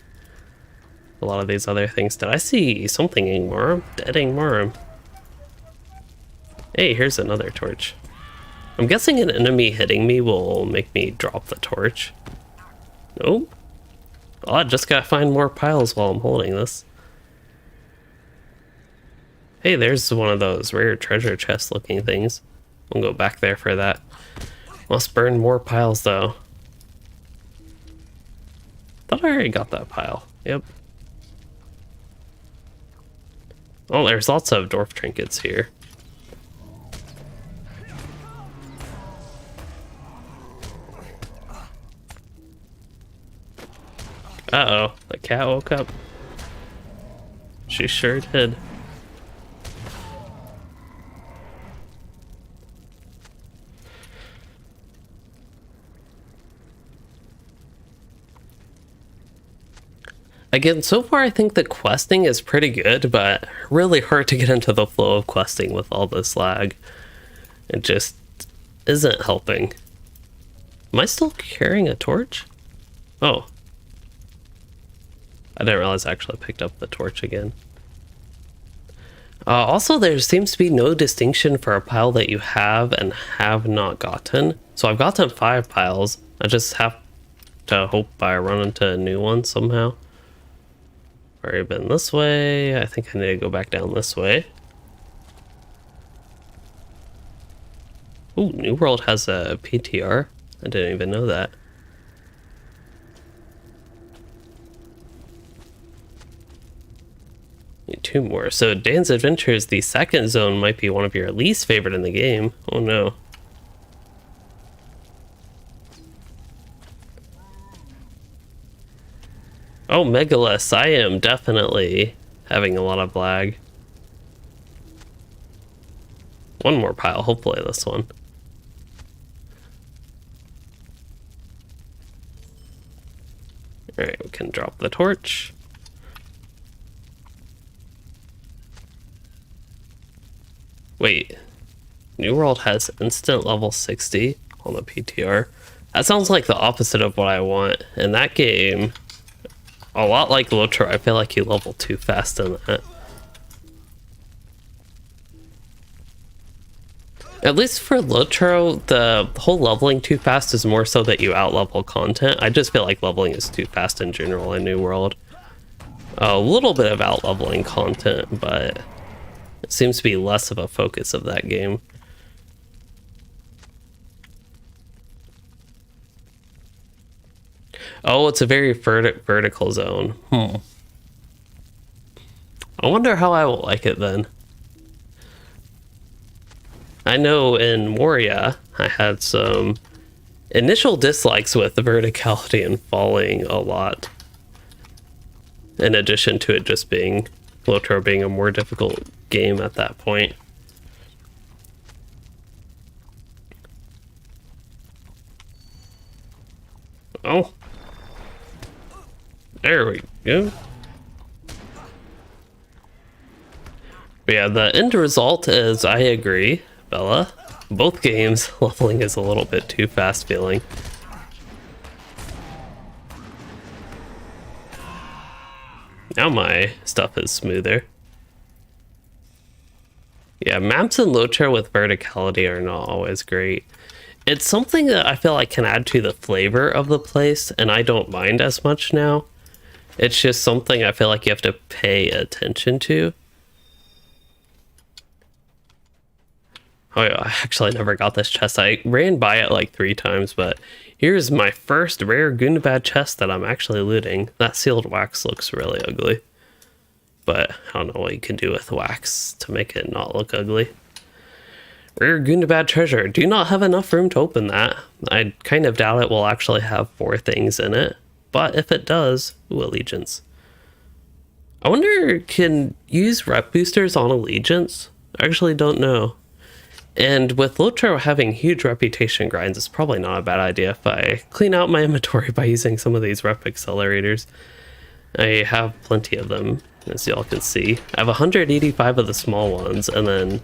A lot of these other things. Did I see something Ingmar? Dead Ingmar. Hey, here's another torch. I'm guessing an enemy hitting me will make me drop the torch. Nope. Oh, I just gotta find more piles while I'm holding this. Hey, there's one of those rare treasure chest looking things. We'll go back there for that. Must burn more piles though. Thought I already got that pile. Yep. Oh, there's lots of Dwarf Trinkets here. Uh-oh, the cat woke up. She sure did. Again, so far I think the questing is pretty good, but really hard to get into the flow of questing with all this lag. It just isn't helping. Am I still carrying a torch? Oh. I didn't realize I actually picked up the torch again. Also, there seems to be no distinction for a pile that you have and have not gotten. So I've gotten 5 piles. I just have to hope I run into a new one somehow. Already been this way. I think I need to go back down this way. Ooh, New World has a PTR. I didn't even know that. Need 2 more. So Dan's Adventures, the second zone, might be one of your least favorite in the game. Oh no. Oh, Megalith, I am definitely having a lot of lag. One more pile, hopefully this one. Alright, we can drop the torch. Wait, New World has instant level 60 on the PTR. That sounds like the opposite of what I want. In that game, a lot like LOTRO, I feel like you level too fast in that. At least for LOTRO, the whole leveling too fast is more so that you outlevel content. I just feel like leveling is too fast in general in New World. A little bit of outleveling content, but it seems to be less of a focus of that game. Oh, it's a very vertical zone. I wonder how I will like it then. I know in Moria, I had some initial dislikes with the verticality and falling a lot. In addition to it just being, LOTRO being a more difficult game at that point. Oh. There we go. But yeah, the end result is, I agree, Bella. Both games, leveling is a little bit too fast feeling. Now my stuff is smoother. Yeah, maps in LOTRO with verticality are not always great. It's something that I feel like can add to the flavor of the place, and I don't mind as much now. It's just something I feel like you have to pay attention to. Oh yeah, I actually never got this chest. I ran by it like 3 times, but here's my first rare Gundabad chest that I'm actually looting. That sealed wax looks really ugly, but I don't know what you can do with wax to make it not look ugly. Rare Gundabad treasure. Do not have enough room to open that. I kind of doubt it will actually have 4 things in it, but if it does, ooh, allegiance. I wonder, can you use rep boosters on allegiance? I actually don't know. And with LOTRO having huge reputation grinds, it's probably not a bad idea if I clean out my inventory by using some of these rep accelerators. I have plenty of them, as y'all can see. I have 185 of the small ones, and then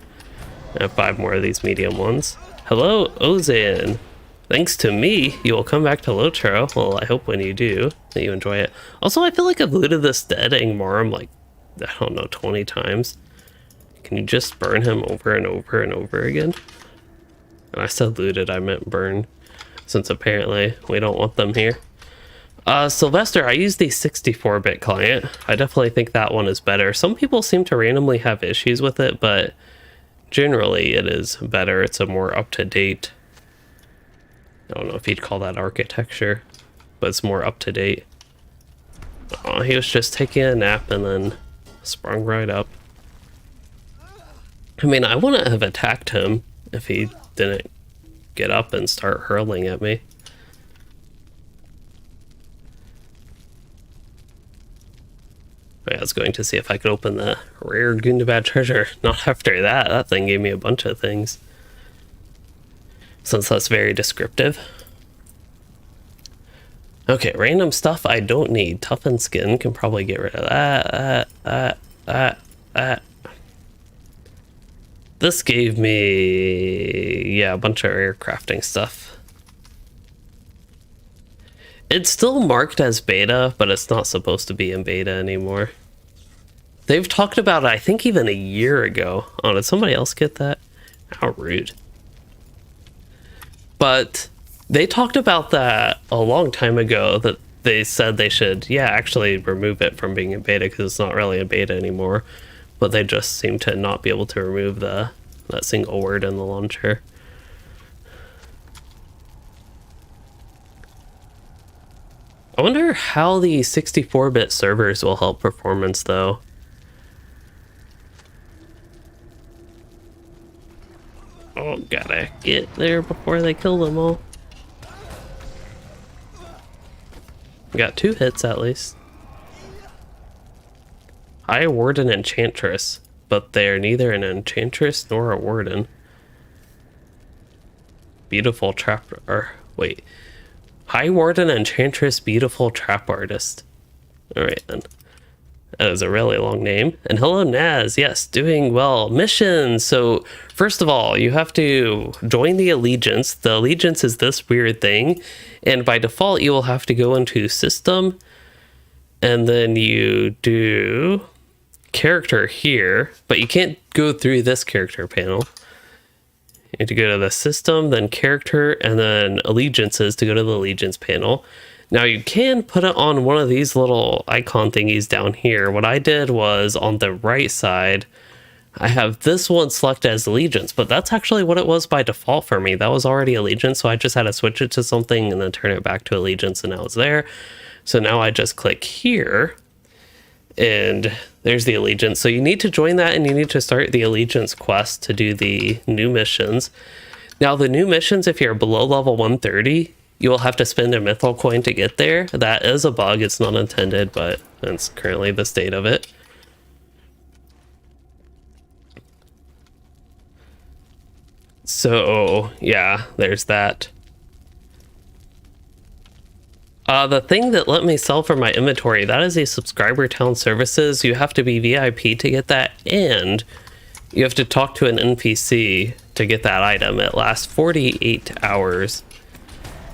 I have 5 more of these medium ones. Hello, Ozan. Thanks to me, you will come back to LOTRO. Well, I hope when you do, that you enjoy it. Also, I feel like I've looted this dead Angmarm like, I don't know, 20 times. Can you just burn him over and over and over again? And I said looted, I meant burn, since apparently we don't want them here. Sylvester, I use the 64-bit client. I definitely think that one is better. Some people seem to randomly have issues with it, but generally it is better. It's a more up-to-date, I don't know if you'd call that architecture, but it's more up-to-date. Oh, he was just taking a nap and then sprung right up. I mean, I wouldn't have attacked him if he didn't get up and start hurling at me. I was going to see if I could open the rare Gundabad treasure. Not after that. That thing gave me a bunch of things. Since that's very descriptive. Okay, random stuff I don't need. Toughened skin can probably get rid of that. This gave me, yeah, a bunch of rare crafting stuff. It's still marked as beta, but it's not supposed to be in beta anymore. They've talked about it, I think, even a year ago. Oh, did somebody else get that? How rude. But they talked about that a long time ago, that they said they should, yeah, actually remove it from being in beta because it's not really a beta anymore. But they just seem to not be able to remove that single word in the launcher. I wonder how the 64-bit servers will help performance, though. Oh, gotta get there before they kill them all. Got 2 hits at least. High Warden Enchantress, but they are neither an Enchantress nor a Warden. Beautiful Trap... or, wait. High Warden Enchantress Beautiful Trap Artist. Alright then. That is a really long name. And hello, Naz. Yes, doing well. Missions. So, first of all, you have to join the Allegiance. The Allegiance is this weird thing. And by default, you will have to go into System. And then you do Character here. But you can't go through this character panel. You have to go to the System, then Character, and then Allegiances to go to the Allegiance panel. Now you can put it on one of these little icon thingies down here. What I did was on the right side, I have this one selected as Allegiance, but that's actually what it was by default for me. That was already Allegiance, so I just had to switch it to something and then turn it back to Allegiance, and now it's there. So now I just click here, and there's the Allegiance. So you need to join that, and you need to start the Allegiance quest to do the new missions. Now the new missions, if you're below level 130, you will have to spend a mythal coin to get there. That is a bug. It's not intended, but that's currently the state of it. So, yeah, there's that. The thing that let me sell from my inventory, that is a subscriber town services. You have to be VIP to get that, and you have to talk to an NPC to get that item. It lasts 48 hours.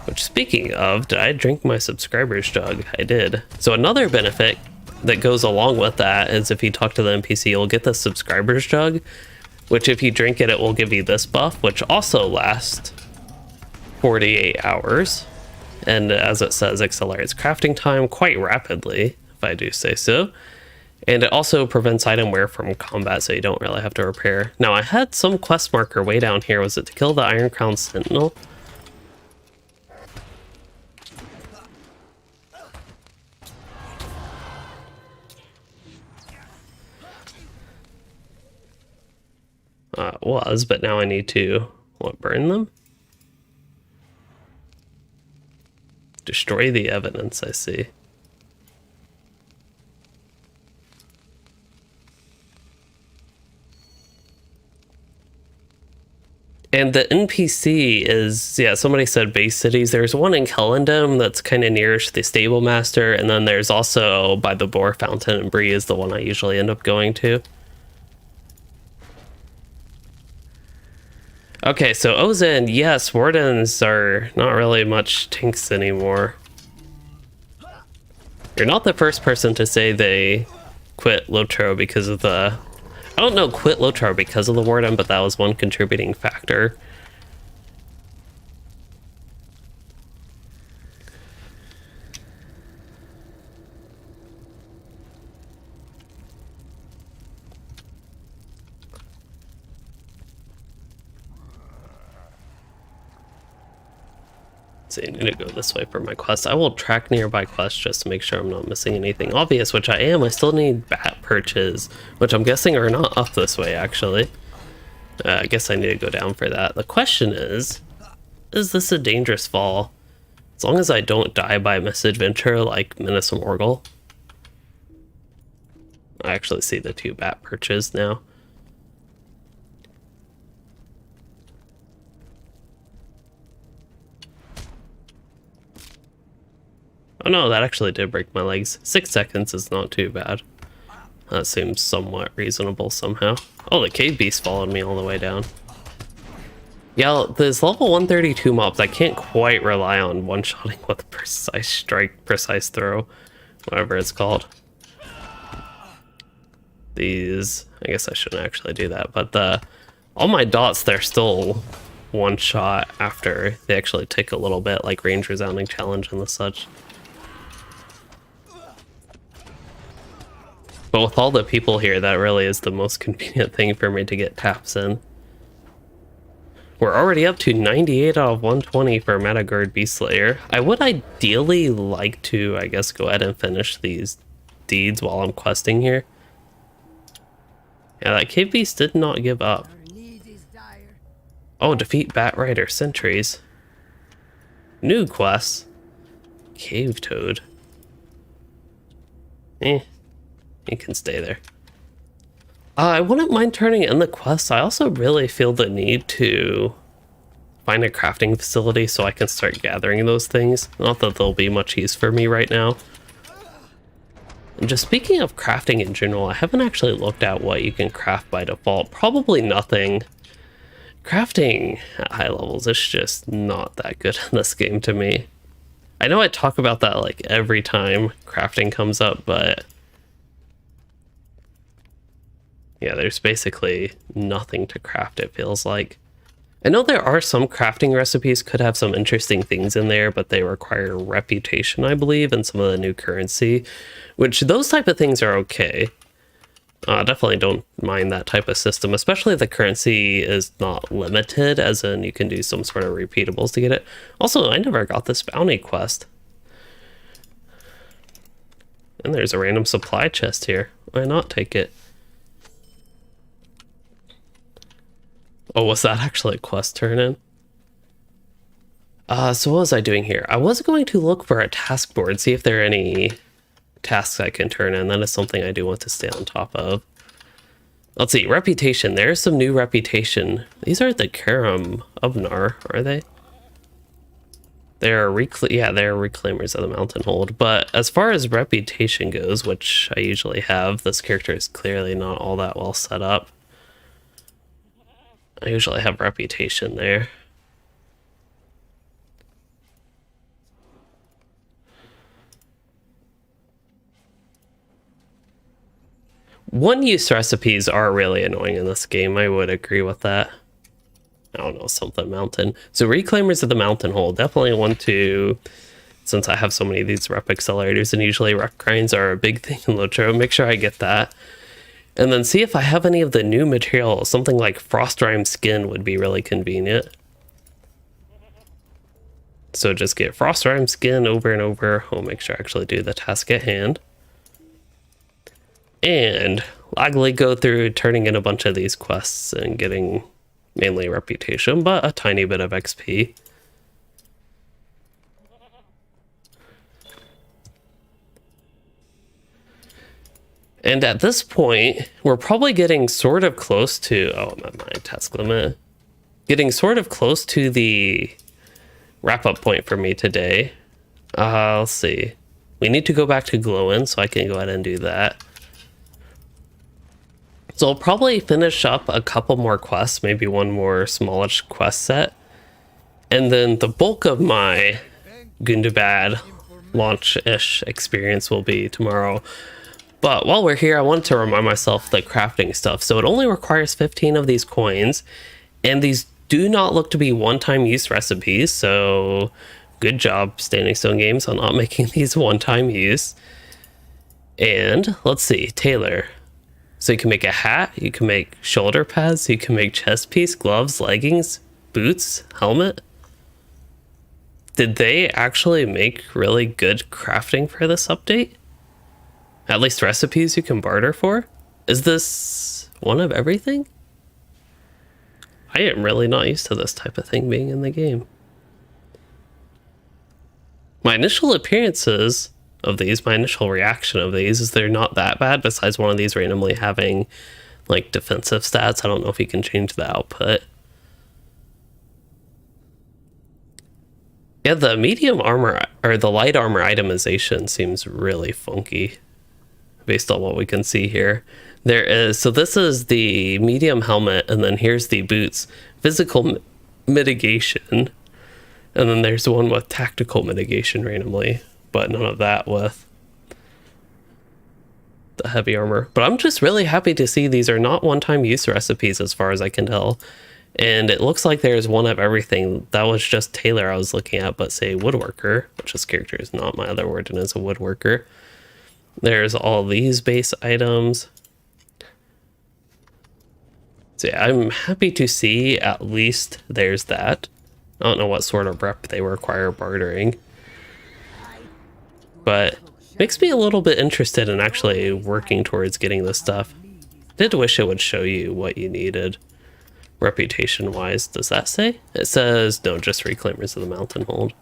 Which, speaking of, did I drink my subscriber's jug? I did. So another benefit that goes along with that is if you talk to the NPC, you'll get the subscriber's jug, which if you drink it, it will give you this buff, which also lasts 48 hours. And as it says, accelerates crafting time quite rapidly, if I do say so. And it also prevents item wear from combat, so you don't really have to repair. Now, I had some quest marker way down here. Was it to kill the Iron Crown Sentinel? It was, but now I need to, what, burn them? Destroy the evidence, I see. And the NPC is, yeah, somebody said base cities. There's one in Kellendam that's kind of nearish the Stable Master, and then there's also by the Boar Fountain, and Bree is the one I usually end up going to. Okay, so Ozan, yes, Wardens are not really much tanks anymore. You're not the first person to say they quit LOTRO because of the... I don't know, quit LOTRO because of the Warden, but that was one contributing factor. I need to go this way for my quest. I will track nearby quests just to make sure I'm not missing anything obvious, which I am. I still need bat perches, which I'm guessing are not up this way, actually. I guess I need to go down for that. The question is this a dangerous fall? As long as I don't die by misadventure like Menace and Orgel. I actually see the 2 bat perches now. Oh no, that actually did break my legs. 6 seconds is not too bad. That seems somewhat reasonable somehow. Oh, the cave beast followed me all the way down. Yeah, this level 132 mobs, I can't quite rely on one-shotting with precise strike, precise throw, whatever it's called. These, I guess I shouldn't actually do that, but all my dots, they're still one shot after they actually take a little bit, like range resounding challenge and the such. But with all the people here, that really is the most convenient thing for me to get taps in. We're already up to 98 out of 120 for Metagird Beastslayer. I would ideally like to, I guess, go ahead and finish these deeds while I'm questing here. Yeah, that Cave Beast did not give up. Our need is dire. Oh, defeat Bat Rider sentries. New quests. Cave Toad. You can stay there. I wouldn't mind turning in the quests. I also really feel the need to find a crafting facility so I can start gathering those things. Not that they'll be much use for me right now. And just speaking of crafting in general, I haven't actually looked at what you can craft by default. Probably nothing. Crafting at high levels is just not that good in this game to me. I know I talk about that like every time crafting comes up, but yeah, there's basically nothing to craft, it feels like. I know there are some crafting recipes could have some interesting things in there, but they require reputation, I believe, and some of the new currency, which those type of things are okay. Definitely don't mind that type of system, especially if the currency is not limited, as in you can do some sort of repeatables to get it. Also, I never got this bounty quest. And there's a random supply chest here. Why not take it? Oh, was that actually a quest turn-in? So what was I doing here? I was going to look for a task board, see if there are any tasks I can turn in. That is something I do want to stay on top of. Let's see, reputation. There's some new reputation. These aren't the Karam Ubnar, are they? They're they're reclaimers of the Mountain Hold. But as far as reputation goes, which I usually have, this character is clearly not all that well set up. I usually have reputation there. One-use recipes are really annoying in this game. I would agree with that. I don't know, something mountain. So reclaimers of the Mountain Hole, definitely want to, since I have so many of these rep accelerators, and usually rep grinds are a big thing in LOTRO, make sure I get that. And then see if I have any of the new materials. Something like Frost Rime Skin would be really convenient. So just get Frost Rime Skin over and over. We'll make sure I actually do the task at hand. And likely go through turning in a bunch of these quests and getting mainly reputation, but a tiny bit of XP. And at this point, we're probably getting sort of close to, oh, I'm at my task limit. Getting sort of close to the wrap-up point for me today. Let's see. We need to go back to Glowin, so I can go ahead and do that. So I'll probably finish up a couple more quests, maybe one more smallish quest set. And then the bulk of my Gundabad launch-ish experience will be tomorrow. But while we're here, I wanted to remind myself the crafting stuff. So it only requires 15 of these coins, and these do not look to be one-time use recipes. So good job, Standing Stone Games, on not making these one-time use. And let's see, tailor. So you can make a hat, you can make shoulder pads, you can make chest piece, gloves, leggings, boots, helmet. Did they actually make really good crafting for this update? At least recipes you can barter for? Is this one of everything? I am really not used to this type of thing being in the game. My initial appearances of these, my initial reaction of these is they're not that bad, besides one of these randomly having like defensive stats. I don't know if you can change the output. Yeah, the medium armor or the light armor itemization seems really funky based on what we can see here. There is, so this is the medium helmet, and then here's the boots. mitigation. And then there's one with tactical mitigation randomly, but none of that with the heavy armor. But I'm just really happy to see these are not one-time use recipes as far as I can tell. And it looks like there's one of everything. That was just Taylor I was looking at, but say woodworker, which this character is not my other word and is a woodworker. There's all these base items. So yeah, I'm happy to see at least there's that. I don't know what sort of rep they require bartering, but makes me a little bit interested in actually working towards getting this stuff. Did wish it would show you what you needed reputation wise. Does that say? It says no, just Reclaimers of the Mountain Hold.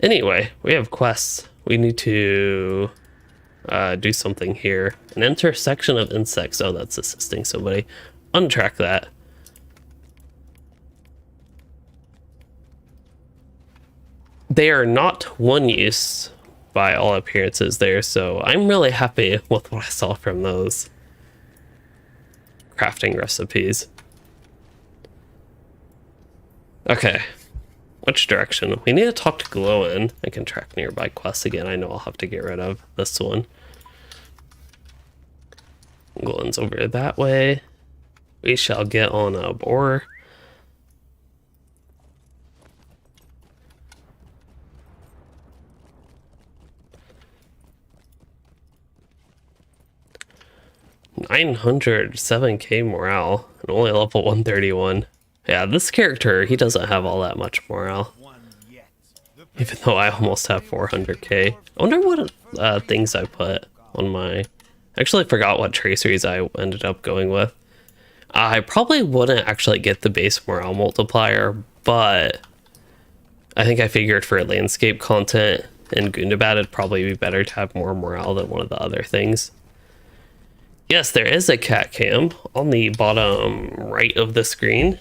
Anyway, we have quests. We need to do something here. An intersection of insects. Oh, that's assisting somebody. Untrack that. They are not one use by all appearances there, so I'm really happy with what I saw from those crafting recipes. Okay, which direction? We need to talk to Glowin. I can track nearby quests again. I know I'll have to get rid of this one. Glowin's over that way. We shall get on a boar. $907k morale and only level 131. Yeah, this character, he doesn't have all that much morale. Even though I almost have 400k. I wonder what things I put on my... I actually forgot what traceries I ended up going with. I probably wouldn't actually get the base morale multiplier, but I think I figured for landscape content in Gundabad it'd probably be better to have more morale than one of the other things. Yes, there is a cat cam on the bottom right of the screen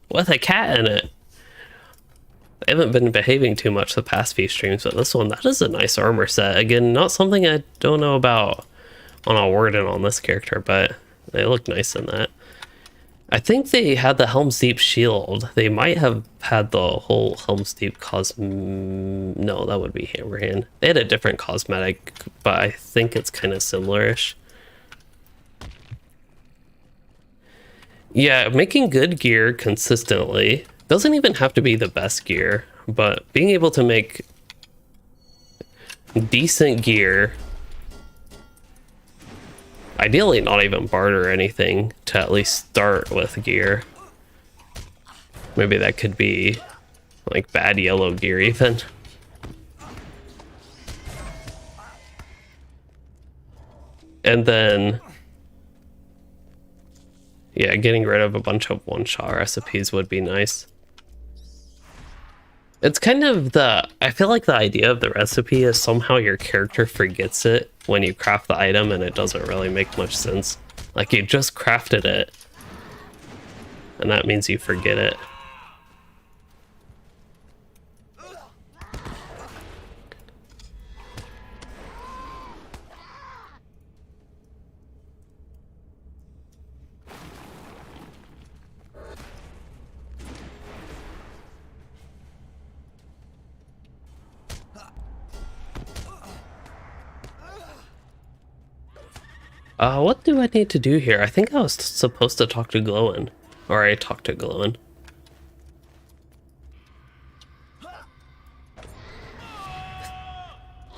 with a cat in it. I haven't been behaving too much the past few streams, but this one, that is a nice armor set. Again, not something I don't know about on a Warden on this character, but they look nice in that. I think they had the Helm's Deep shield. They might have had the whole Helm's Deep no, that would be Hammerhand. They had a different cosmetic, but I think it's kind of similar-ish. Yeah, making good gear consistently doesn't even have to be the best gear, but being able to make decent gear, ideally not even barter anything, to at least start with gear. Maybe that could be like bad yellow gear even. And then yeah, getting rid of a bunch of one-shot recipes would be nice. It's kind of I feel like the idea of the recipe is somehow your character forgets it when you craft the item and it doesn't really make much sense. Like you just crafted it and that means you forget it. What do I need to do here? I think I was supposed to talk to Glowin. Or I talked to Glowin.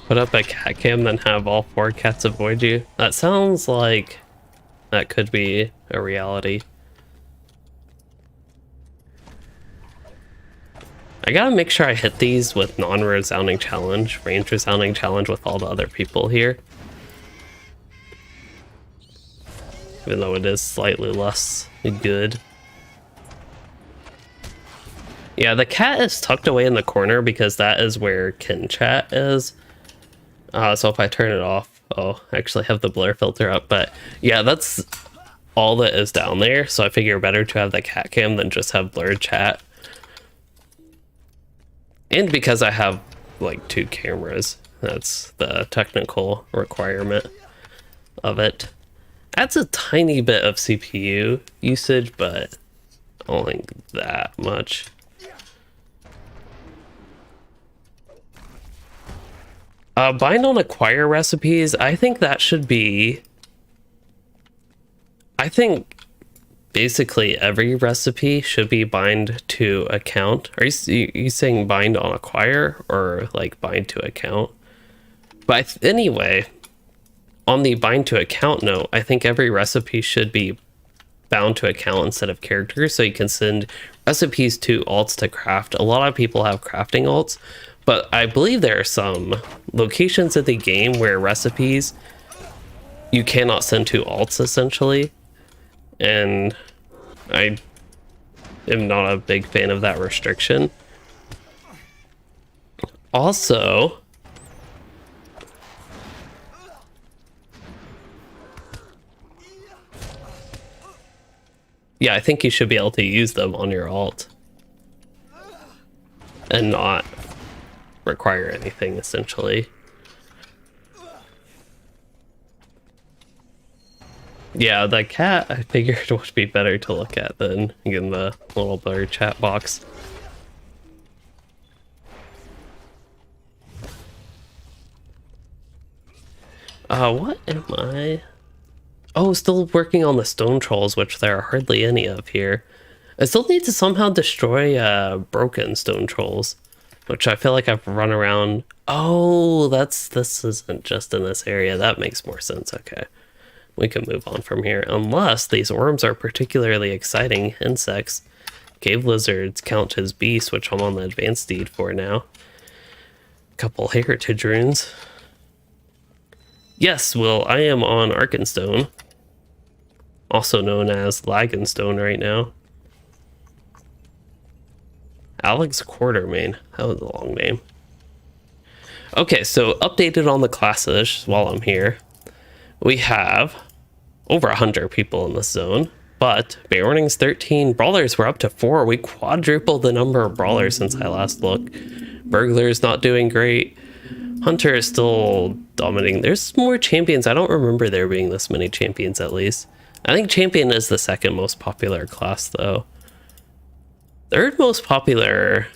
Put up a cat cam, then have all 4 cats avoid you. That sounds like that could be a reality. I gotta make sure I hit these with non-resounding challenge, range resounding challenge with all the other people here. Even though it is slightly less good. Yeah, the cat is tucked away in the corner because that is where Kin Chat is. So if I turn it off, I actually have the blur filter up, but yeah, that's all that is down there. So I figure better to have the cat cam than just have blurred chat. And because I have like 2 cameras, that's the technical requirement of it. Adds a tiny bit of CPU usage, but I don't think that much. Bind on acquire recipes, I think that should be... I think basically every recipe should be bind to account. Are you saying bind on acquire or like bind to account? But anyway, on the bind to account note, I think every recipe should be bound to account instead of characters, so you can send recipes to alts to craft. A lot of people have crafting alts, but I believe there are some locations of the game where recipes you cannot send to alts essentially, and I am not a big fan of that restriction. Also, yeah, I think you should be able to use them on your alt and not require anything essentially. Yeah, the cat I figured would be better to look at than in the little blurry chat box. What am I? Oh, still working on the stone trolls, which there are hardly any of here. I still need to somehow destroy broken stone trolls, which I feel like I've run around. Oh, this isn't just in this area. That makes more sense. Okay, we can move on from here, unless these worms are particularly exciting insects. Cave lizards count as beasts, which I'm on the advanced steed for now. Couple heritage runes. Yes, well, I am on Arkenstone, also known as Lagenstone right now. Alex Quartermain, that was a long name. Okay, so updated on the classes while I'm here. We have over 100 people in this zone, but Beorning's 13, Brawlers were up to 4. We quadrupled the number of Brawlers since I last looked. Burglar's not doing great. Hunter is still dominating. There's more champions. I don't remember there being this many champions at least. I think champion is the second most popular class though. Third most popular,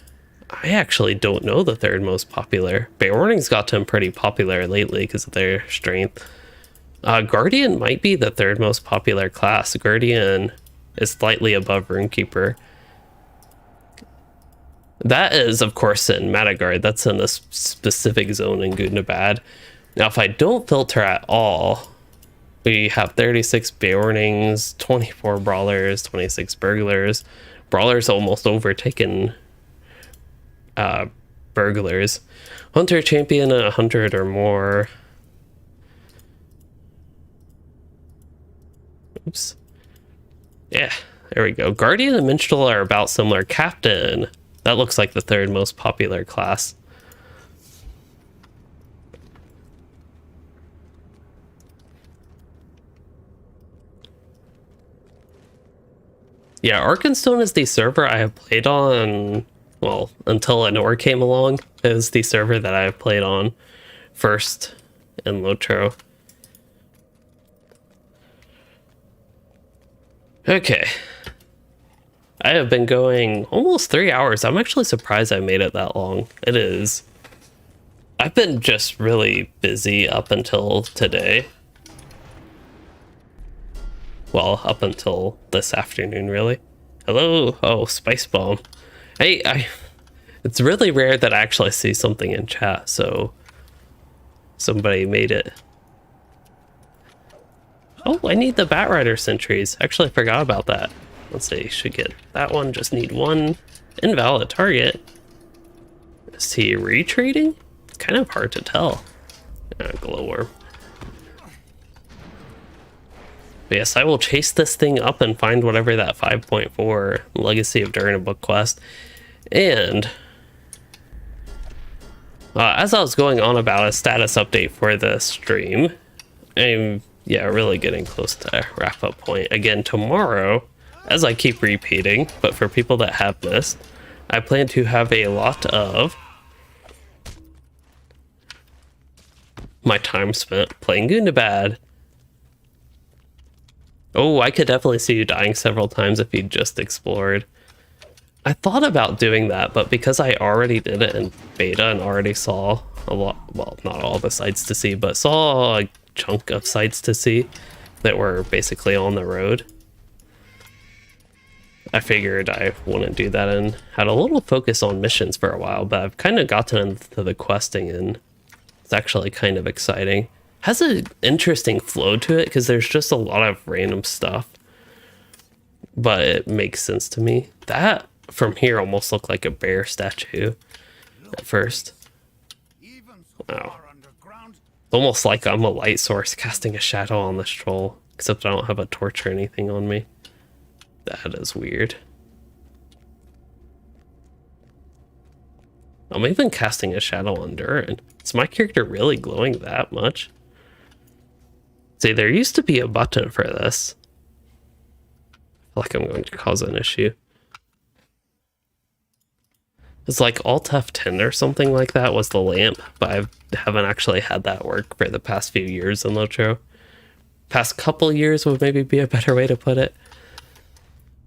I actually don't know the third most popular. Beorning's got them pretty popular lately because of their strength. Guardian might be the third most popular class. Guardian is slightly above Runekeeper. That is, of course, in Madagard. That's in a specific zone in Gundabad. Now, if I don't filter at all, we have 36 Beornings, 24 Brawlers, 26 Burglars. Brawlers almost overtaken Burglars. Hunter champion 100 or more. Oops. Yeah, there we go. Guardian and Minstrel are about similar. Captain, that looks like the third most popular class. Yeah, Arkenstone is the server I have played on, well, until Anor came along. It was the server that I have played on first in LOTRO. Okay. I have been going almost 3 hours. I'm actually surprised I made it that long. It is. I've been just really busy up until today. Well, up until this afternoon, really. Hello? Oh, Spice Bomb. Hey, it's really rare that I actually see something in chat, so somebody made it. Oh, I need the Batrider sentries. Actually, I forgot about that. Let's see, should get that one. Just need one invalid target. Is he retreating? It's kind of hard to tell. Glowworm. But yes, I will chase this thing up and find whatever that 5.4 Legacy of Durin book quest. And as I was going on about a status update for the stream, I'm really getting close to wrap up point. Again, tomorrow, as I keep repeating, but for people that have missed, I plan to have a lot of my time spent playing Gundabad. Oh, I could definitely see you dying several times if you just explored. I thought about doing that, but because I already did it in beta and already saw a lot, well, not all the sites to see, but saw a chunk of sites to see that were basically on the road, I figured I wouldn't do that and had a little focus on missions for a while, but I've kind of gotten into the questing and it's actually kind of exciting. Has an interesting flow to it because there's just a lot of random stuff, but it makes sense to me. That from here almost looked like a bear statue at first. Wow. It's almost like I'm a light source casting a shadow on this troll, except I don't have a torch or anything on me. That is weird. I'm even casting a shadow on Durin. Is my character really glowing that much? See, there used to be a button for this. I feel like I'm going to cause an issue. It's like Alt F10 or something like that was the lamp, but I haven't actually had that work for the past few years in LOTRO. Past couple years would maybe be a better way to put it.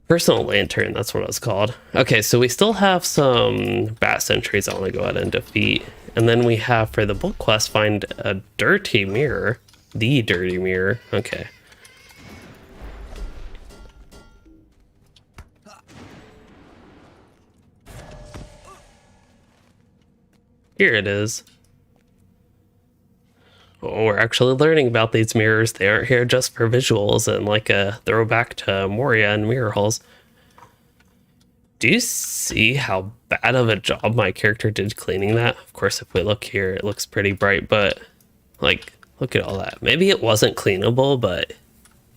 Personal lantern, that's what it's called. Okay, so we still have some bat sentries I want to go ahead and defeat. And then we have for the book quest, find a dirty mirror. The dirty mirror. Okay. Here it is. Oh, we're actually learning about these mirrors. They aren't here just for visuals and like a throwback to Moria and mirror halls. Do you see how bad of a job my character did cleaning that? Of course, if we look here, it looks pretty bright, but like, look at all that. Maybe it wasn't cleanable, but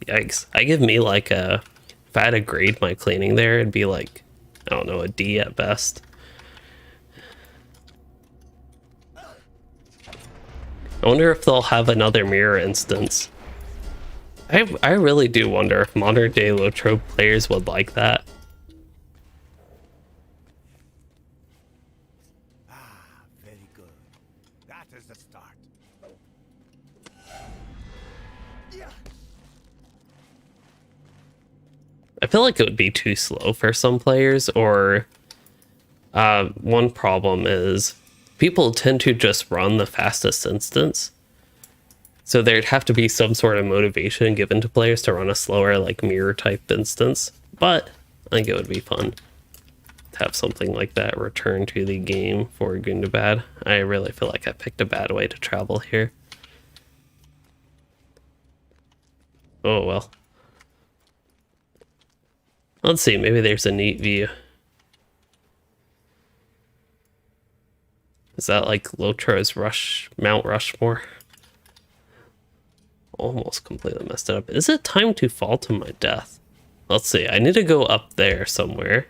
yikes. I give me like a, if I had to grade my cleaning there, it'd be like, I don't know, a D at best. I wonder if they'll have another mirror instance. I really do wonder if modern day LOTRO players would like that. Very good. That is the start. I feel like it would be too slow for some players, or one problem is people tend to just run the fastest instance. So there'd have to be some sort of motivation given to players to run a slower, like mirror type instance. But I think it would be fun to have something like that return to the game for Gundabad. I really feel like I picked a bad way to travel here. Oh well. Let's see, maybe there's a neat view. Is that like LOTRO's Mount Rushmore? Almost completely messed it up. Is it time to fall to my death? Let's see, I need to go up there somewhere.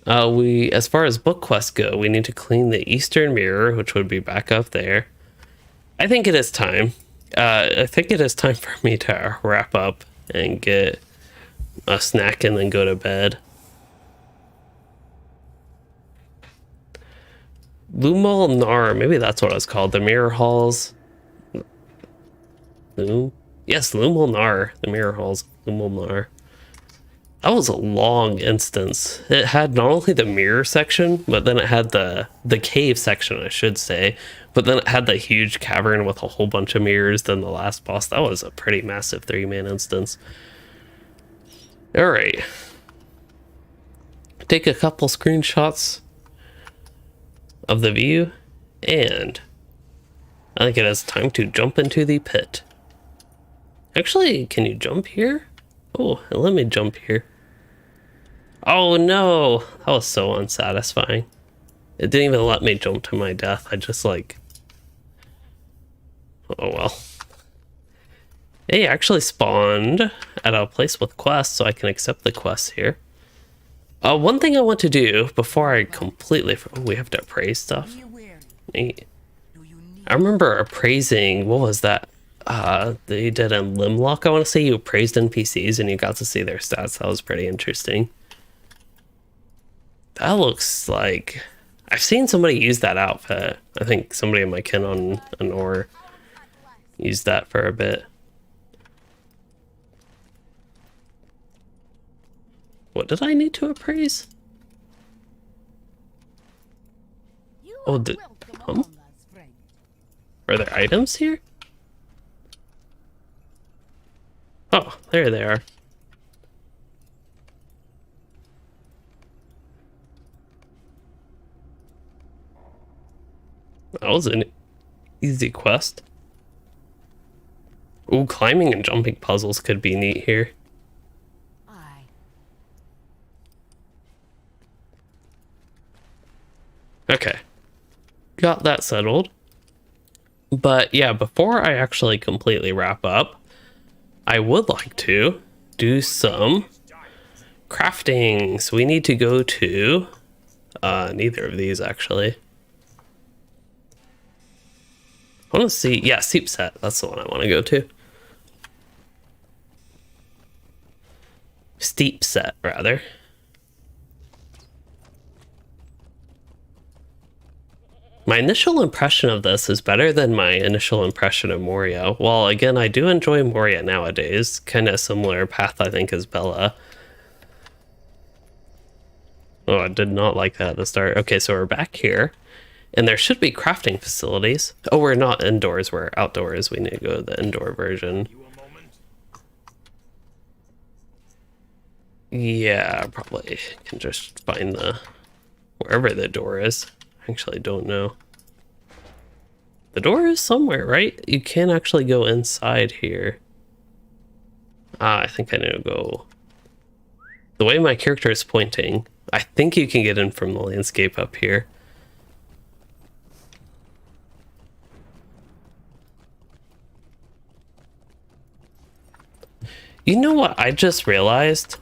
As far as book quests go, we need to clean the eastern mirror, which would be back up there. I think it is time. I think it is time for me to wrap up and get a snack and then go to bed. Lumal Nar, maybe that's what it's called. The mirror halls. Yes, Lumal Nar. The mirror halls. Lumal Nar. That was a long instance. It had not only the mirror section, but then it had the cave section, I should say. But then it had the huge cavern with a whole bunch of mirrors. Then the last boss. That was a pretty massive 3-man instance. All right. Take a couple screenshots of the view, and I think it is time to jump into the pit. Actually, can you jump here? Oh, let me jump here. Oh no, that was so unsatisfying. It didn't even let me jump to my death. I just like, oh well. Hey, I actually spawned at a place with quests, so I can accept the quests here. One thing I want to do before I completely... Oh, we have to appraise stuff. Neat. I remember appraising... What was that? They did in Limlock. I want to say you appraised NPCs and you got to see their stats. That was pretty interesting. That looks like... I've seen somebody use that outfit. I think somebody in my kin on an ore used that for a bit. What did I need to appraise? You Oh, are the welcome hum? among us, friend. Are there items here? Oh, there they are. That was an easy quest. Ooh, climbing and jumping puzzles could be neat here. Aye. Okay. Got that settled. But yeah, before I actually completely wrap up, I would like to do some crafting. So we need to go to neither of these actually. I want to see, yeah, Seep Set. That's the one I want to go to. Steep Set, rather. My initial impression of this is better than my initial impression of Moria. While again, I do enjoy Moria nowadays. Kind of similar path, I think, as Bella. Oh, I did not like that at the start. Okay, so we're back here. And there should be crafting facilities. Oh, we're not indoors, we're outdoors. We need to go to the indoor version. You a moment? Yeah, probably can just find the wherever the door is. I actually don't know. The door is somewhere, right? You can actually go inside here. Ah, I think I need to go. The way my character is pointing, I think you can get in from the landscape up here. You know what I just realized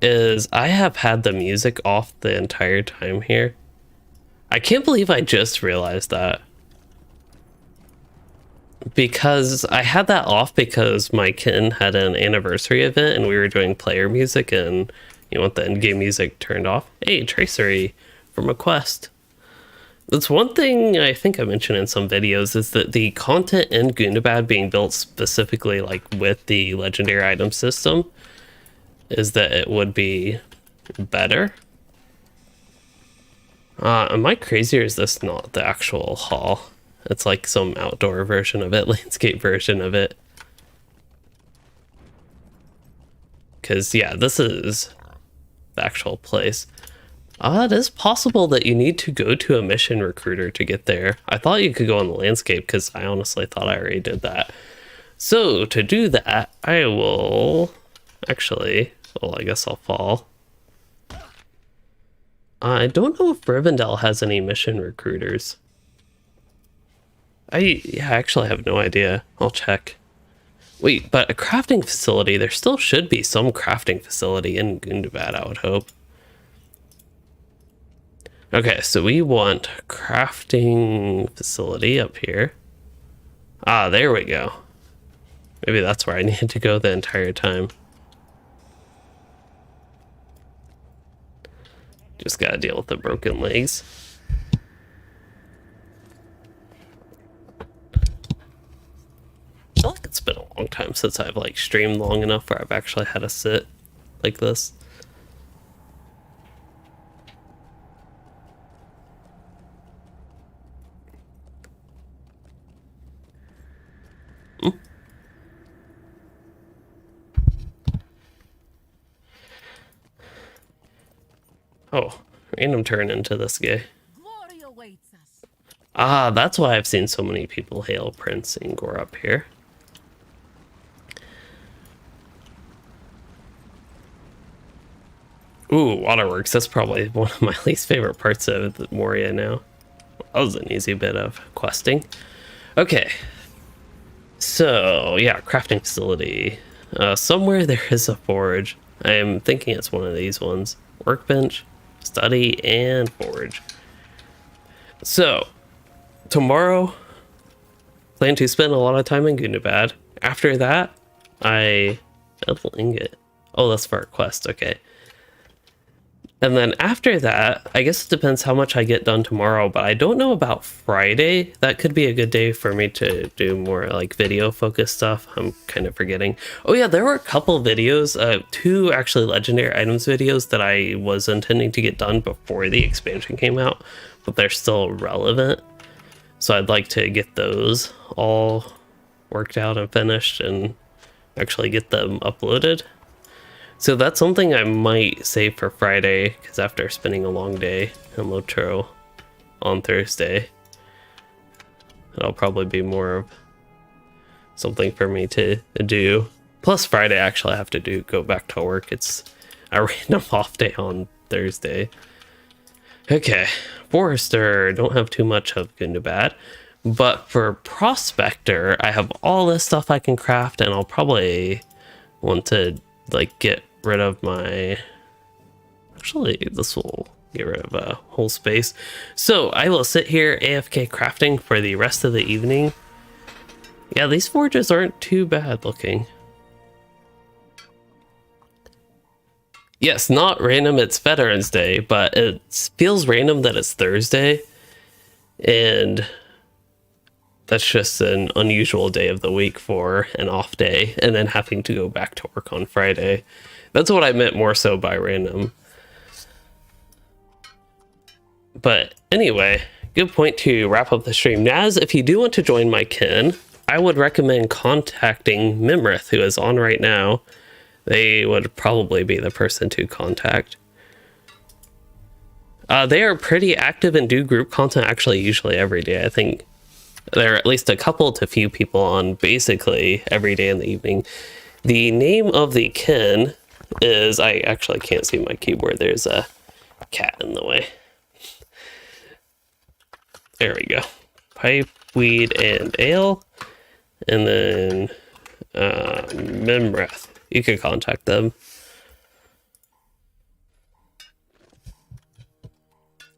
is I have had the music off the entire time here. I can't believe I just realized that. Because I had that off because my kitten had an anniversary event and we were doing player music and you want the end game music turned off. Hey, Tracery from a quest. That's one thing I think I mentioned in some videos is that the content in Gundabad being built specifically like with the legendary item system is that it would be better. Am I crazy or is this not the actual hall? It's like some outdoor version of it, landscape version of it. Because yeah, this is the actual place. It is possible that you need to go to a mission recruiter to get there. I thought you could go on the landscape because I honestly thought I already did that. So to do that, I will actually, well, I guess I'll fall. I don't know if Rivendell has any mission recruiters. I actually have no idea. I'll check. Wait, but a crafting facility, there still should be some crafting facility in Gundabad, I would hope. Okay, so we want crafting facility up here. Ah, there we go. Maybe that's where I needed to go the entire time. Just gotta deal with the broken legs. I feel like it's been a long time since I've like streamed long enough where I've actually had to sit like this. Oh, random turn into this guy. Glory awaits us. Ah, that's why I've seen so many people hail Prince Ingor up here. Ooh, waterworks. That's probably one of my least favorite parts of Moria now. That was an easy bit of questing. Okay. So, yeah, crafting facility. Somewhere there is a forge. I'm thinking it's one of these ones. Workbench, study, and forge. So, tomorrow, plan to spend a lot of time in Gundabad. After that, Edible ingot. Oh, that's for our quest, okay. And then after that, I guess it depends how much I get done tomorrow, but I don't know about Friday. That could be a good day for me to do more like video focused stuff. I'm kind of forgetting. Oh yeah, there were a couple videos, 2 actually legendary items videos that I was intending to get done before the expansion came out, but they're still relevant. So I'd like to get those all worked out and finished and actually get them uploaded. So that's something I might save for Friday, because after spending a long day in LOTRO on Thursday, it'll probably be more of something for me to do. Plus Friday, actually I have to go back to work. It's a random off day on Thursday. Okay, Forester, don't have too much of Gundabad. But for Prospector, I have all this stuff I can craft, and I'll probably want to like get rid of my, actually this will get rid of a whole space. So I will sit here AFK crafting for the rest of the evening. Yeah, these forges aren't too bad looking. Yes, not random, it's Veterans Day, but it feels random that it's Thursday, and that's just an unusual day of the week for an off day, and then having to go back to work on Friday. That's what I meant more so by random. But anyway, good point to wrap up the stream. Naz, if you do want to join my kin, I would recommend contacting Mimrith, who is on right now. They would probably be the person to contact. They are pretty active and do group content actually usually every day. I think there are at least a couple to few people on basically every day in the evening. The name of the kin is, I actually can't see my keyboard. There's a cat in the way. There we go. Pipe, weed, and ale. And then Mimrith. You can contact them.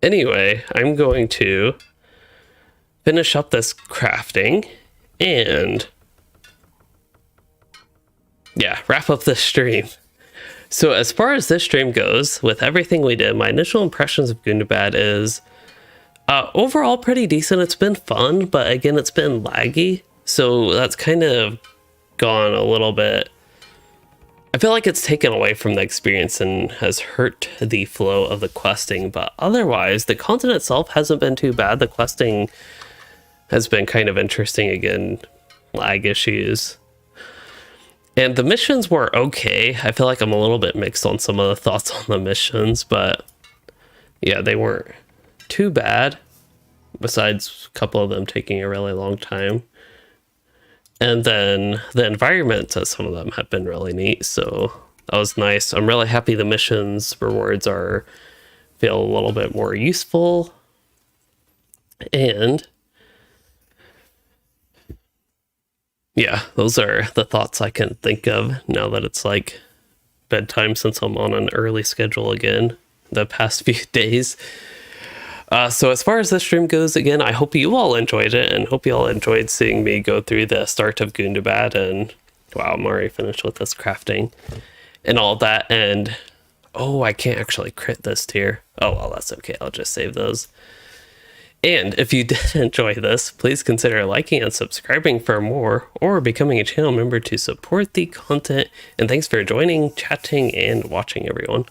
Anyway, I'm going to finish up this crafting and yeah, wrap up this stream. So as far as this stream goes, with everything we did, my initial impressions of Gundabad is overall pretty decent. It's been fun, but again, it's been laggy. So that's kind of gone a little bit. I feel like it's taken away from the experience and has hurt the flow of the questing, but otherwise, the content itself hasn't been too bad. The questing has been kind of interesting again, lag issues. And the missions were okay. I feel like I'm a little bit mixed on some of the thoughts on the missions, but yeah, they weren't too bad, besides a couple of them taking a really long time. And then the environments of some of them have been really neat, so that was nice. I'm really happy the missions rewards feel a little bit more useful. And yeah, those are the thoughts I can think of now that it's like bedtime, since I'm on an early schedule again the past few days. So as far as this stream goes, again, I hope you all enjoyed it, and hope you all enjoyed seeing me go through the start of Gundabad. And wow, I'm already finished with this crafting and all that. And oh, I can't actually crit this tier. Oh well, that's okay, I'll just save those. And if you did enjoy this, please consider liking and subscribing for more, or becoming a channel member to support the content. And thanks for joining, chatting, and watching, everyone.